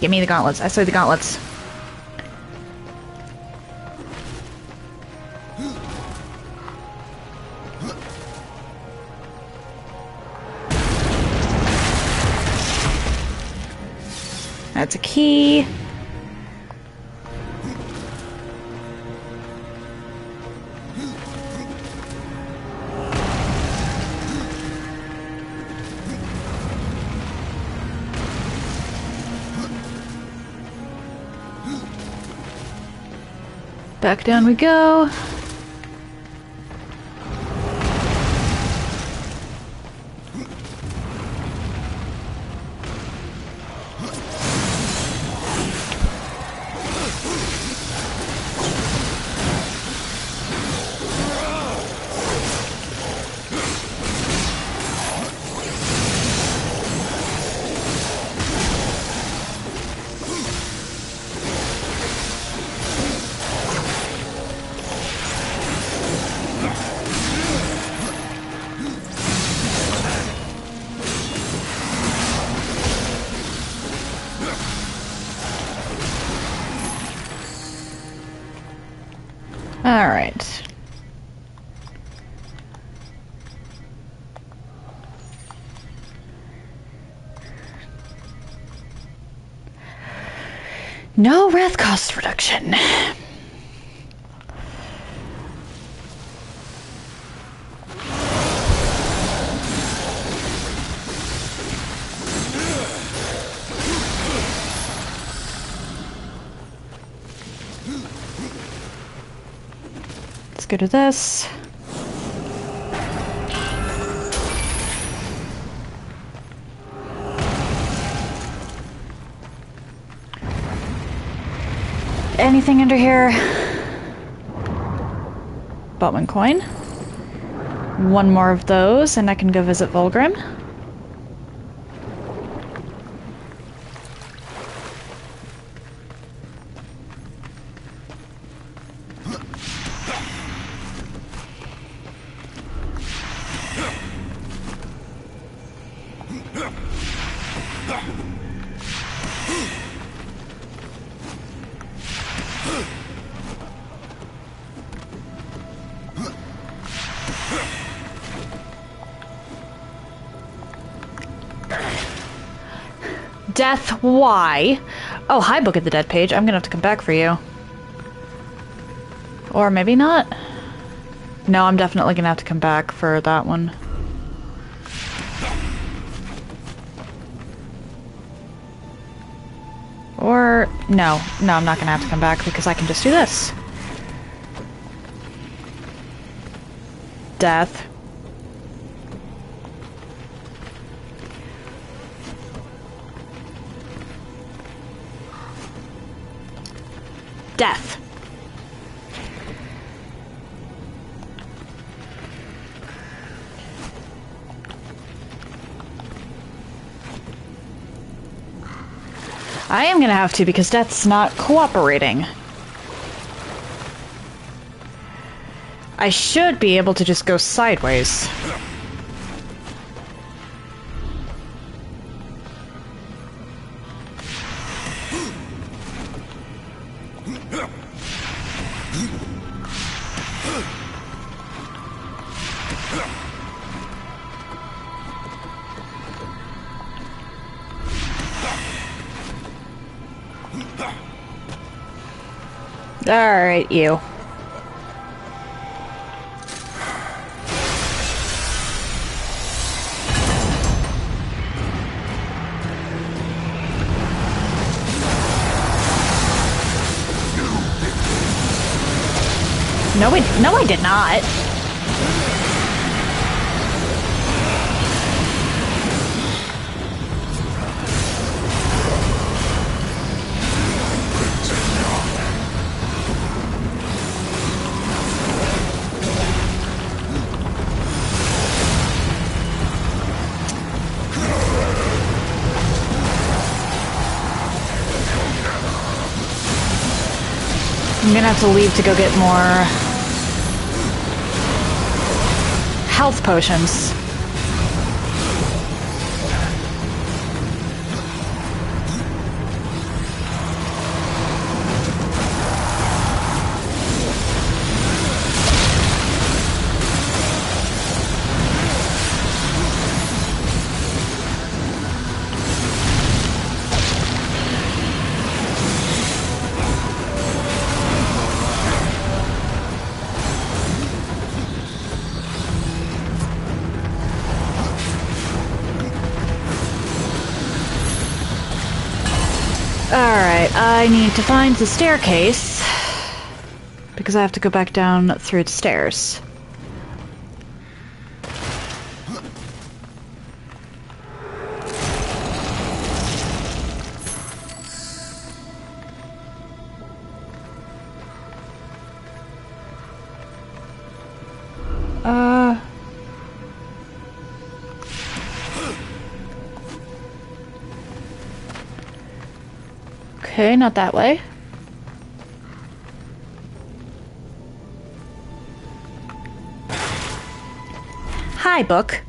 [SPEAKER 1] Give me the gauntlets. I say the gauntlets. That's a key. Back down we go. All right. No wrath cost reduction. go to this. Anything under here? Bought 1 coin. 1 more of those, and I can go visit Volgrim. Death, why? Oh, hi, Book of the Dead page. I'm gonna have to come back for you. Or maybe not. No, I'm definitely gonna have to come back for that one. Or, no, I'm not gonna have to come back because I can just do this. Death. Death. I am gonna have to because Death's not cooperating. I should be able to just go sideways. Alright, you. No, I did not. I'm gonna have to leave to go get more health potions. Alright, I need to find the staircase because I have to go back down through the stairs. Okay, not that way. Hi, book.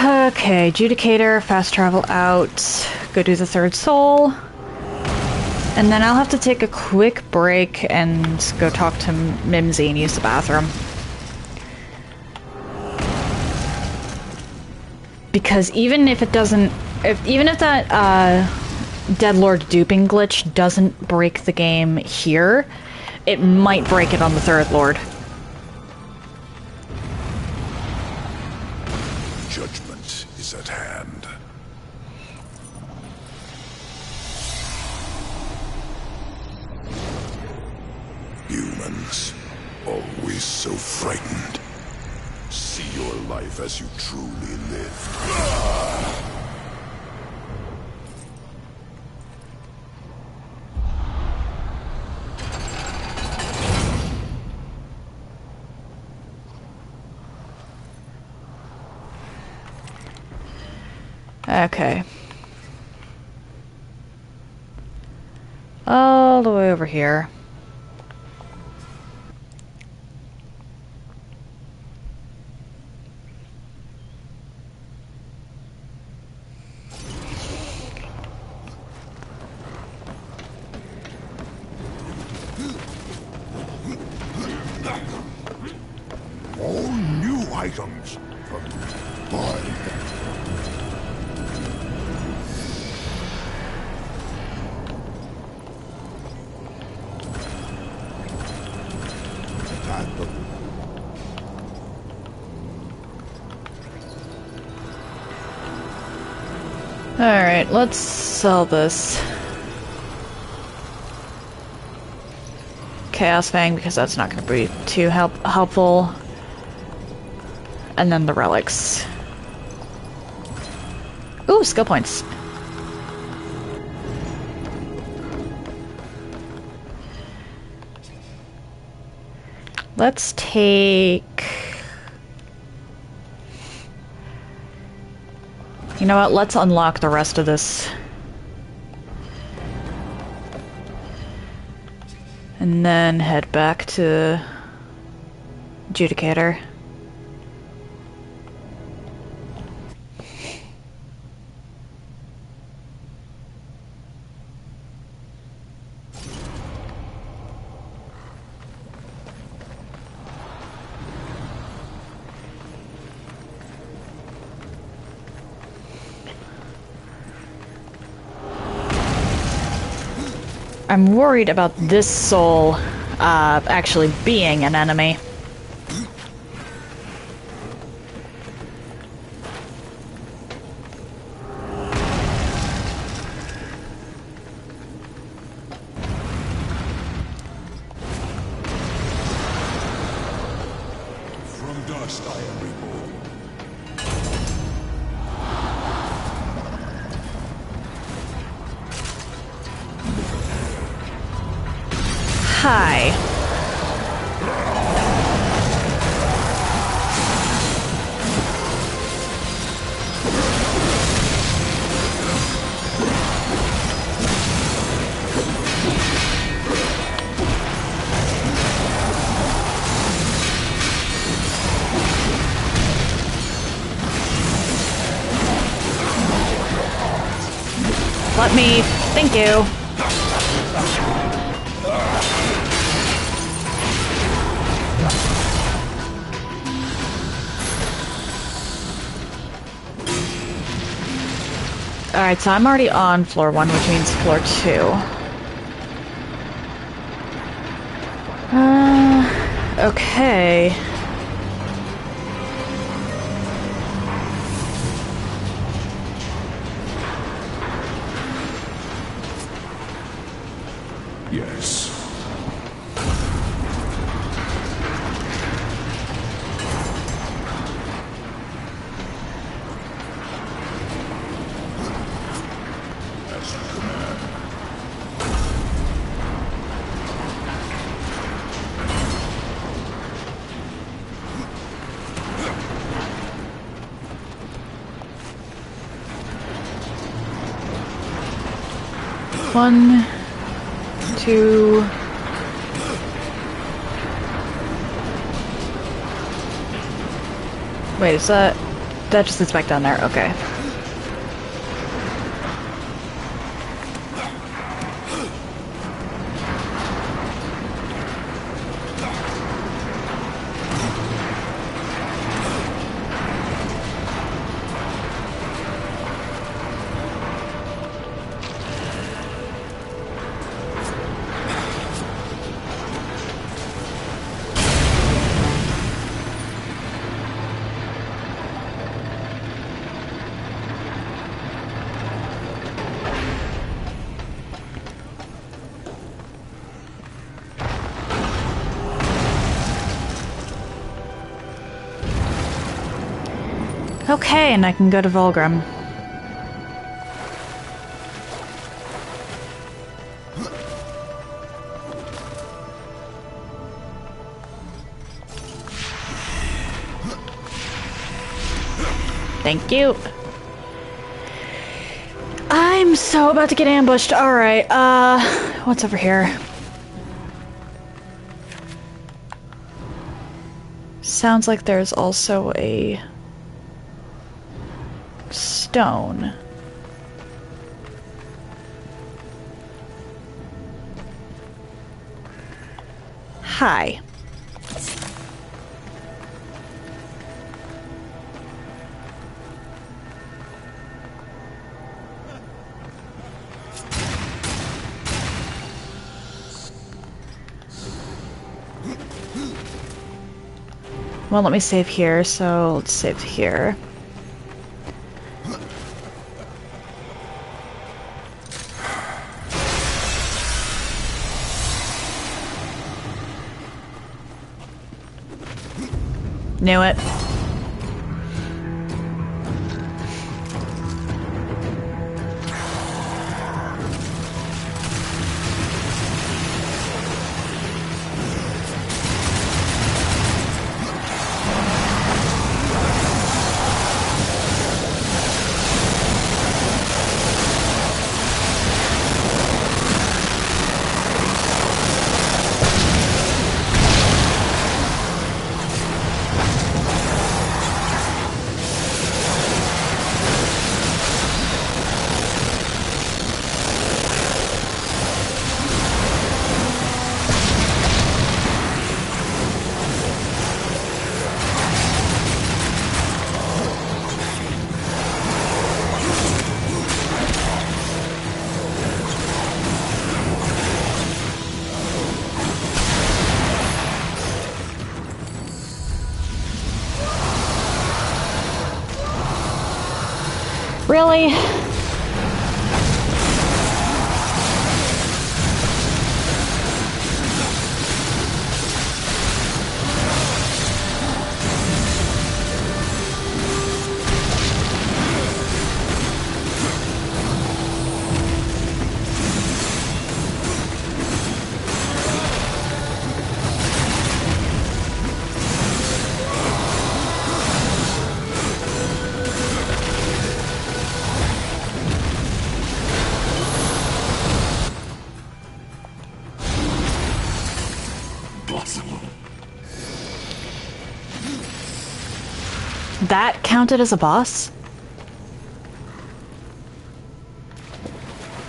[SPEAKER 1] Okay, Judicator, fast travel out, go do the third soul. And then I'll have to take a quick break and go talk to Mimsy and use the bathroom. Because even if it doesn't... Even if that Deadlord duping glitch doesn't break the game here, it might break it on the third Lord.
[SPEAKER 2] Judgment is at hand. always so frightened. See your life as you truly lived.
[SPEAKER 1] Okay. All the way over here.
[SPEAKER 2] All new items from Arbiter.
[SPEAKER 1] Alright, let's sell this. Chaos Fang, because that's not going to be too helpful. And then the relics. Ooh, skill points. Let's take... You know what? Let's unlock the rest of this. And then head back to Adjudicator. I'm worried about this soul actually being an enemy.
[SPEAKER 2] From dust I am reborn.
[SPEAKER 1] Hi. Let me... Thank you. Alright, so I'm already on floor 1, which means floor 2. Okay.
[SPEAKER 2] Yes. As you command.
[SPEAKER 1] One, two... Wait, is that... That just is back down there, okay. Okay, and I can go to Volgrim. Thank you. I'm so about to get ambushed. Alright, what's over here? Sounds like there's also a stone. Hi. Well, let me save here, so let's save here. Knew it. Really? That counted as a boss?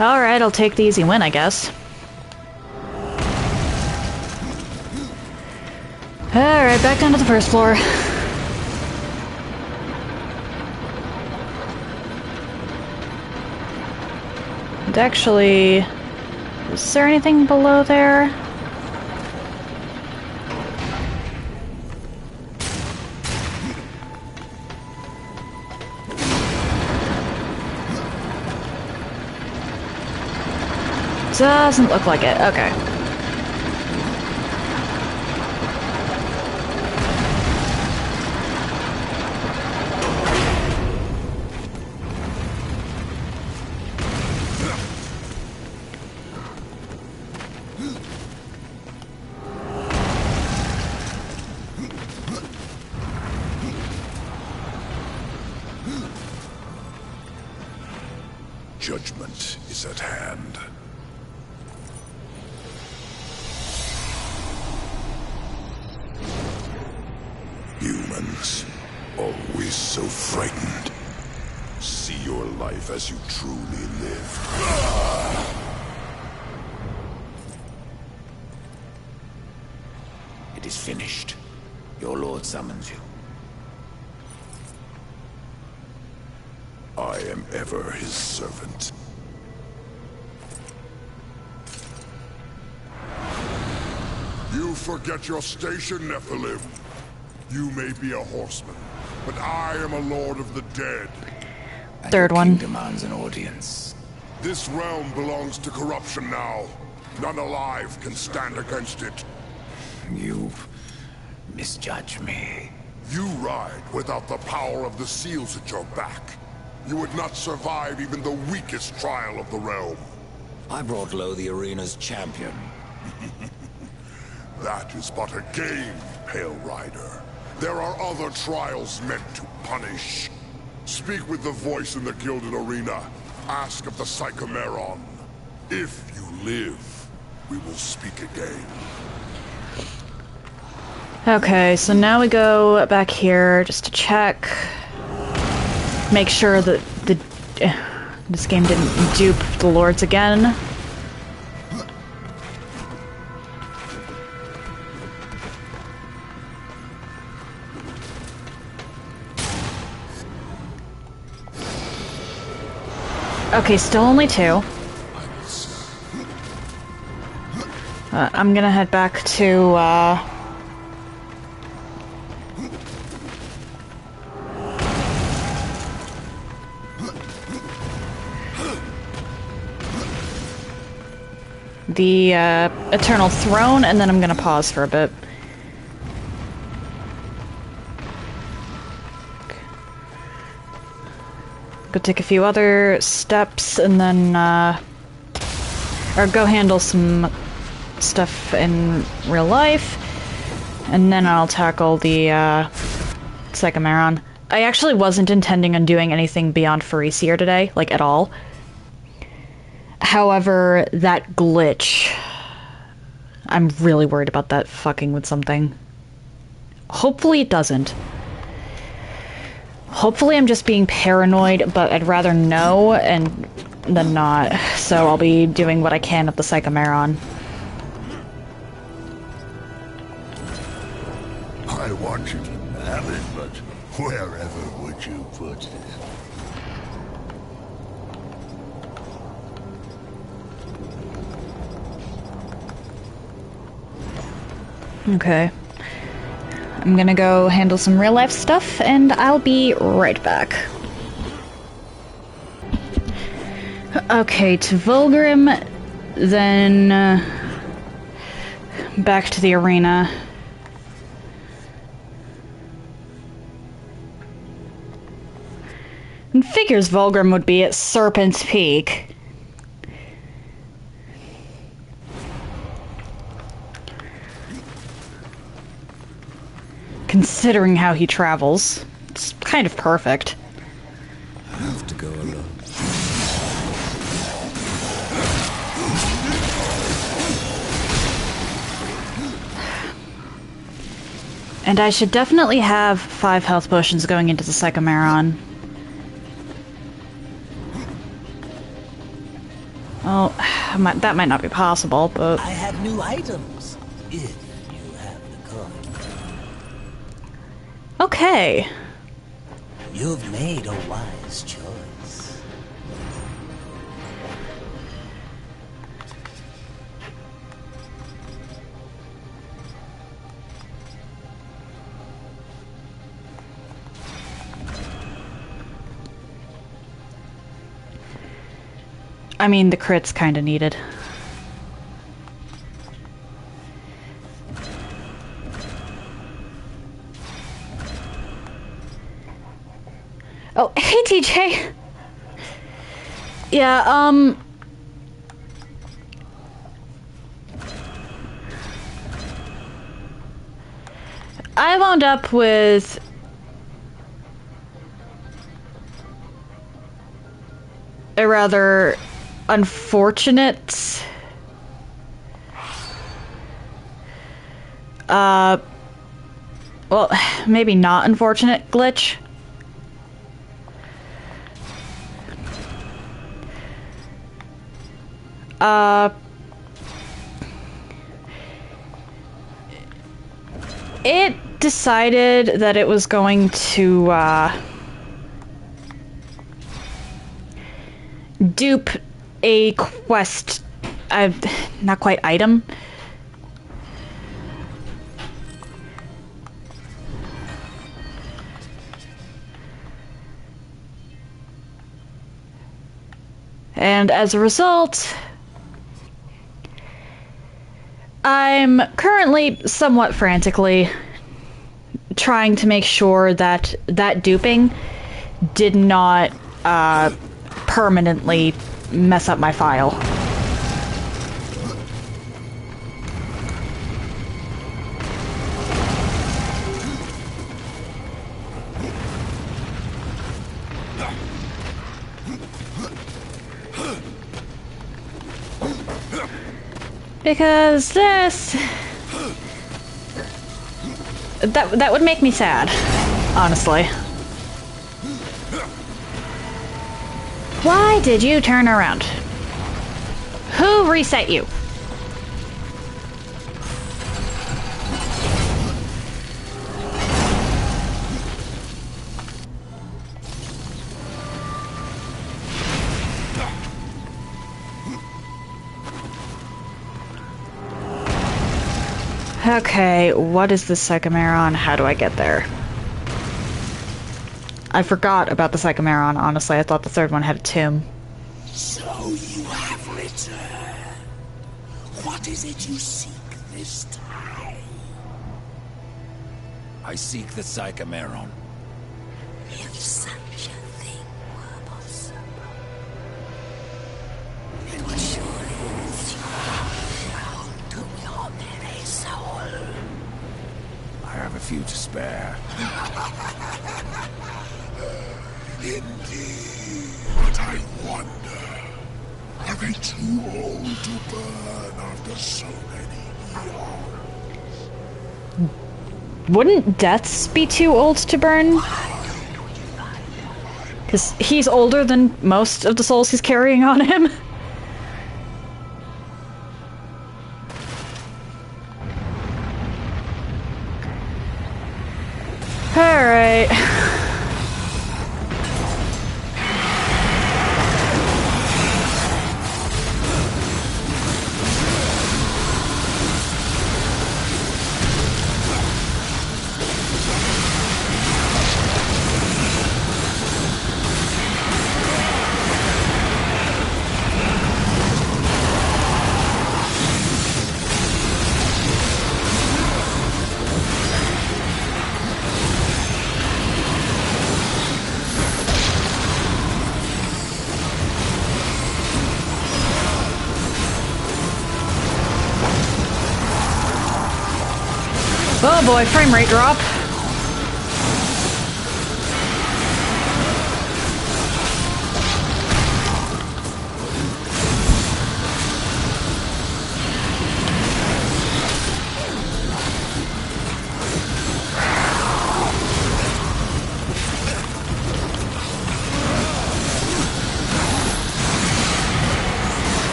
[SPEAKER 1] Alright, I'll take the easy win, I guess. Alright, back down to the first floor. And actually, is there anything below there? Doesn't look like it. Okay.
[SPEAKER 2] Judgment is at hand. Humans, always so frightened. See your life as you truly live.
[SPEAKER 3] It is finished. Your lord summons you.
[SPEAKER 2] I am ever his servant. You forget your station, Nephilim. You may be a horseman, but I am a lord of the dead.
[SPEAKER 3] And
[SPEAKER 1] Third
[SPEAKER 3] your
[SPEAKER 1] one.
[SPEAKER 3] king demands an audience.
[SPEAKER 2] This realm belongs to corruption now. None alive can stand against it.
[SPEAKER 3] You misjudge me.
[SPEAKER 2] You ride without the power of the seals at your back. You would not survive even the weakest trial of the realm.
[SPEAKER 3] I brought low the arena's champion.
[SPEAKER 2] That is but a game, Pale Rider. There are other trials meant to punish. Speak with the voice in the Gilded Arena. Ask of the Psychomeron. If you live, we will speak again.
[SPEAKER 1] Okay, so now we go back here just to check. Make sure that this game didn't dupe the lords again. Okay, still only 2. I'm gonna head back to, the, Eternal Throne, and then I'm gonna pause for a bit. Go take a few other steps, and then, or go handle some stuff in real life, and then I'll tackle the, Psychomeron. I actually wasn't intending on doing anything beyond Farisier today, like, at all. However, that glitch... I'm really worried about that fucking with something. Hopefully it doesn't. Hopefully I'm just being paranoid, but I'd rather know than not. So I'll be doing what I can with the Psychomeron.
[SPEAKER 2] I want you to have it, but wherever would you put it?
[SPEAKER 1] Okay. I'm gonna go handle some real life stuff, and I'll be right back. Okay, to Vulgrim, then back to the arena. And figures Vulgrim would be at Serpent's Peak. Considering how he travels, it's kind of perfect.
[SPEAKER 3] I have to go alone.
[SPEAKER 1] And I should definitely have 5 health potions going into the Psychomeron. Well, that might not be possible, but...
[SPEAKER 5] I have new items, if you have the coin.
[SPEAKER 1] Okay.
[SPEAKER 5] You've made a wise choice.
[SPEAKER 1] I mean, the crit's kinda needed. Oh, hey TJ! Yeah, I wound up with a rather unfortunate well, maybe not unfortunate glitch. It decided that it was going to dupe a quest, not quite item. And as a result, I'm currently somewhat frantically trying to make sure that that duping did not permanently mess up my file. Because this... That would make me sad, honestly. Why did you turn around? Who reset you? Okay, what is this Psychomeron? How do I get there? I forgot about the Psychomeron, honestly. I thought the third one had a tomb.
[SPEAKER 2] So you have returned. What is it you seek this time?
[SPEAKER 3] I seek the Psychomeron.
[SPEAKER 2] If such a thing were possible, it would surely reach down to your very soul.
[SPEAKER 3] I have a few to spare.
[SPEAKER 2] Indeed, but I wonder, are they too old to burn after so many eons?
[SPEAKER 1] Wouldn't Deaths be too old to burn? Because he's older than most of the souls he's carrying on him. Alright. Oh boy, frame rate drop.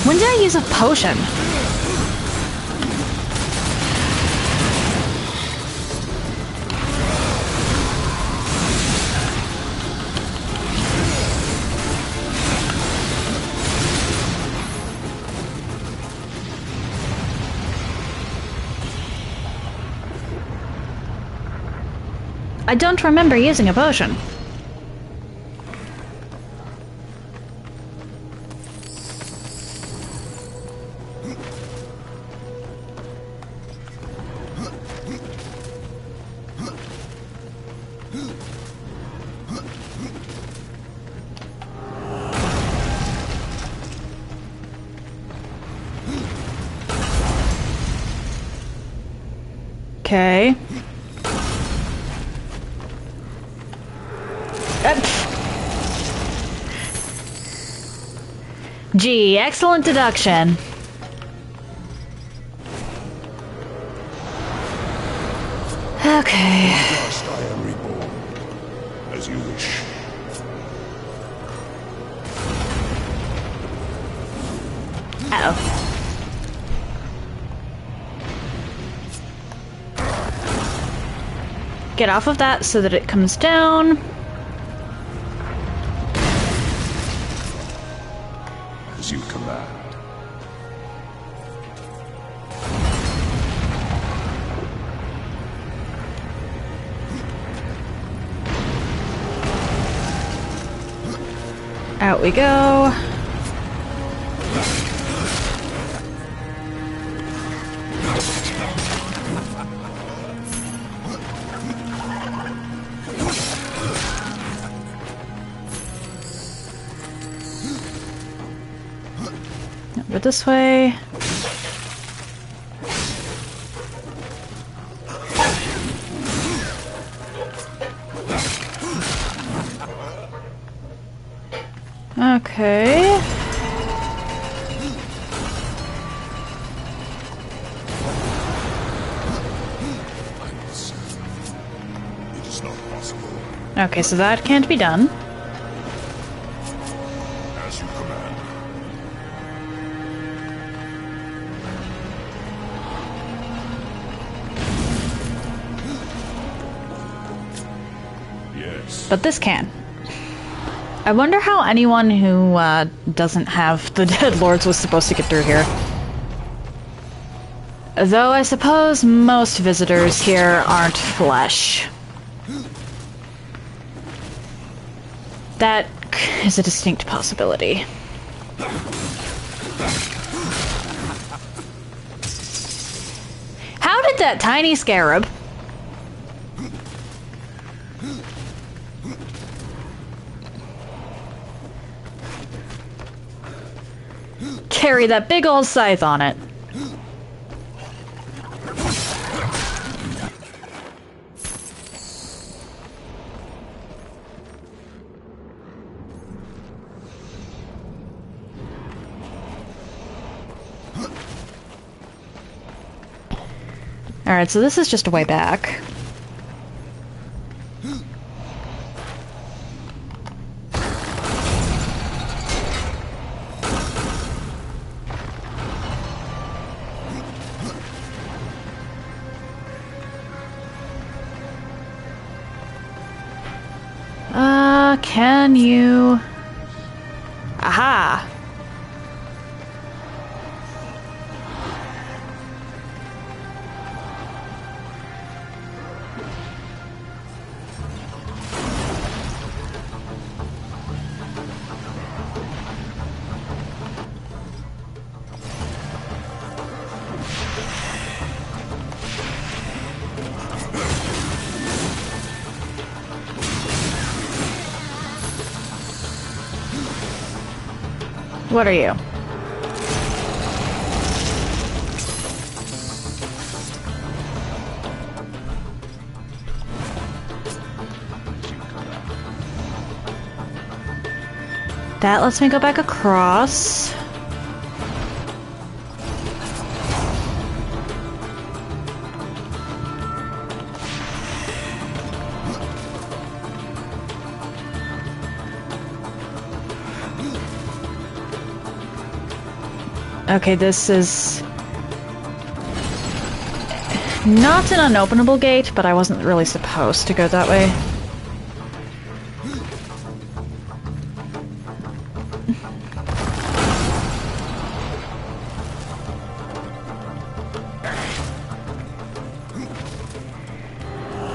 [SPEAKER 1] When did I use a potion? I don't remember using a potion. Okay. Gee, excellent deduction. Okay.
[SPEAKER 2] Dust I am reborn, as you wish.
[SPEAKER 1] Uh-oh. Get off of that so that it comes down.
[SPEAKER 2] As you command.
[SPEAKER 1] Out we go. Over this way. Okay.
[SPEAKER 2] It is not possible.
[SPEAKER 1] Okay, so that can't be done.
[SPEAKER 2] As you command. Yes.
[SPEAKER 1] But this can. I wonder how anyone who doesn't have the Dead Lords was supposed to get through here. Though I suppose most visitors here aren't flesh. That is a distinct possibility. How did that tiny scarab carry that big old scythe on it? Alright, so this is just a way back. Can you... Aha! What are you? That lets me go back across. Okay, this is not an unopenable gate, but I wasn't really supposed to go that way.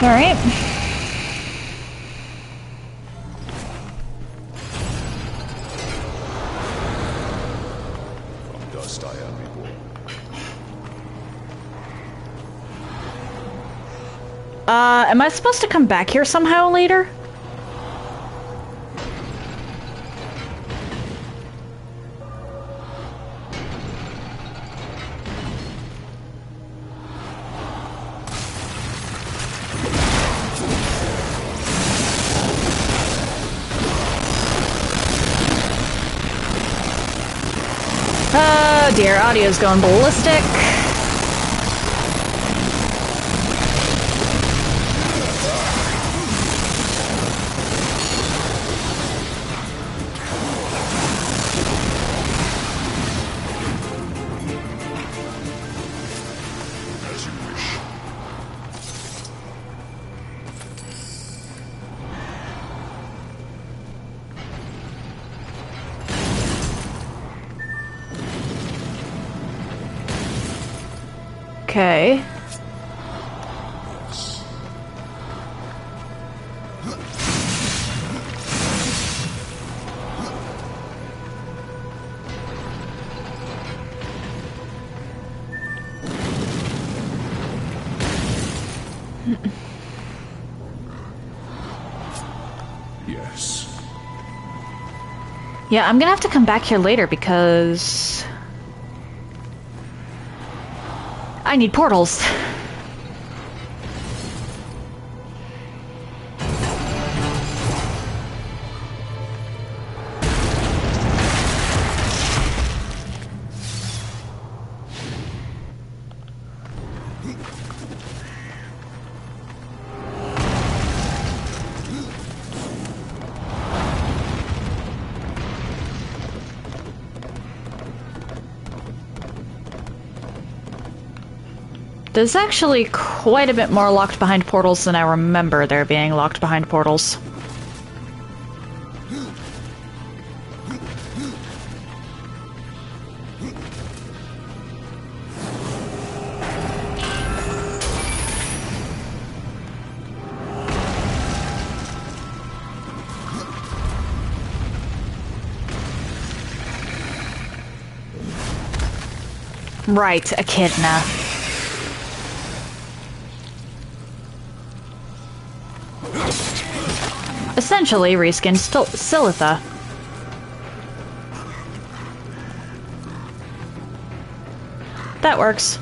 [SPEAKER 1] All right. Am I supposed to come back here somehow later? Oh dear, audio's going ballistic. Okay.
[SPEAKER 2] Yes.
[SPEAKER 1] Yeah, I'm gonna have to come back here later because I need portals. There's actually quite a bit more locked behind portals than I remember there being locked behind portals. Right, Echidna. Essentially reskinned Silitha. That works.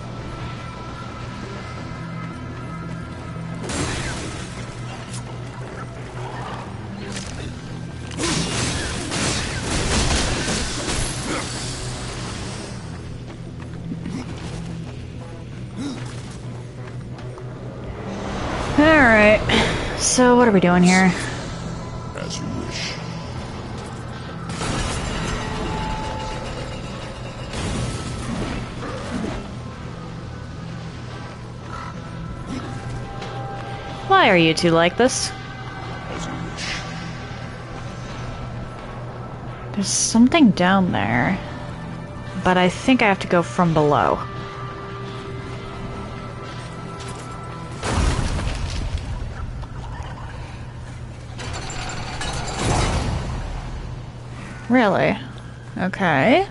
[SPEAKER 1] Alright, so what are we doing here?
[SPEAKER 2] As you wish.
[SPEAKER 1] Why are you two like this?
[SPEAKER 2] As you wish.
[SPEAKER 1] There's something down there, but I think I have to go from below. Really? Okay.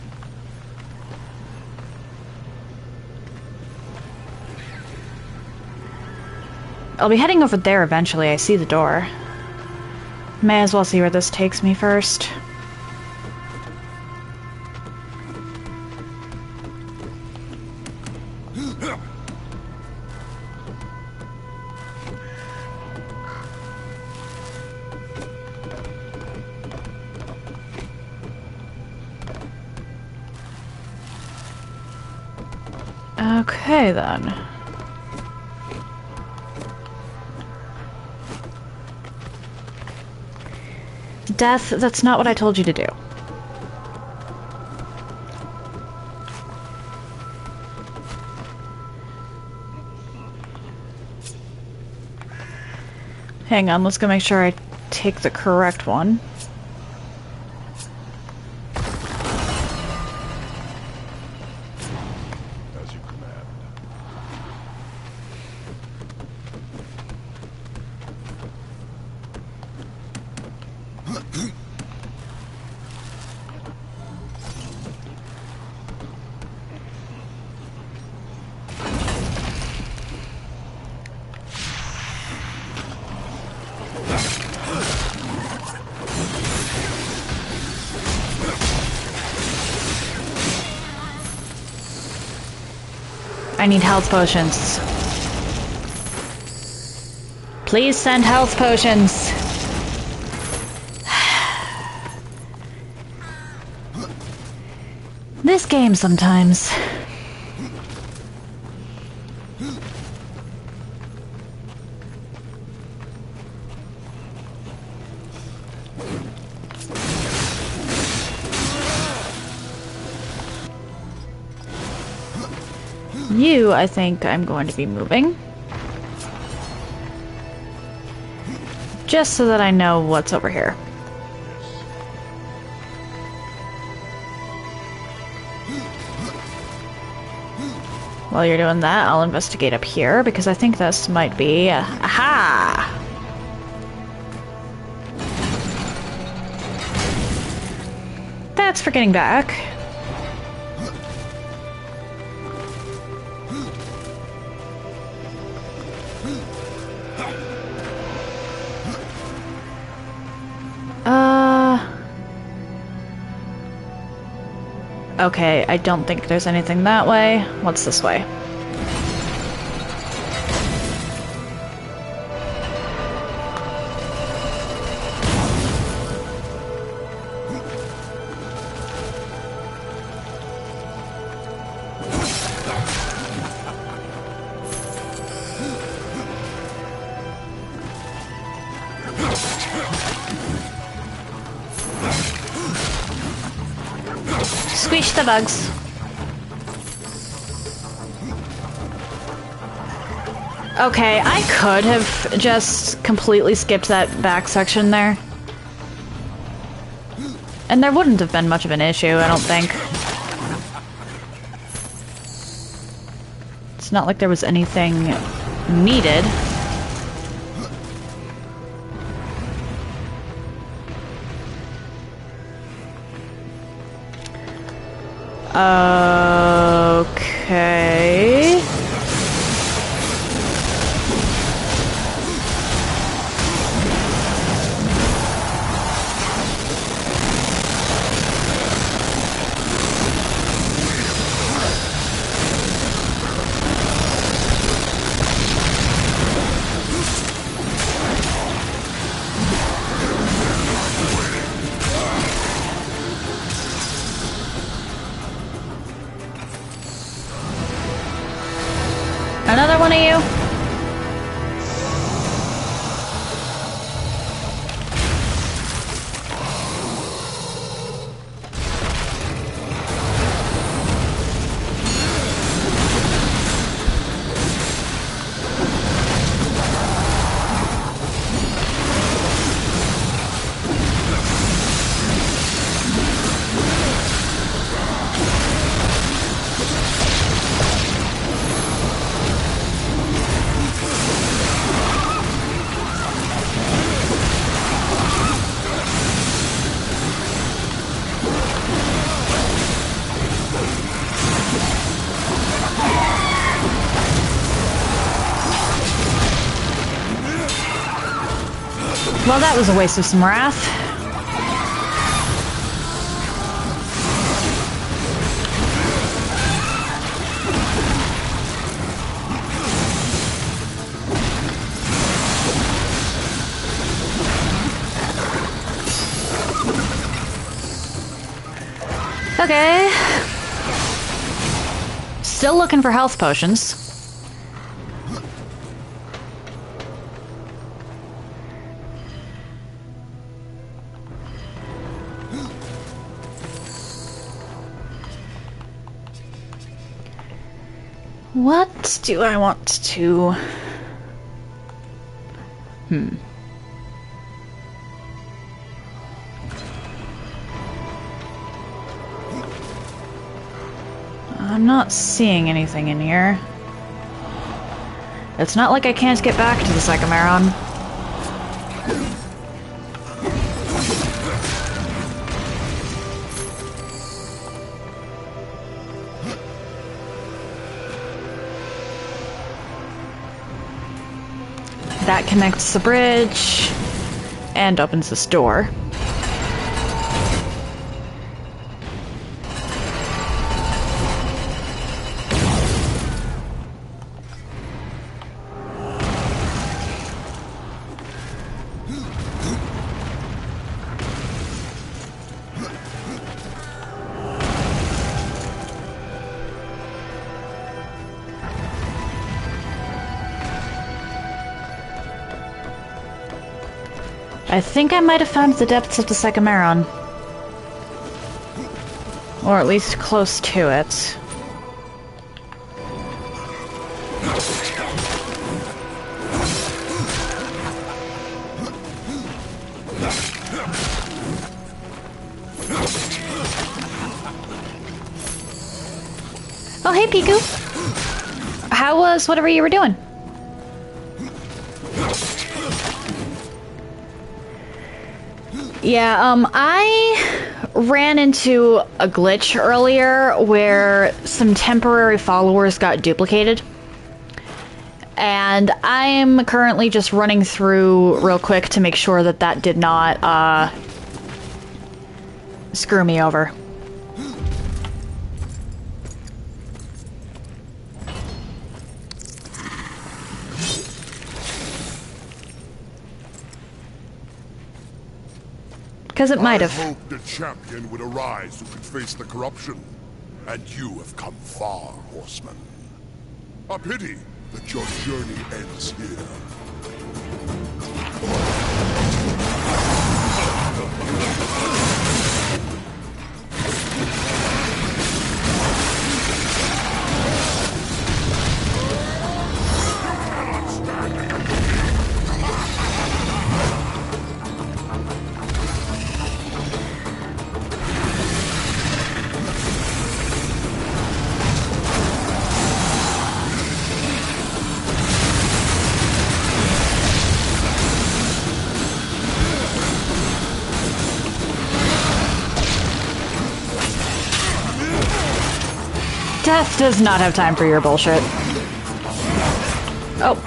[SPEAKER 1] I'll be heading over there eventually. I see the door. May as well see where this takes me first. Okay, then. Death, that's not what I told you to do. Hang on, let's go make sure I take the correct one.
[SPEAKER 2] As you command.
[SPEAKER 1] I need health potions. Please send health potions. This game sometimes. You, I think I'm going to be moving. Just so that I know what's over here. While you're doing that, I'll investigate up here, because I think this might be... aha! That's for getting back. Okay, I don't think there's anything that way. What's this way? Squish the bugs. Okay, I could have just completely skipped that back section there. And there wouldn't have been much of an issue, I don't think. It's not like there was anything needed. Okay. Another one of you? Well, that was a waste of some wrath. Okay. Still looking for health potions. What do I want to... I'm not seeing anything in here. It's not like I can't get back to the Psychomeron. That connects the bridge and opens this door. I think I might have found the depths of the Psychomeron. Or at least close to it. Oh, hey, Piku. How was whatever you were doing? Yeah, I ran into a glitch earlier where some temporary followers got duplicated. And I'm currently just running through real quick to make sure that that did not screw me over. Because it might have.
[SPEAKER 2] I hoped a champion would arise who could face the corruption. And you have come far, horseman. A pity that your journey ends here.
[SPEAKER 1] Death does not have time for your bullshit. Oh.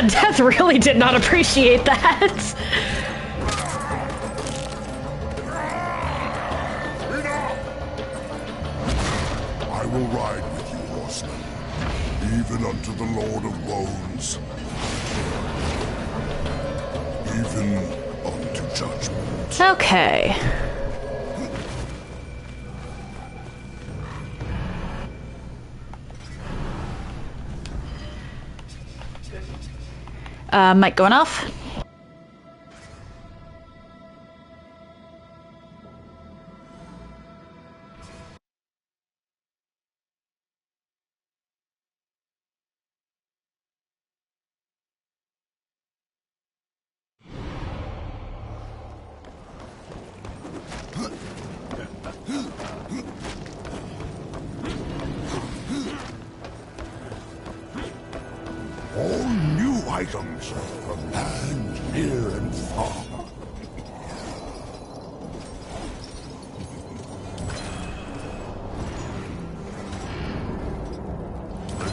[SPEAKER 1] Death really did not appreciate that.
[SPEAKER 2] I will ride with you, horseman, even unto the Lord of Bones, even unto judgment.
[SPEAKER 1] Okay. Mic going off.
[SPEAKER 2] All new items from land near and far.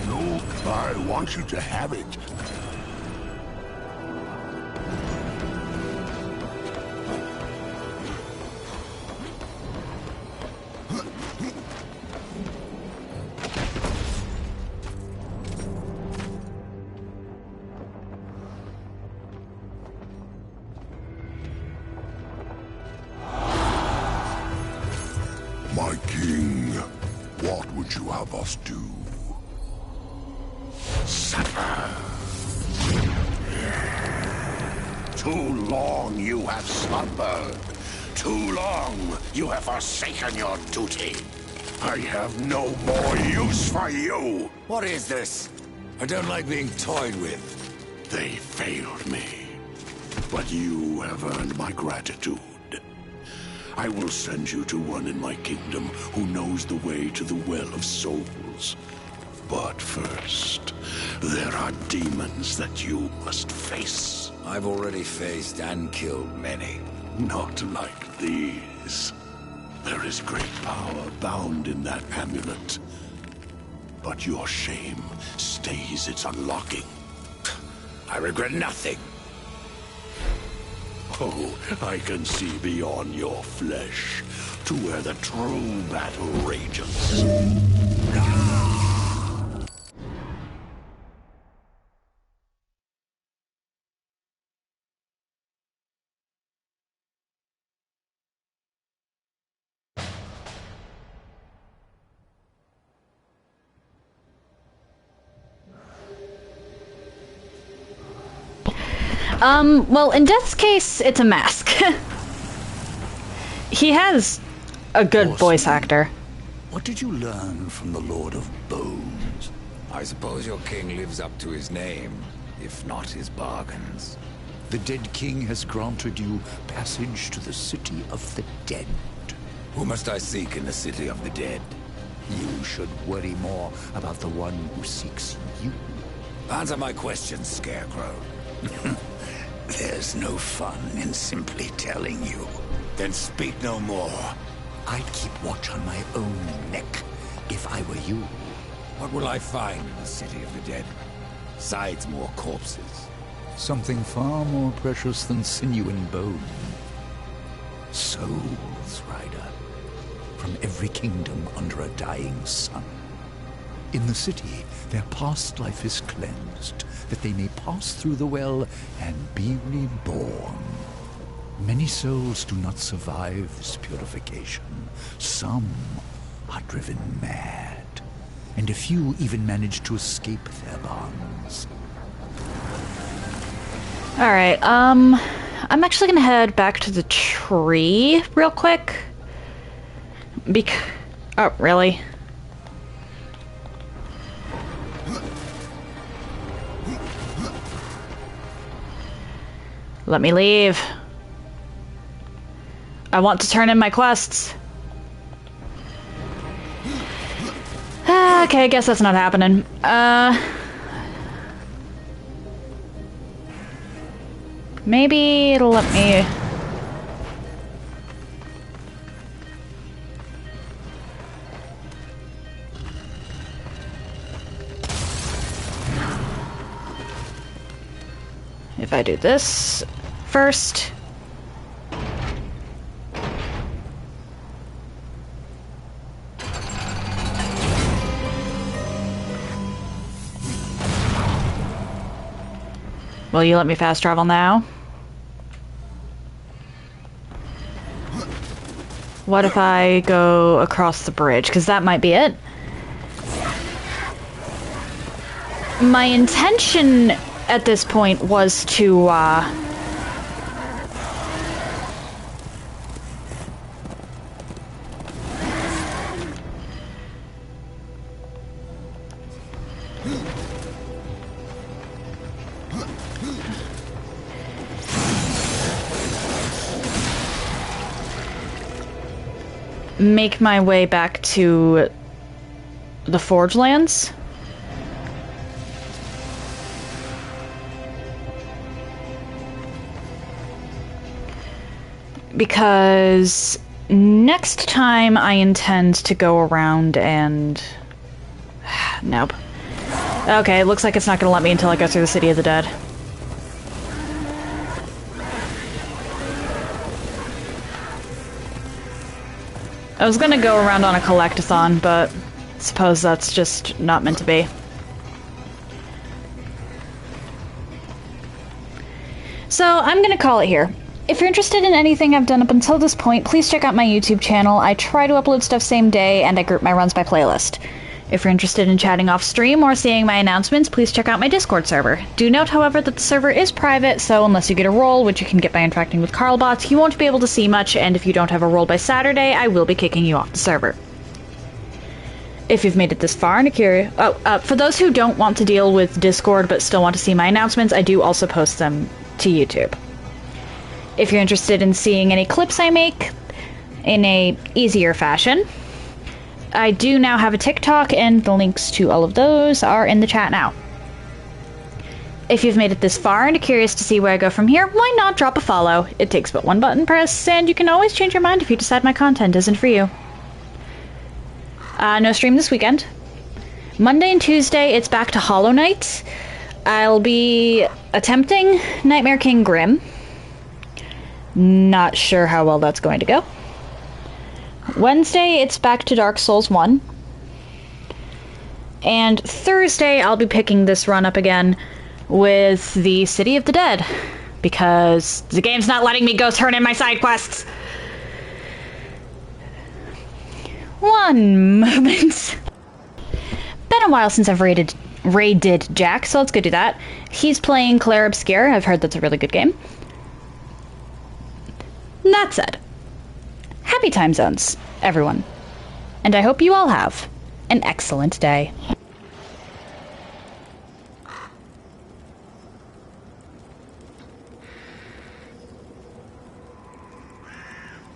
[SPEAKER 2] Look, I want you to have it. My king, what would you have us do? Suffer. Too long you have slumbered. Too long you have forsaken your duty. I have no more use for you.
[SPEAKER 3] What is this? I don't like being toyed with.
[SPEAKER 2] They failed me. But you have earned my gratitude. I will send you to one in my kingdom who knows the way to the Well of Souls. But first, there are demons that you must face.
[SPEAKER 3] I've already faced and killed many.
[SPEAKER 2] Not like these. There is great power bound in that amulet. But your shame stays its unlocking.
[SPEAKER 3] I regret nothing.
[SPEAKER 2] Oh, I can see beyond your flesh to where the true battle rages.
[SPEAKER 1] Well, in Death's case, it's a mask. He has a good voice actor.
[SPEAKER 4] What did you learn from the Lord of Bones?
[SPEAKER 3] I suppose your king lives up to his name, if not his bargains.
[SPEAKER 4] The dead king has granted you passage to the city of the dead.
[SPEAKER 3] Who must I seek in the city of the dead?
[SPEAKER 4] You should worry more about the one who seeks you.
[SPEAKER 3] Answer my questions, Scarecrow.
[SPEAKER 2] There's no fun in simply telling you.
[SPEAKER 3] Then speak no more.
[SPEAKER 4] I'd keep watch on my own neck if I were you.
[SPEAKER 3] What will I find in the city of the dead? Besides more corpses.
[SPEAKER 4] Something far more precious than sinew and bone. Souls, Rider. From every kingdom under a dying sun. In the city, their past life is cleansed, that they may pass through the well and be reborn. Many souls do not survive this purification. Some are driven mad, and a few even manage to escape their bonds.
[SPEAKER 1] Alright, I'm actually gonna head back to the tree real quick. Oh, really? Let me leave. I want to turn in my quests. Okay, I guess that's not happening. Maybe it'll let me... If I do this first... Will you let me fast travel now? What if I go across the bridge? Because that might be it. My intention at this point was to, make my way back to the Forge Lands. Because next time I intend to go around and... Nope. Okay, it looks like it's not going to let me until I go through the City of the Dead. I was gonna go around on a collectathon, but I suppose that's just not meant to be. So I'm gonna call it here. If you're interested in anything I've done up until this point, please check out my YouTube channel. I try to upload stuff same day, and I group my runs by playlist. If you're interested in chatting off stream or seeing my announcements, please check out my Discord server. Do note, however, that the server is private, so unless you get a role, which you can get by interacting with Carlbots, you won't be able to see much, and if you don't have a role by Saturday, I will be kicking you off the server. If you've made it this far and are curious... for those who don't want to deal with Discord but still want to see my announcements, I do also post them to YouTube. If you're interested in seeing any clips I make in a easier fashion, I do now have a TikTok, and the links to all of those are in the chat now. If you've made it this far and are curious to see where I go from here, why not drop a follow? It takes but one button press, and you can always change your mind if you decide my content isn't for you. No stream this weekend. Monday and Tuesday, it's back to Hollow Knight. I'll be attempting Nightmare King Grimm. Not sure how well that's going to go. Wednesday, it's back to Dark Souls 1. And Thursday, I'll be picking this run up again with the City of the Dead, because the game's not letting me go turn in my side quests. One moment. Been a while since I've raided Ray did Jack, so let's go do that. He's playing Claire Obscure. I've heard that's a really good game. That said, happy time zones, everyone. And I hope you all have an excellent day.